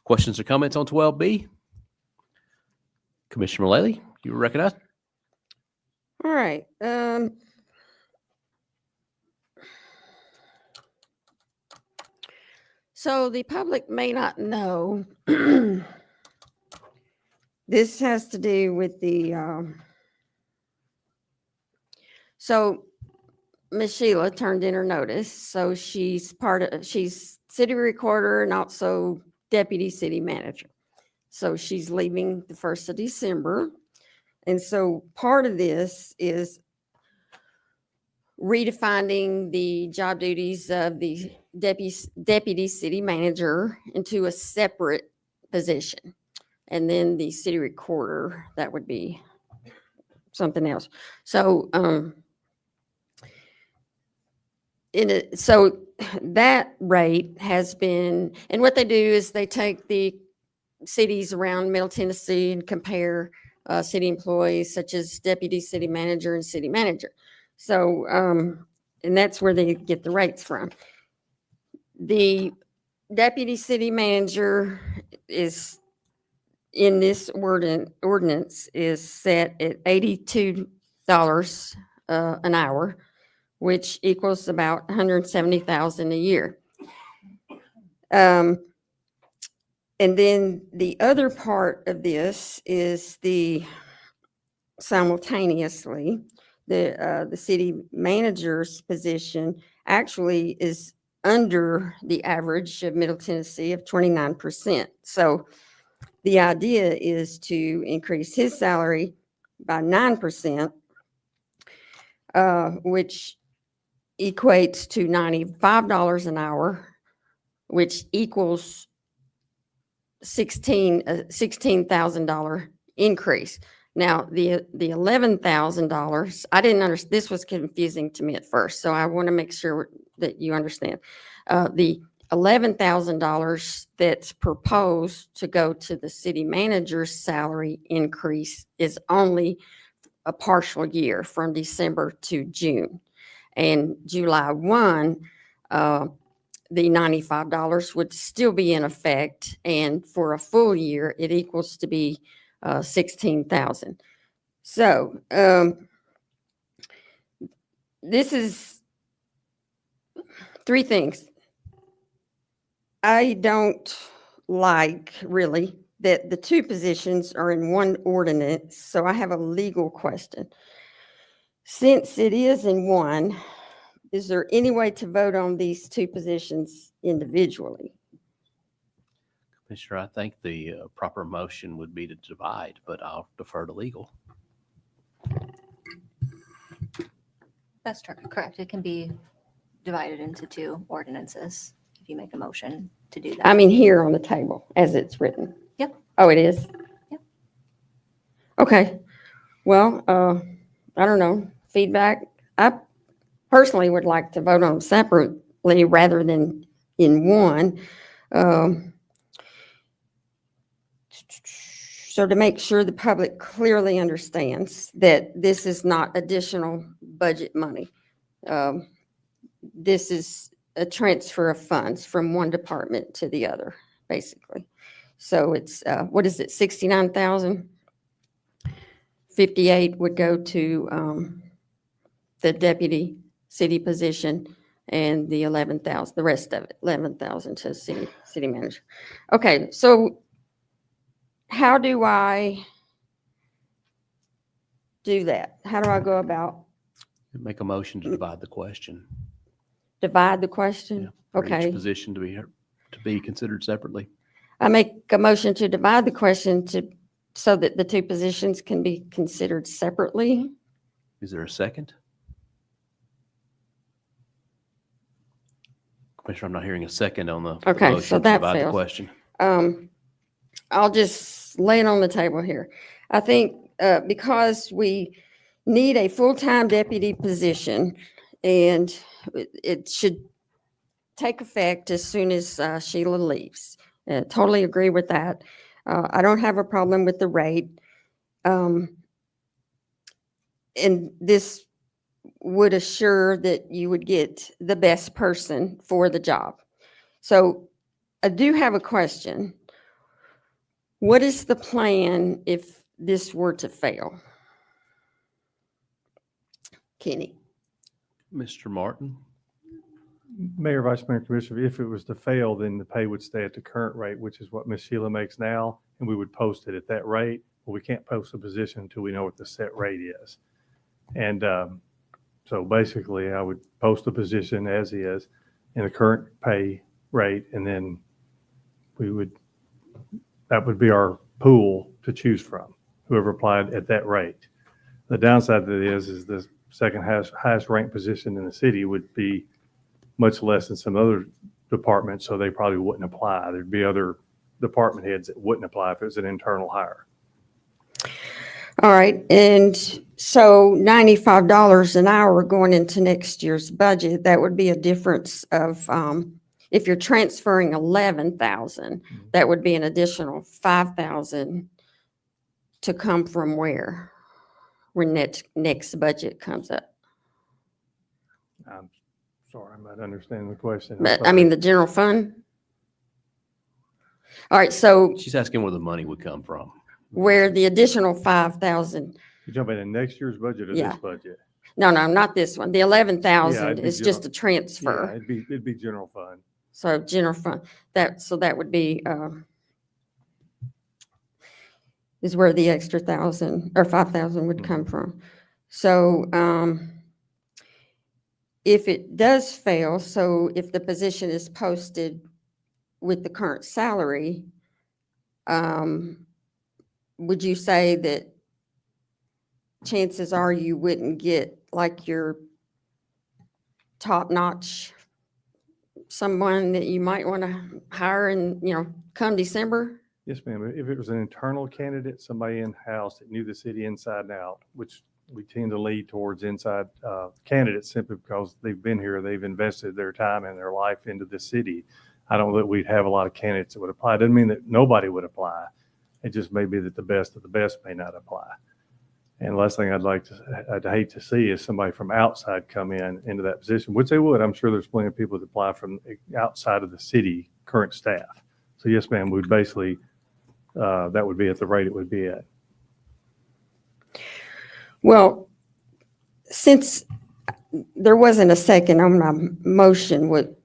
Questions or comments on 12B? Commissioner Mullally, you were recognized. All right. So the public may not know, this has to do with so Miss Sheila turned in her notice. So she's she's city recorder and also deputy city manager. So she's leaving the 1st of December. And so part of this is redefining the job duties of the deputy city manager into a separate position. And then the city recorder, that would be something else. So, so that rate has been, and what they do is they take the cities around Middle Tennessee and compare city employees such as deputy city manager and city manager. So, and that's where they get the rates from. The deputy city manager is in this ordinance is set at $82 an hour, which equals about $170,000 a year. And then the other part of this is simultaneously, the city manager's position actually is under the average of Middle Tennessee of 29%. So the idea is to increase his salary by 9%, which equates to $95 an hour, which equals $16,000 increase. Now, the $11,000, I didn't understand, this was confusing to me at first, so I want to make sure that you understand. The $11,000 that's proposed to go to the city manager's salary increase is only a partial year from December to June. And July 1, the $95 would still be in effect, and for a full year, it equals to be $16,000. So this is Three things. I don't like really that the two positions are in one ordinance, so I have a legal question. Since it is in one, is there any way to vote on these two positions individually? Commissioner, I think the proper motion would be to divide, but I'll defer to legal. That's correct. It can be divided into two ordinances if you make a motion to do that. I mean, here on the table as it's written. Yep. Oh, it is? Yep. Okay. Well, I don't know. Feedback. I personally would like to vote on them separately rather than in one. So to make sure the public clearly understands that this is not additional budget money. This is a transfer of funds from one department to the other, basically. So it's, what is it, 69,000? 58 would go to the deputy city position, and the 11,000, the rest of it, 11,000 to city manager. Okay, so how do I do that? How do I go about Make a motion to divide the question. divide the question? For each Okay, position to be considered separately. I make a motion to divide the question so that the two positions can be considered separately. Is there a second? Commissioner, I'm not hearing a second on the Okay, motion so to that divide the fails. question. I'll just lay it on the table here. I think because we need a full-time deputy position, and it should take effect as soon as Sheila leaves. Totally agree with that. I don't have a problem with the rate. And this would assure that you would get the best person for the job. So I do have a question. What is the plan if this were to fail? Kenny? Mr. Martin? Mayor, Vice Mayor, Commissioner, if it was to fail, then the pay would stay at the current rate, which is what Ms. Sheila makes now, and we would post it at that rate. But we can't post a position until we know what the set rate is. And so basically, I would post the position as is in the current pay rate, and then that would be our pool to choose from, whoever applied at that rate. The downside of it is the second highest ranked position in the city would be much less than some other departments, so they probably wouldn't apply. Thered be other department heads that wouldn't apply if it was an internal hire. All right, and so $95 an hour going into next year's budget, that would be a difference of, if you're transferring 11,000, that would be an additional 5,000 to come from where? When next budget comes up. I'm sorry, I'm not understanding the question. But I mean, the general fund? All right, so She's asking where the money would come from. where the additional 5,000, You jump in next year's budget or Yeah. this budget? no, not this one. The Yeah, 11,000 it'd be is just a Yeah, transfer. it'd be general fund. So general fund, that would be, is where the extra 1,000 or 5,000 would come from. So, if it does fail, so if the position is posted with the current salary, would you say that chances are you wouldn't get like your top-notch someone that you might want to hire and, come December? Yes, ma'am. If it was an internal candidate, somebody in-house that knew the city inside and out, which we tend to lead towards inside candidates simply because they've been here, they've invested their time and their life into the city. I don't know that we'd have a lot of candidates that would apply. It doesn't mean that nobody would apply. It just may be that the best of the best may not apply. And the last thing I'd hate to see is somebody from outside come into that position, which they would. I'm sure there's plenty of people that apply from outside of the city current staff. So yes, ma'am, we'd basically, that would be at the rate it would be at. Well, since there wasn't a second on my motion. What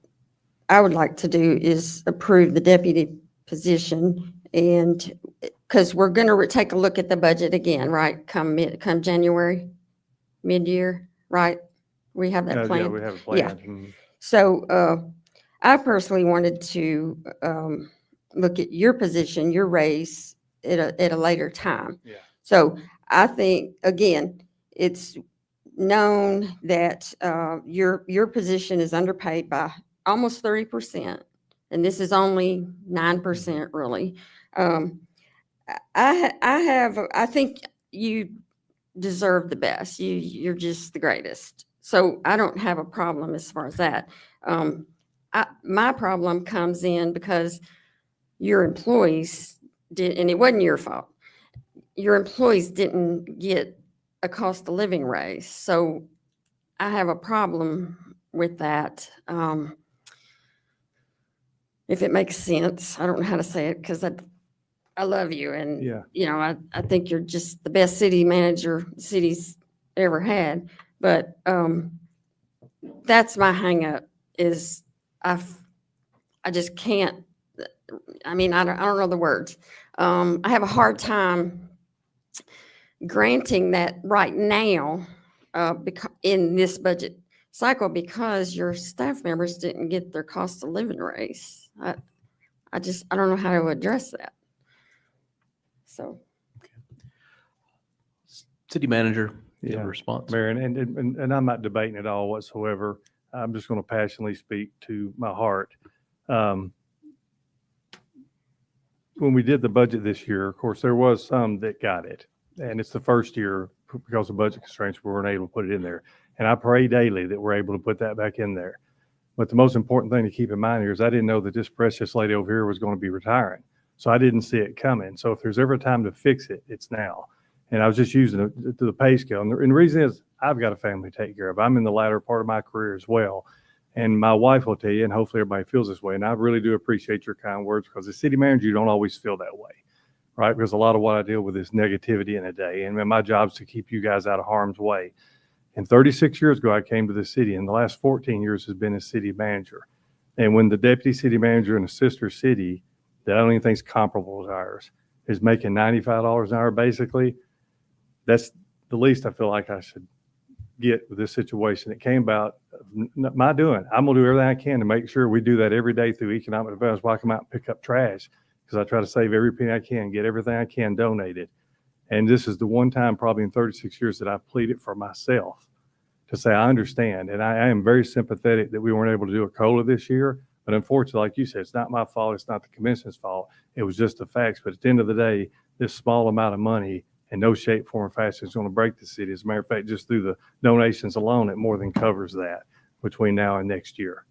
I would like to do is approve the deputy position, and because we're going to take a look at the budget again, right? Come January, mid-year, right? We have that Yeah, plan. we have a Yeah. plan. So I personally wanted to look at your position, your raise at a later time. Yeah. So I think, again, it's known that your position is underpaid by almost 30%, and this is only 9% really. I think you deserve the best. You're just the greatest. So I don't have a problem as far as that. My problem comes in because your employees did, and it wasn't your fault. Your employees didn't get a cost of living raise. So I have a problem with that. If it makes sense, I don't know how to say it because I love you, and Yeah. you know, I think you're just the best city manager the city's ever had. But that's my hang up is I just can't. I mean, I don't know the words. I have a hard time granting that right now because in this budget cycle because your staff members didn't get their cost of living raise. I don't know how to address that. So. City manager, you have Yeah. a response? Mayor, and I'm not debating at all whatsoever. I'm just going to passionately speak to my heart. When we did the budget this year, of course, there was some that got it. And it's the first year because of budget constraints, we weren't able to put it in there. And I pray daily that we're able to put that back in there. But the most important thing to keep in mind here is I didn't know that this precious lady over here was going to be retiring. So I didn't see it coming. So if there's ever a time to fix it, it's now. And I was just using it to the pay scale. And the reason is I've got a family to take care of. I'm in the latter part of my career as well. And my wife will tell you, and hopefully everybody feels this way. And I really do appreciate your kind words because as city manager, you don't always feel that way, right? Because a lot of what I deal with is negativity in a day. And my job is to keep you guys out of harm's way. And 36 years ago, I came to the city, and the last 14 years has been as city manager. And when the deputy city manager in a sister city that I don't even think is comparable to ours is making $95 an hour, basically, that's the least I feel like I should get with this situation. It came about my doing. I'm going to do everything I can to make sure we do that every day through economic development. While I come out and pick up trash because I try to save every penny I can, get everything I can donated. And this is the one time probably in 36 years that I've pleaded for myself to say, I understand. And I am very sympathetic that we weren't able to do a COLA this year. But unfortunately, like you said, it's not my fault. It's not the commission's fault. It was just the facts. But at the end of the day, this small amount of money in no shape, form, or fashion is going to break the city. As a matter of fact, just through the donations alone, it more than covers that between now and next year.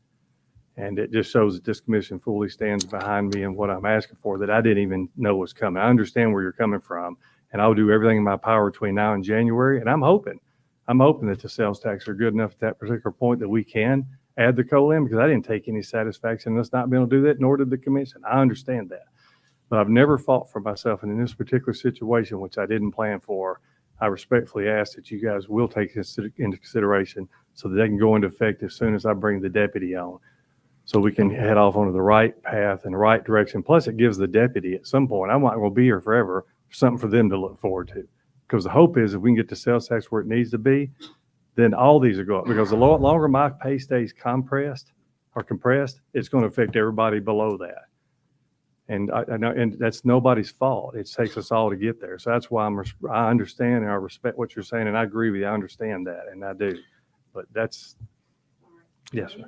And it just shows that this commission fully stands behind me and what I'm asking for that I didn't even know was coming. I understand where you're coming from, and I'll do everything in my power between now and January. And I'm hoping that the sales tax are good enough at that particular point that we can add the COLA in, because I didn't take any satisfaction in us not being able to do that, nor did the commission. I understand that. But I've never fought for myself. And in this particular situation, which I didn't plan for, I respectfully ask that you guys will take this into consideration so that they can go into effect as soon as I bring the deputy on. So we can head off onto the right path and the right direction. Plus, it gives the deputy at some point, I'm not going to be here forever, something for them to look forward to. Because the hope is if we can get the sales tax where it needs to be, then all these will go up. Because the longer my pay stays compressed, it's going to affect everybody below that. And I know, and that's nobody's fault. It takes us all to get there. So that's why I understand and I respect what you're saying, and I agree with you. I understand that, and I do. But that's, yes, sir.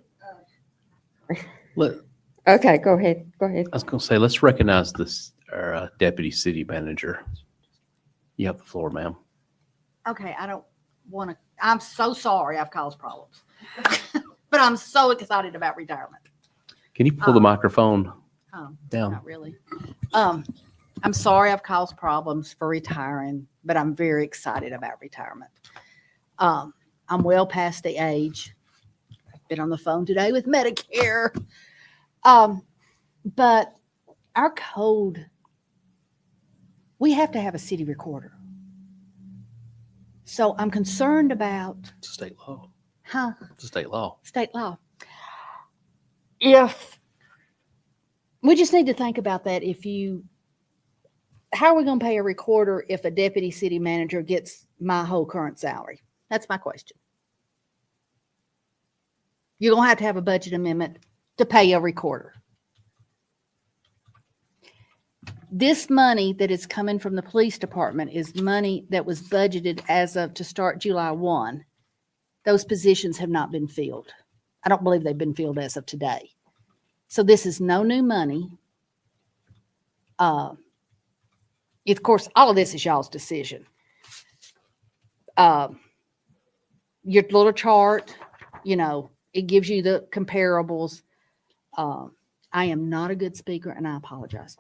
Okay, go ahead. Go ahead. I was going to say, let's recognize this, our deputy city manager. You have the floor, ma'am. Okay, I don't want to, I'm so sorry I've caused problems. But I'm so excited about retirement. Can you pull the microphone down? Not really. I'm sorry I've caused problems for retiring, but I'm very excited about retirement. I'm well past the age. I've been on the phone today with Medicare. But our code, we have to have a city recorder. So I'm concerned about State law. Huh? It's a state law. State law. If we just need to think about that, how are we going to pay a recorder if a deputy city manager gets my whole current salary? That's my question. You're going to have a budget amendment to pay a recorder. This money that is coming from the police department is money that was budgeted to start July 1. Those positions have not been filled. I don't believe they've been filled as of today. So this is no new money. Of course, all of this is y'all's decision. Your little chart, it gives you the comparables. I am not a good speaker, and I apologize.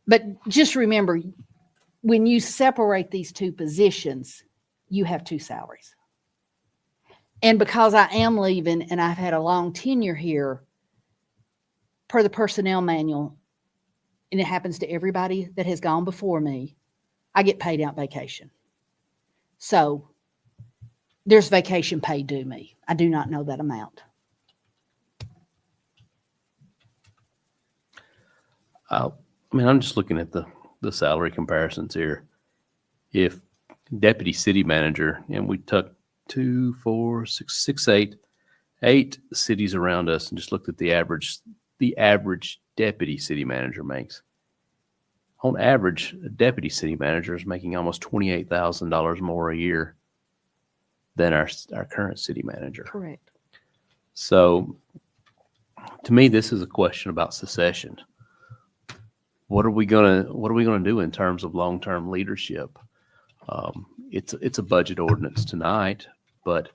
But just remember, when you separate these two positions, you have two salaries. And because I am leaving and I've had a long tenure here, per the personnel manual, and it happens to everybody that has gone before me, I get paid out vacation. So there's vacation pay due me. I do not know that amount. I'm just looking at the salary comparisons here. If deputy city manager, and we took 2, 4, 6, 8 cities around us and just looked at the average deputy city manager makes. On average, a deputy city manager is making almost $28,000 more a year than our current city manager. Correct. So to me, this is a question about succession. What are we gonna do in terms of long-term leadership? It's a budget ordinance tonight, but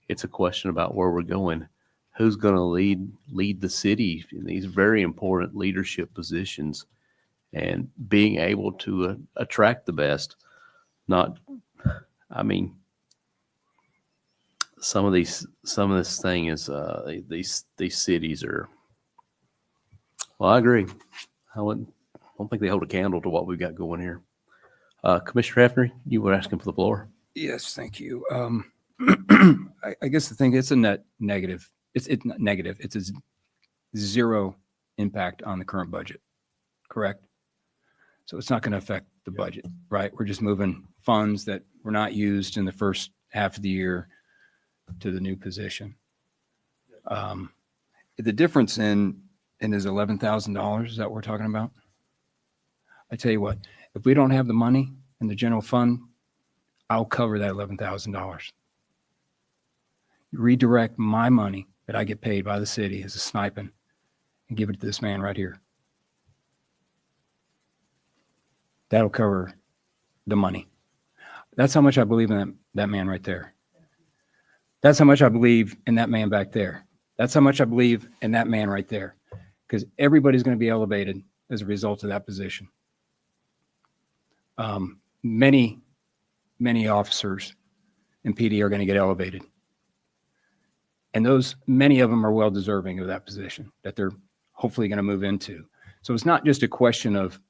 it's a question about where we're going. Who's going to lead the city in these very important leadership positions, and being able to attract the best? Some of this thing is these cities are. Well, I agree. I don't think they hold a candle to what we've got going here. Commissioner Hefner, you were asking for the floor. Yes, thank you. I guess the thing, it's a net negative. It's not negative. It's a zero impact on the current budget, correct? So it's not going to affect the budget, right? We're just moving funds that were not used in the first half of the year to the new position. The difference in is $11,000. Is that what we're talking about? I tell you what, if we don't have the money in the general fund, I'll cover that $11,000. Redirect my money that I get paid by the city as a stipend and give it to this man right here. That'll cover the money. That's how much I believe in that man right there. That's how much I believe in that man back there. That's how much I believe in that man right there. Because everybody's going to be elevated as a result of that position. Many officers in PD are going to get elevated. And many of them are well deserving of that position that they're hopefully going to move into. So it's not just a question of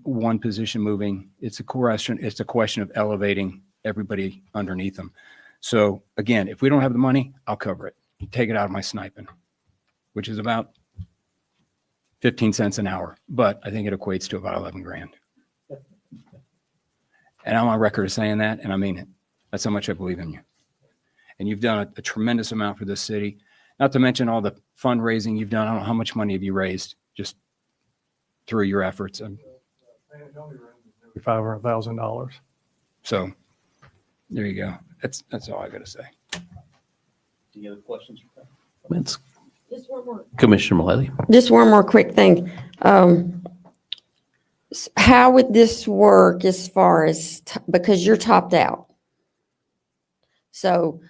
one position moving. It's a question of elevating everybody underneath them. So again, if we don't have the money, I'll cover it. You take it out of my sniping, which is about 15 cents an hour, but I think it equates to about 11 grand. And I'm on record of saying that, and I mean it. That's how much I believe in you. And you've done a tremendous amount for this city, not to mention all the fundraising you've done. I don't know how much money have you raised just through your efforts. $500,000. So there you go. That's all I got to say. Any other questions? Just one more. Commissioner Mullally. Just one more quick thing. How would this work as far as, because you're topped out? So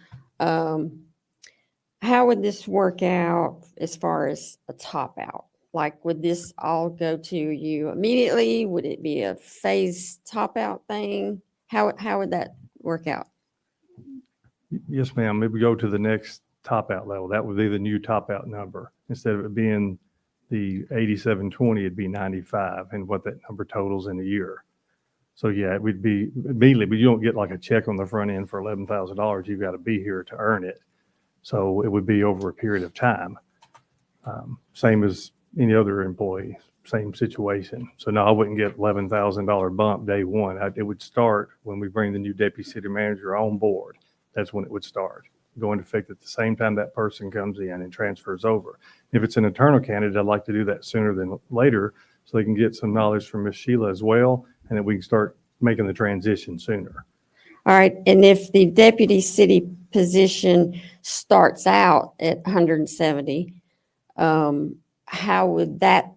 how would this work out as far as a top out? Like, would this all go to you immediately? Would it be a phase top out thing? How would that work out? Yes, ma'am. Maybe go to the next top out level. That would be the new top out number. Instead of it being the 8720, it'd be 95, and what that number totals in a year. So yeah, it would be immediately, but you don't get like a check on the front end for $11,000. You've got to be here to earn it. So it would be over a period of time. Same as any other employee, same situation. So no, I wouldn't get $11,000 bump day one. It would start when we bring the new deputy city manager on board. That's when it would start. Go into effect at the same time that person comes in and transfers over. If it's an internal candidate, I'd like to do that sooner than later so they can get some knowledge from Ms. Sheila as well, and that we can start making the transition sooner. All right, and if the deputy city position starts out at 170, how would that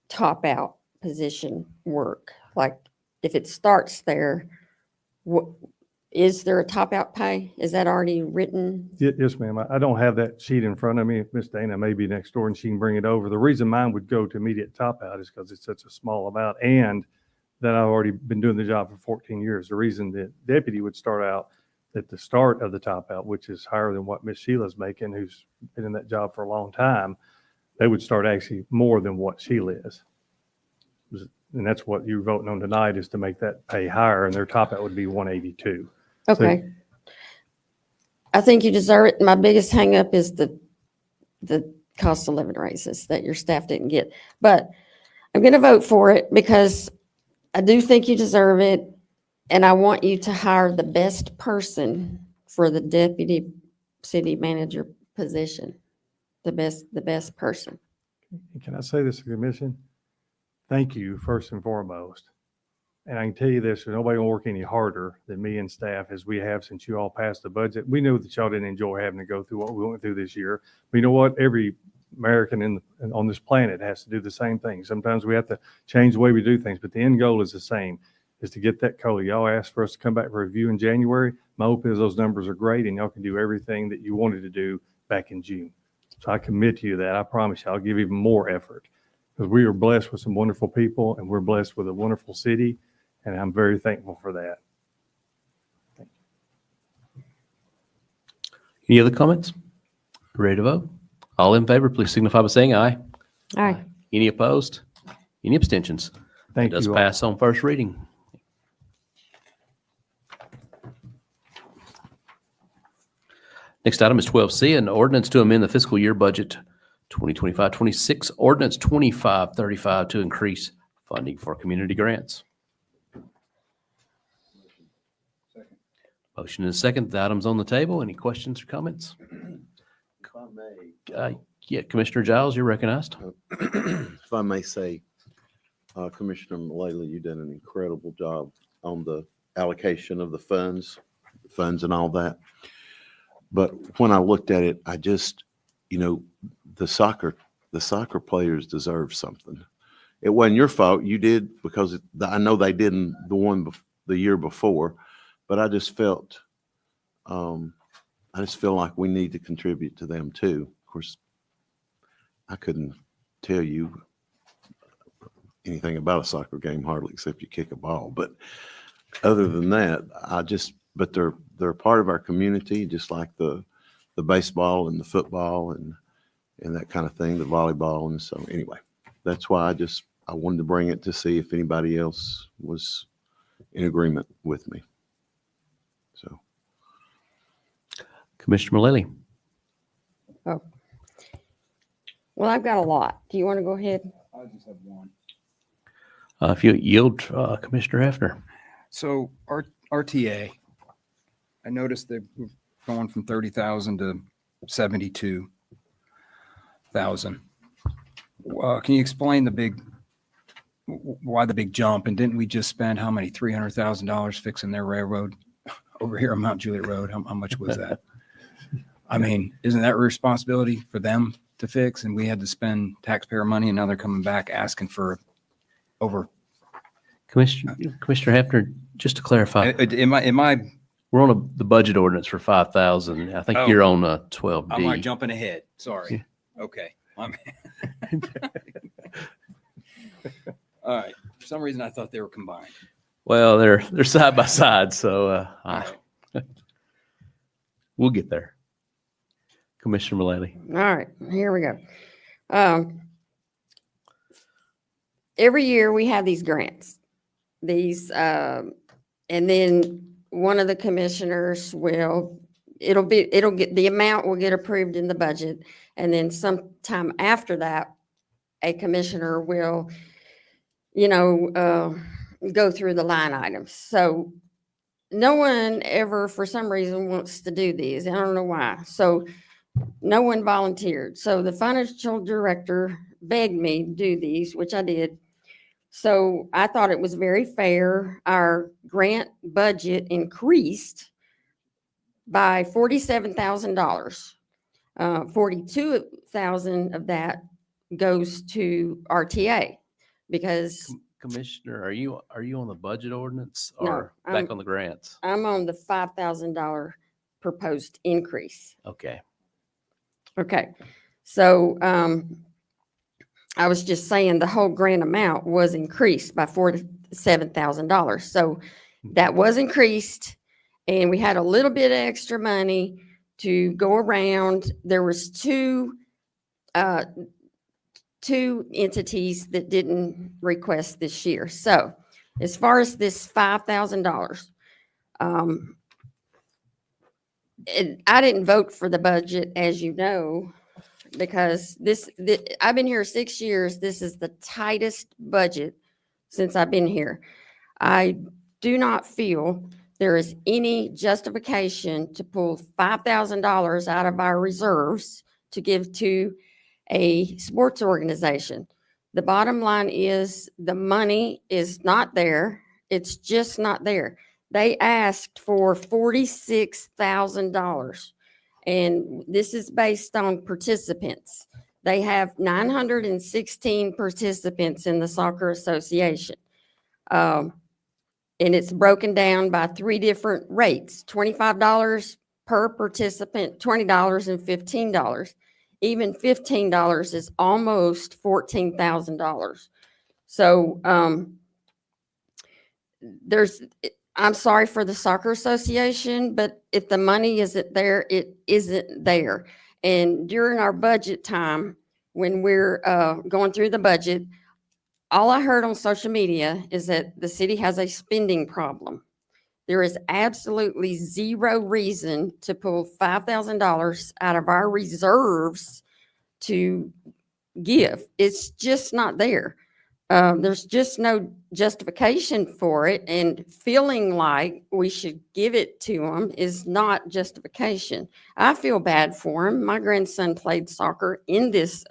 top out position work? Like, if it starts there, is there a top out pay? Is that already written? Yes, ma'am. I don't have that sheet in front of me. Miss Dana may be next door and she can bring it over. The reason mine would go to immediate top out is because it's such a small amount and that I've already been doing the job for 14 years. The reason that deputy would start out at the start of the top out, which is higher than what Miss Sheila's making, who's been in that job for a long time, they would start actually more than what Sheila is. And that's what you're voting on tonight, is to make that pay higher, and their top out would be 182. Okay. I think you deserve it. My biggest hangup is the cost of living raises that your staff didn't get. But I'm going to vote for it because I do think you deserve it. And I want you to hire the best person for the deputy city manager position. The best person. Can I say this to the commission? Thank you, first and foremost. And I can tell you this, nobody will work any harder than me and staff as we have since you all passed the budget. We know that y'all didn't enjoy having to go through what we went through this year. But you know what? Every American on this planet has to do the same thing. Sometimes we have to change the way we do things, but the end goal is the same, is to get that COLA. Y'all asked for us to come back for review in January. My hope is those numbers are great and y'all can do everything that you wanted to do back in June. So I commit to you that. I promise you I'll give even more effort, because we are blessed with some wonderful people and we're blessed with a wonderful city. And I'm very thankful for that. Any other comments? Ready to vote? All in favor, please signify by saying aye. Aye. Any opposed? Any abstentions? Thank Does you all. pass on first reading. Next item is 12C, an ordinance to amend the fiscal year budget 2025-26, ordinance 2535 to increase funding for community grants. Motion and a second. The item's on the table. Any questions or comments? If I may. Yeah, Commissioner Giles, you're recognized. If I may say, Commissioner Mullally, you did an incredible job on the allocation of the funds and all that. But when I looked at it, I just, the soccer players deserve something. It wasn't your fault. You did, because I know they didn't the year before, but I just feel like we need to contribute to them too. Of course, I couldn't tell you anything about a soccer game hardly, except you kick a ball. But other than that, but they're part of our community, just like the baseball and the football and that kind of thing, the volleyball. And so anyway, that's why I wanted to bring it to see if anybody else was in agreement with me. So, Commissioner Mullally. Oh. Well, I've got a lot. Do you want to go ahead? I just have one. If you yield, Commissioner Hefner. So RTA, I noticed they're going from 30,000 to 72,000. Can you explain why the big jump? And didn't we just spend how many, $300,000 fixing their railroad over here on Mount Juliet Road? How much was that? I mean, isn't that a responsibility for them to fix? And we had to spend taxpayer money, and now they're coming back asking for over. Commissioner Hefner, just to clarify, Am I? We're on the budget ordinance for 5,000. I think you're on 12D. I'm like jumping ahead. Sorry. Yeah. Okay. All right. For some reason, I thought they were combined. Well, they're side by side, so we'll get there. Commissioner Mullally. All right, here we go. Every year we have these grants these, and then one of the commissioners it'll get, the amount will get approved in the budget. And then sometime after that, a commissioner will, go through the line items. So no one ever, for some reason, wants to do these. I don't know why. So no one volunteered. So the financial director begged me to do these, which I did. So I thought it was very fair. Our grant budget increased by $47,000. 42,000 of that goes to RTA because Commissioner, are you on the budget ordinance No, or back on the grants? I'm on the $5,000 proposed increase. Okay. Okay. So I was just saying the whole grant amount was increased by $47,000. So that was increased, and we had a little bit of extra money to go around. There was two entities that didn't request this year. So as far as this $5,000, I didn't vote for the budget, as you know, because I've been here 6 years. This is the tightest budget since I've been here. I do not feel there is any justification to pull $5,000 out of our reserves to give to a sports organization. The bottom line is the money is not there. It's just not there. They asked for $46,000, and this is based on participants. They have 916 participants in the Soccer Association. And it's broken down by 3 different rates, $25 per participant, $20 and $15. Even $15 is almost $14,000. So I'm sorry for the Soccer Association, but if the money isn't there, it isn't there. And during our budget time, when we're going through the budget, all I heard on social media is that the city has a spending problem. There is absolutely zero reason to pull $5,000 out of our reserves to give. It's just not there. There's just no justification for it, and feeling like we should give it to them is not justification. I feel bad for him. My grandson played soccer in this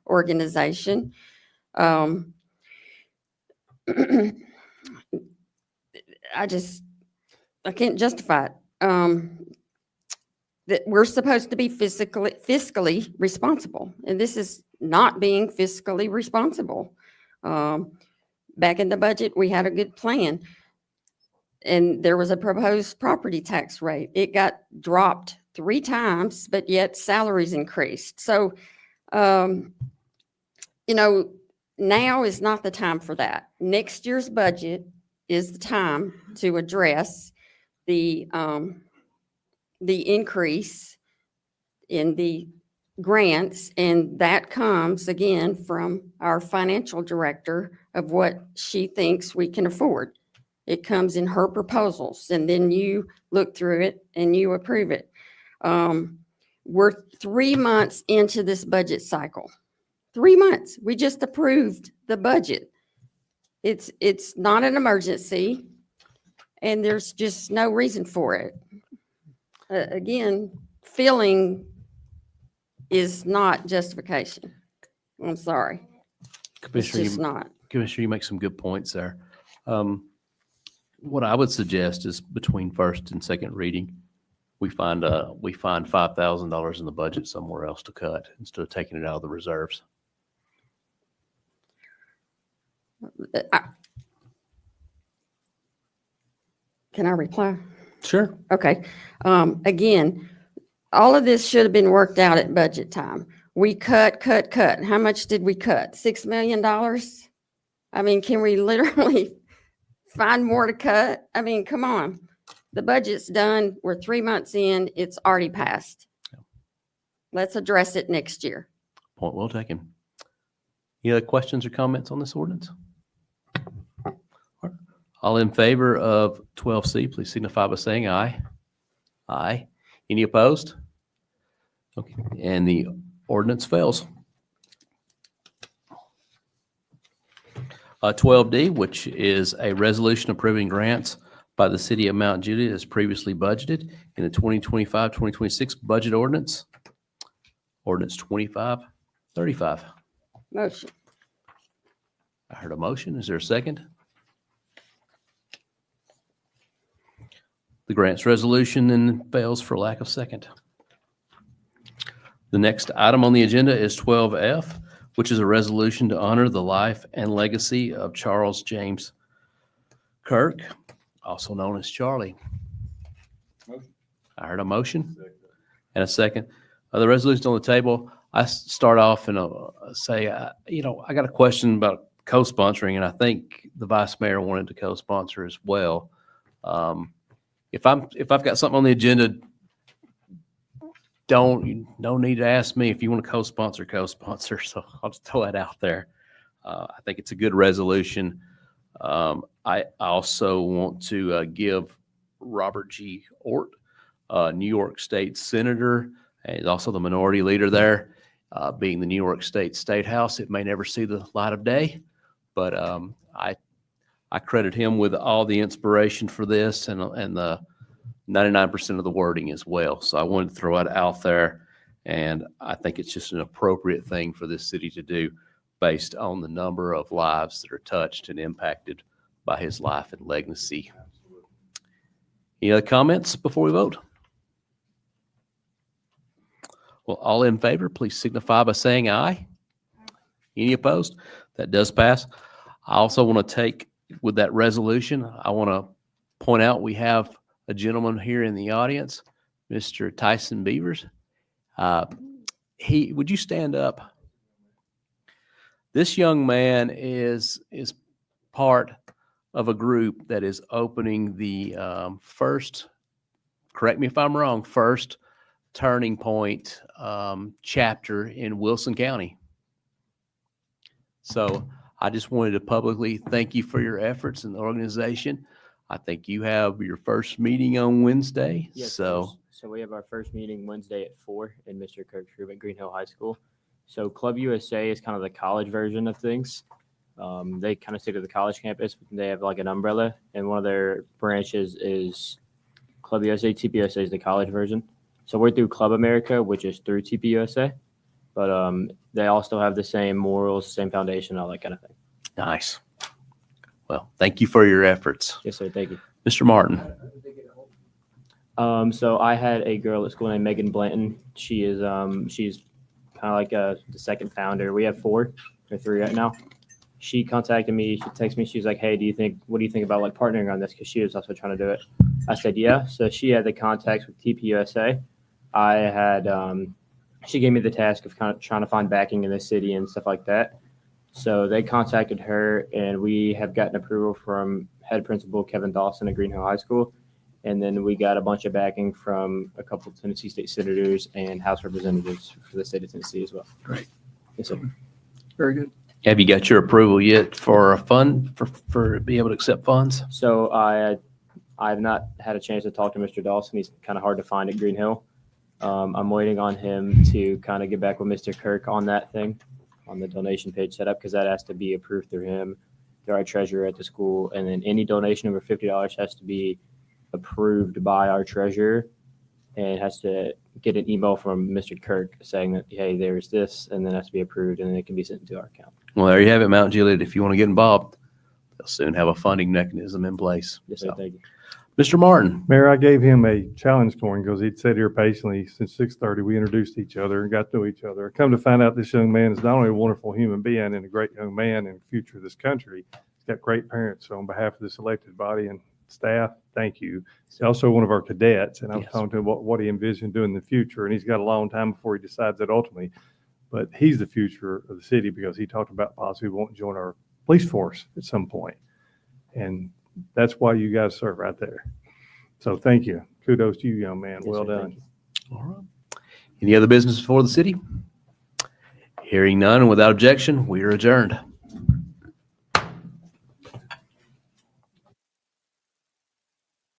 organization. I can't justify it. That we're supposed to be fiscally responsible, and this is not being fiscally responsible. Back in the budget, we had a good plan, and there was a proposed property tax rate. It got dropped 3 times, but yet salaries increased. So, now is not the time for that. Next year's budget is the time to address the increase in the grants, and that comes again from our financial director of what she thinks we can afford. It comes in her proposals, and then you look through it and you approve it. We're 3 months into this budget cycle. 3 months. We just approved the budget. It's not an emergency, and there's just no reason for it. Again, feeling is not justification. I'm sorry. Commissioner, it's just not. Commissioner, you make some good points there. What I would suggest is between first and second reading, we find $5,000 in the budget somewhere else to cut instead of taking it out of the reserves. Can I reply? Sure. Okay. Again, all of this should have been worked out at budget time. We cut. How much did we cut? $6 million? I mean, can we literally find more to cut? I mean, come on. The budget's done. We're 3 months in. It's already passed. Let's address it next year. Point well taken. Any other questions or comments on this ordinance? All right. All in favor of 12C, please signify by saying aye. Aye. Any opposed? Okay, and the ordinance fails. 12D, which is a resolution approving grants by the city of Mount Juliet as previously budgeted in the 2025-2026 budget ordinance. Ordinance 2535. Motion. I heard a motion. Is there a second? The grants resolution then fails for lack of second. The next item on the agenda is 12F, which is a resolution to honor the life and legacy of Charles James Kirk, also known as Charlie. I heard a motion and a second. The resolution on the table, I start off and say, I got a question about co-sponsoring, and I think the vice mayor wanted to co-sponsor as well. If I've got something on the agenda, don't need to ask me. If you want to co-sponsor. So I'll just throw that out there. I think it's a good resolution. I also want to give Robert G. Ort, New York State Senator, and he's also the minority leader there, being the New York State House. It may never see the light of day, but I credit him with all the inspiration for this and the 99% of the wording as well. So I wanted to throw it out there, and I think it's just an appropriate thing for this city to do based on the number of lives that are touched and impacted by his life and legacy. Any other comments before we vote? Well, all in favor, please signify by saying aye. Any opposed? That does pass. I also want to take, with that resolution, I want to point out we have a gentleman here in the audience, Mr. Tyson Beavers. Would you stand up? This young man is part of a group that is opening the first, correct me if I'm wrong, first Turning Point chapter in Wilson County. So I just wanted to publicly thank you for your efforts in the organization. I think you have your first meeting on Wednesday. Yes, So we have our first meeting Wednesday at 4 in Mr. Kirk's room at Green Hill High School. So Club USA is kind of the college version of things. They kind of stick to the college campus. They have like an umbrella, and one of their branches is Club USA. TPUSA is the college version. So we're through Club America, which is through TPUSA. But they all still have the same morals, same foundation, all that kind of thing. nice. Well, thank you for your efforts. Yes, sir. Thank you. Mr. Martin. So I had a girl at school named Megan Blanton. She is she's kind of like the second founder. We have 4 or 3 right now. She contacted me. She texted me. She's like, "Hey, what do you think about like partnering on this?" Because she was also trying to do it. I said, "Yeah." So she had the contacts with TPUSA. I had she gave me the task of kind of trying to find backing in the city and stuff like that. So they contacted her, and we have gotten approval from head principal Kevin Dawson at Green Hill High School. And then we got a bunch of backing from a couple of Tennessee state senators and House representatives for the state of Tennessee as well. Great. Yes, sir. Very good. Have you got your approval yet for a fund for be able to accept funds? So I've not had a chance to talk to Mr. Dawson. He's kind of hard to find at Green Hill. I'm waiting on him to kind of get back with Mr. Kirk on that thing, on the donation page setup, because that has to be approved through him, through our treasurer at the school. And then any donation over $50 has to be approved by our treasurer, and it has to get an email from Mr. Kirk saying that, hey, there's this, and then it has to be approved, and then it can be sent to our account. Well, there you have it, Mount Juliet. If you want to get involved, they'll soon have a funding mechanism in place. Yes, sir. Thank you. Mr. Martin. Mayor, I gave him a challenge coin because he'd sat here patiently since 6:30. We introduced each other and got to know each other. I come to find out this young man is not only a wonderful human being and a great young man and future of this country, he's got great parents. So on behalf of this elected body and staff, thank you. He's also one of our cadets, and I was talking to him about what he envisioned doing in the future, and he's got a long time before he decides that ultimately. But he's the future of the city because he talked about possibly wanting to join our police force at some point. And that's why you guys serve right there. So thank you. Kudos to you, young man. Yes, well sir. done. All right. Any other business before the city? Hearing none and without objection, we are adjourned.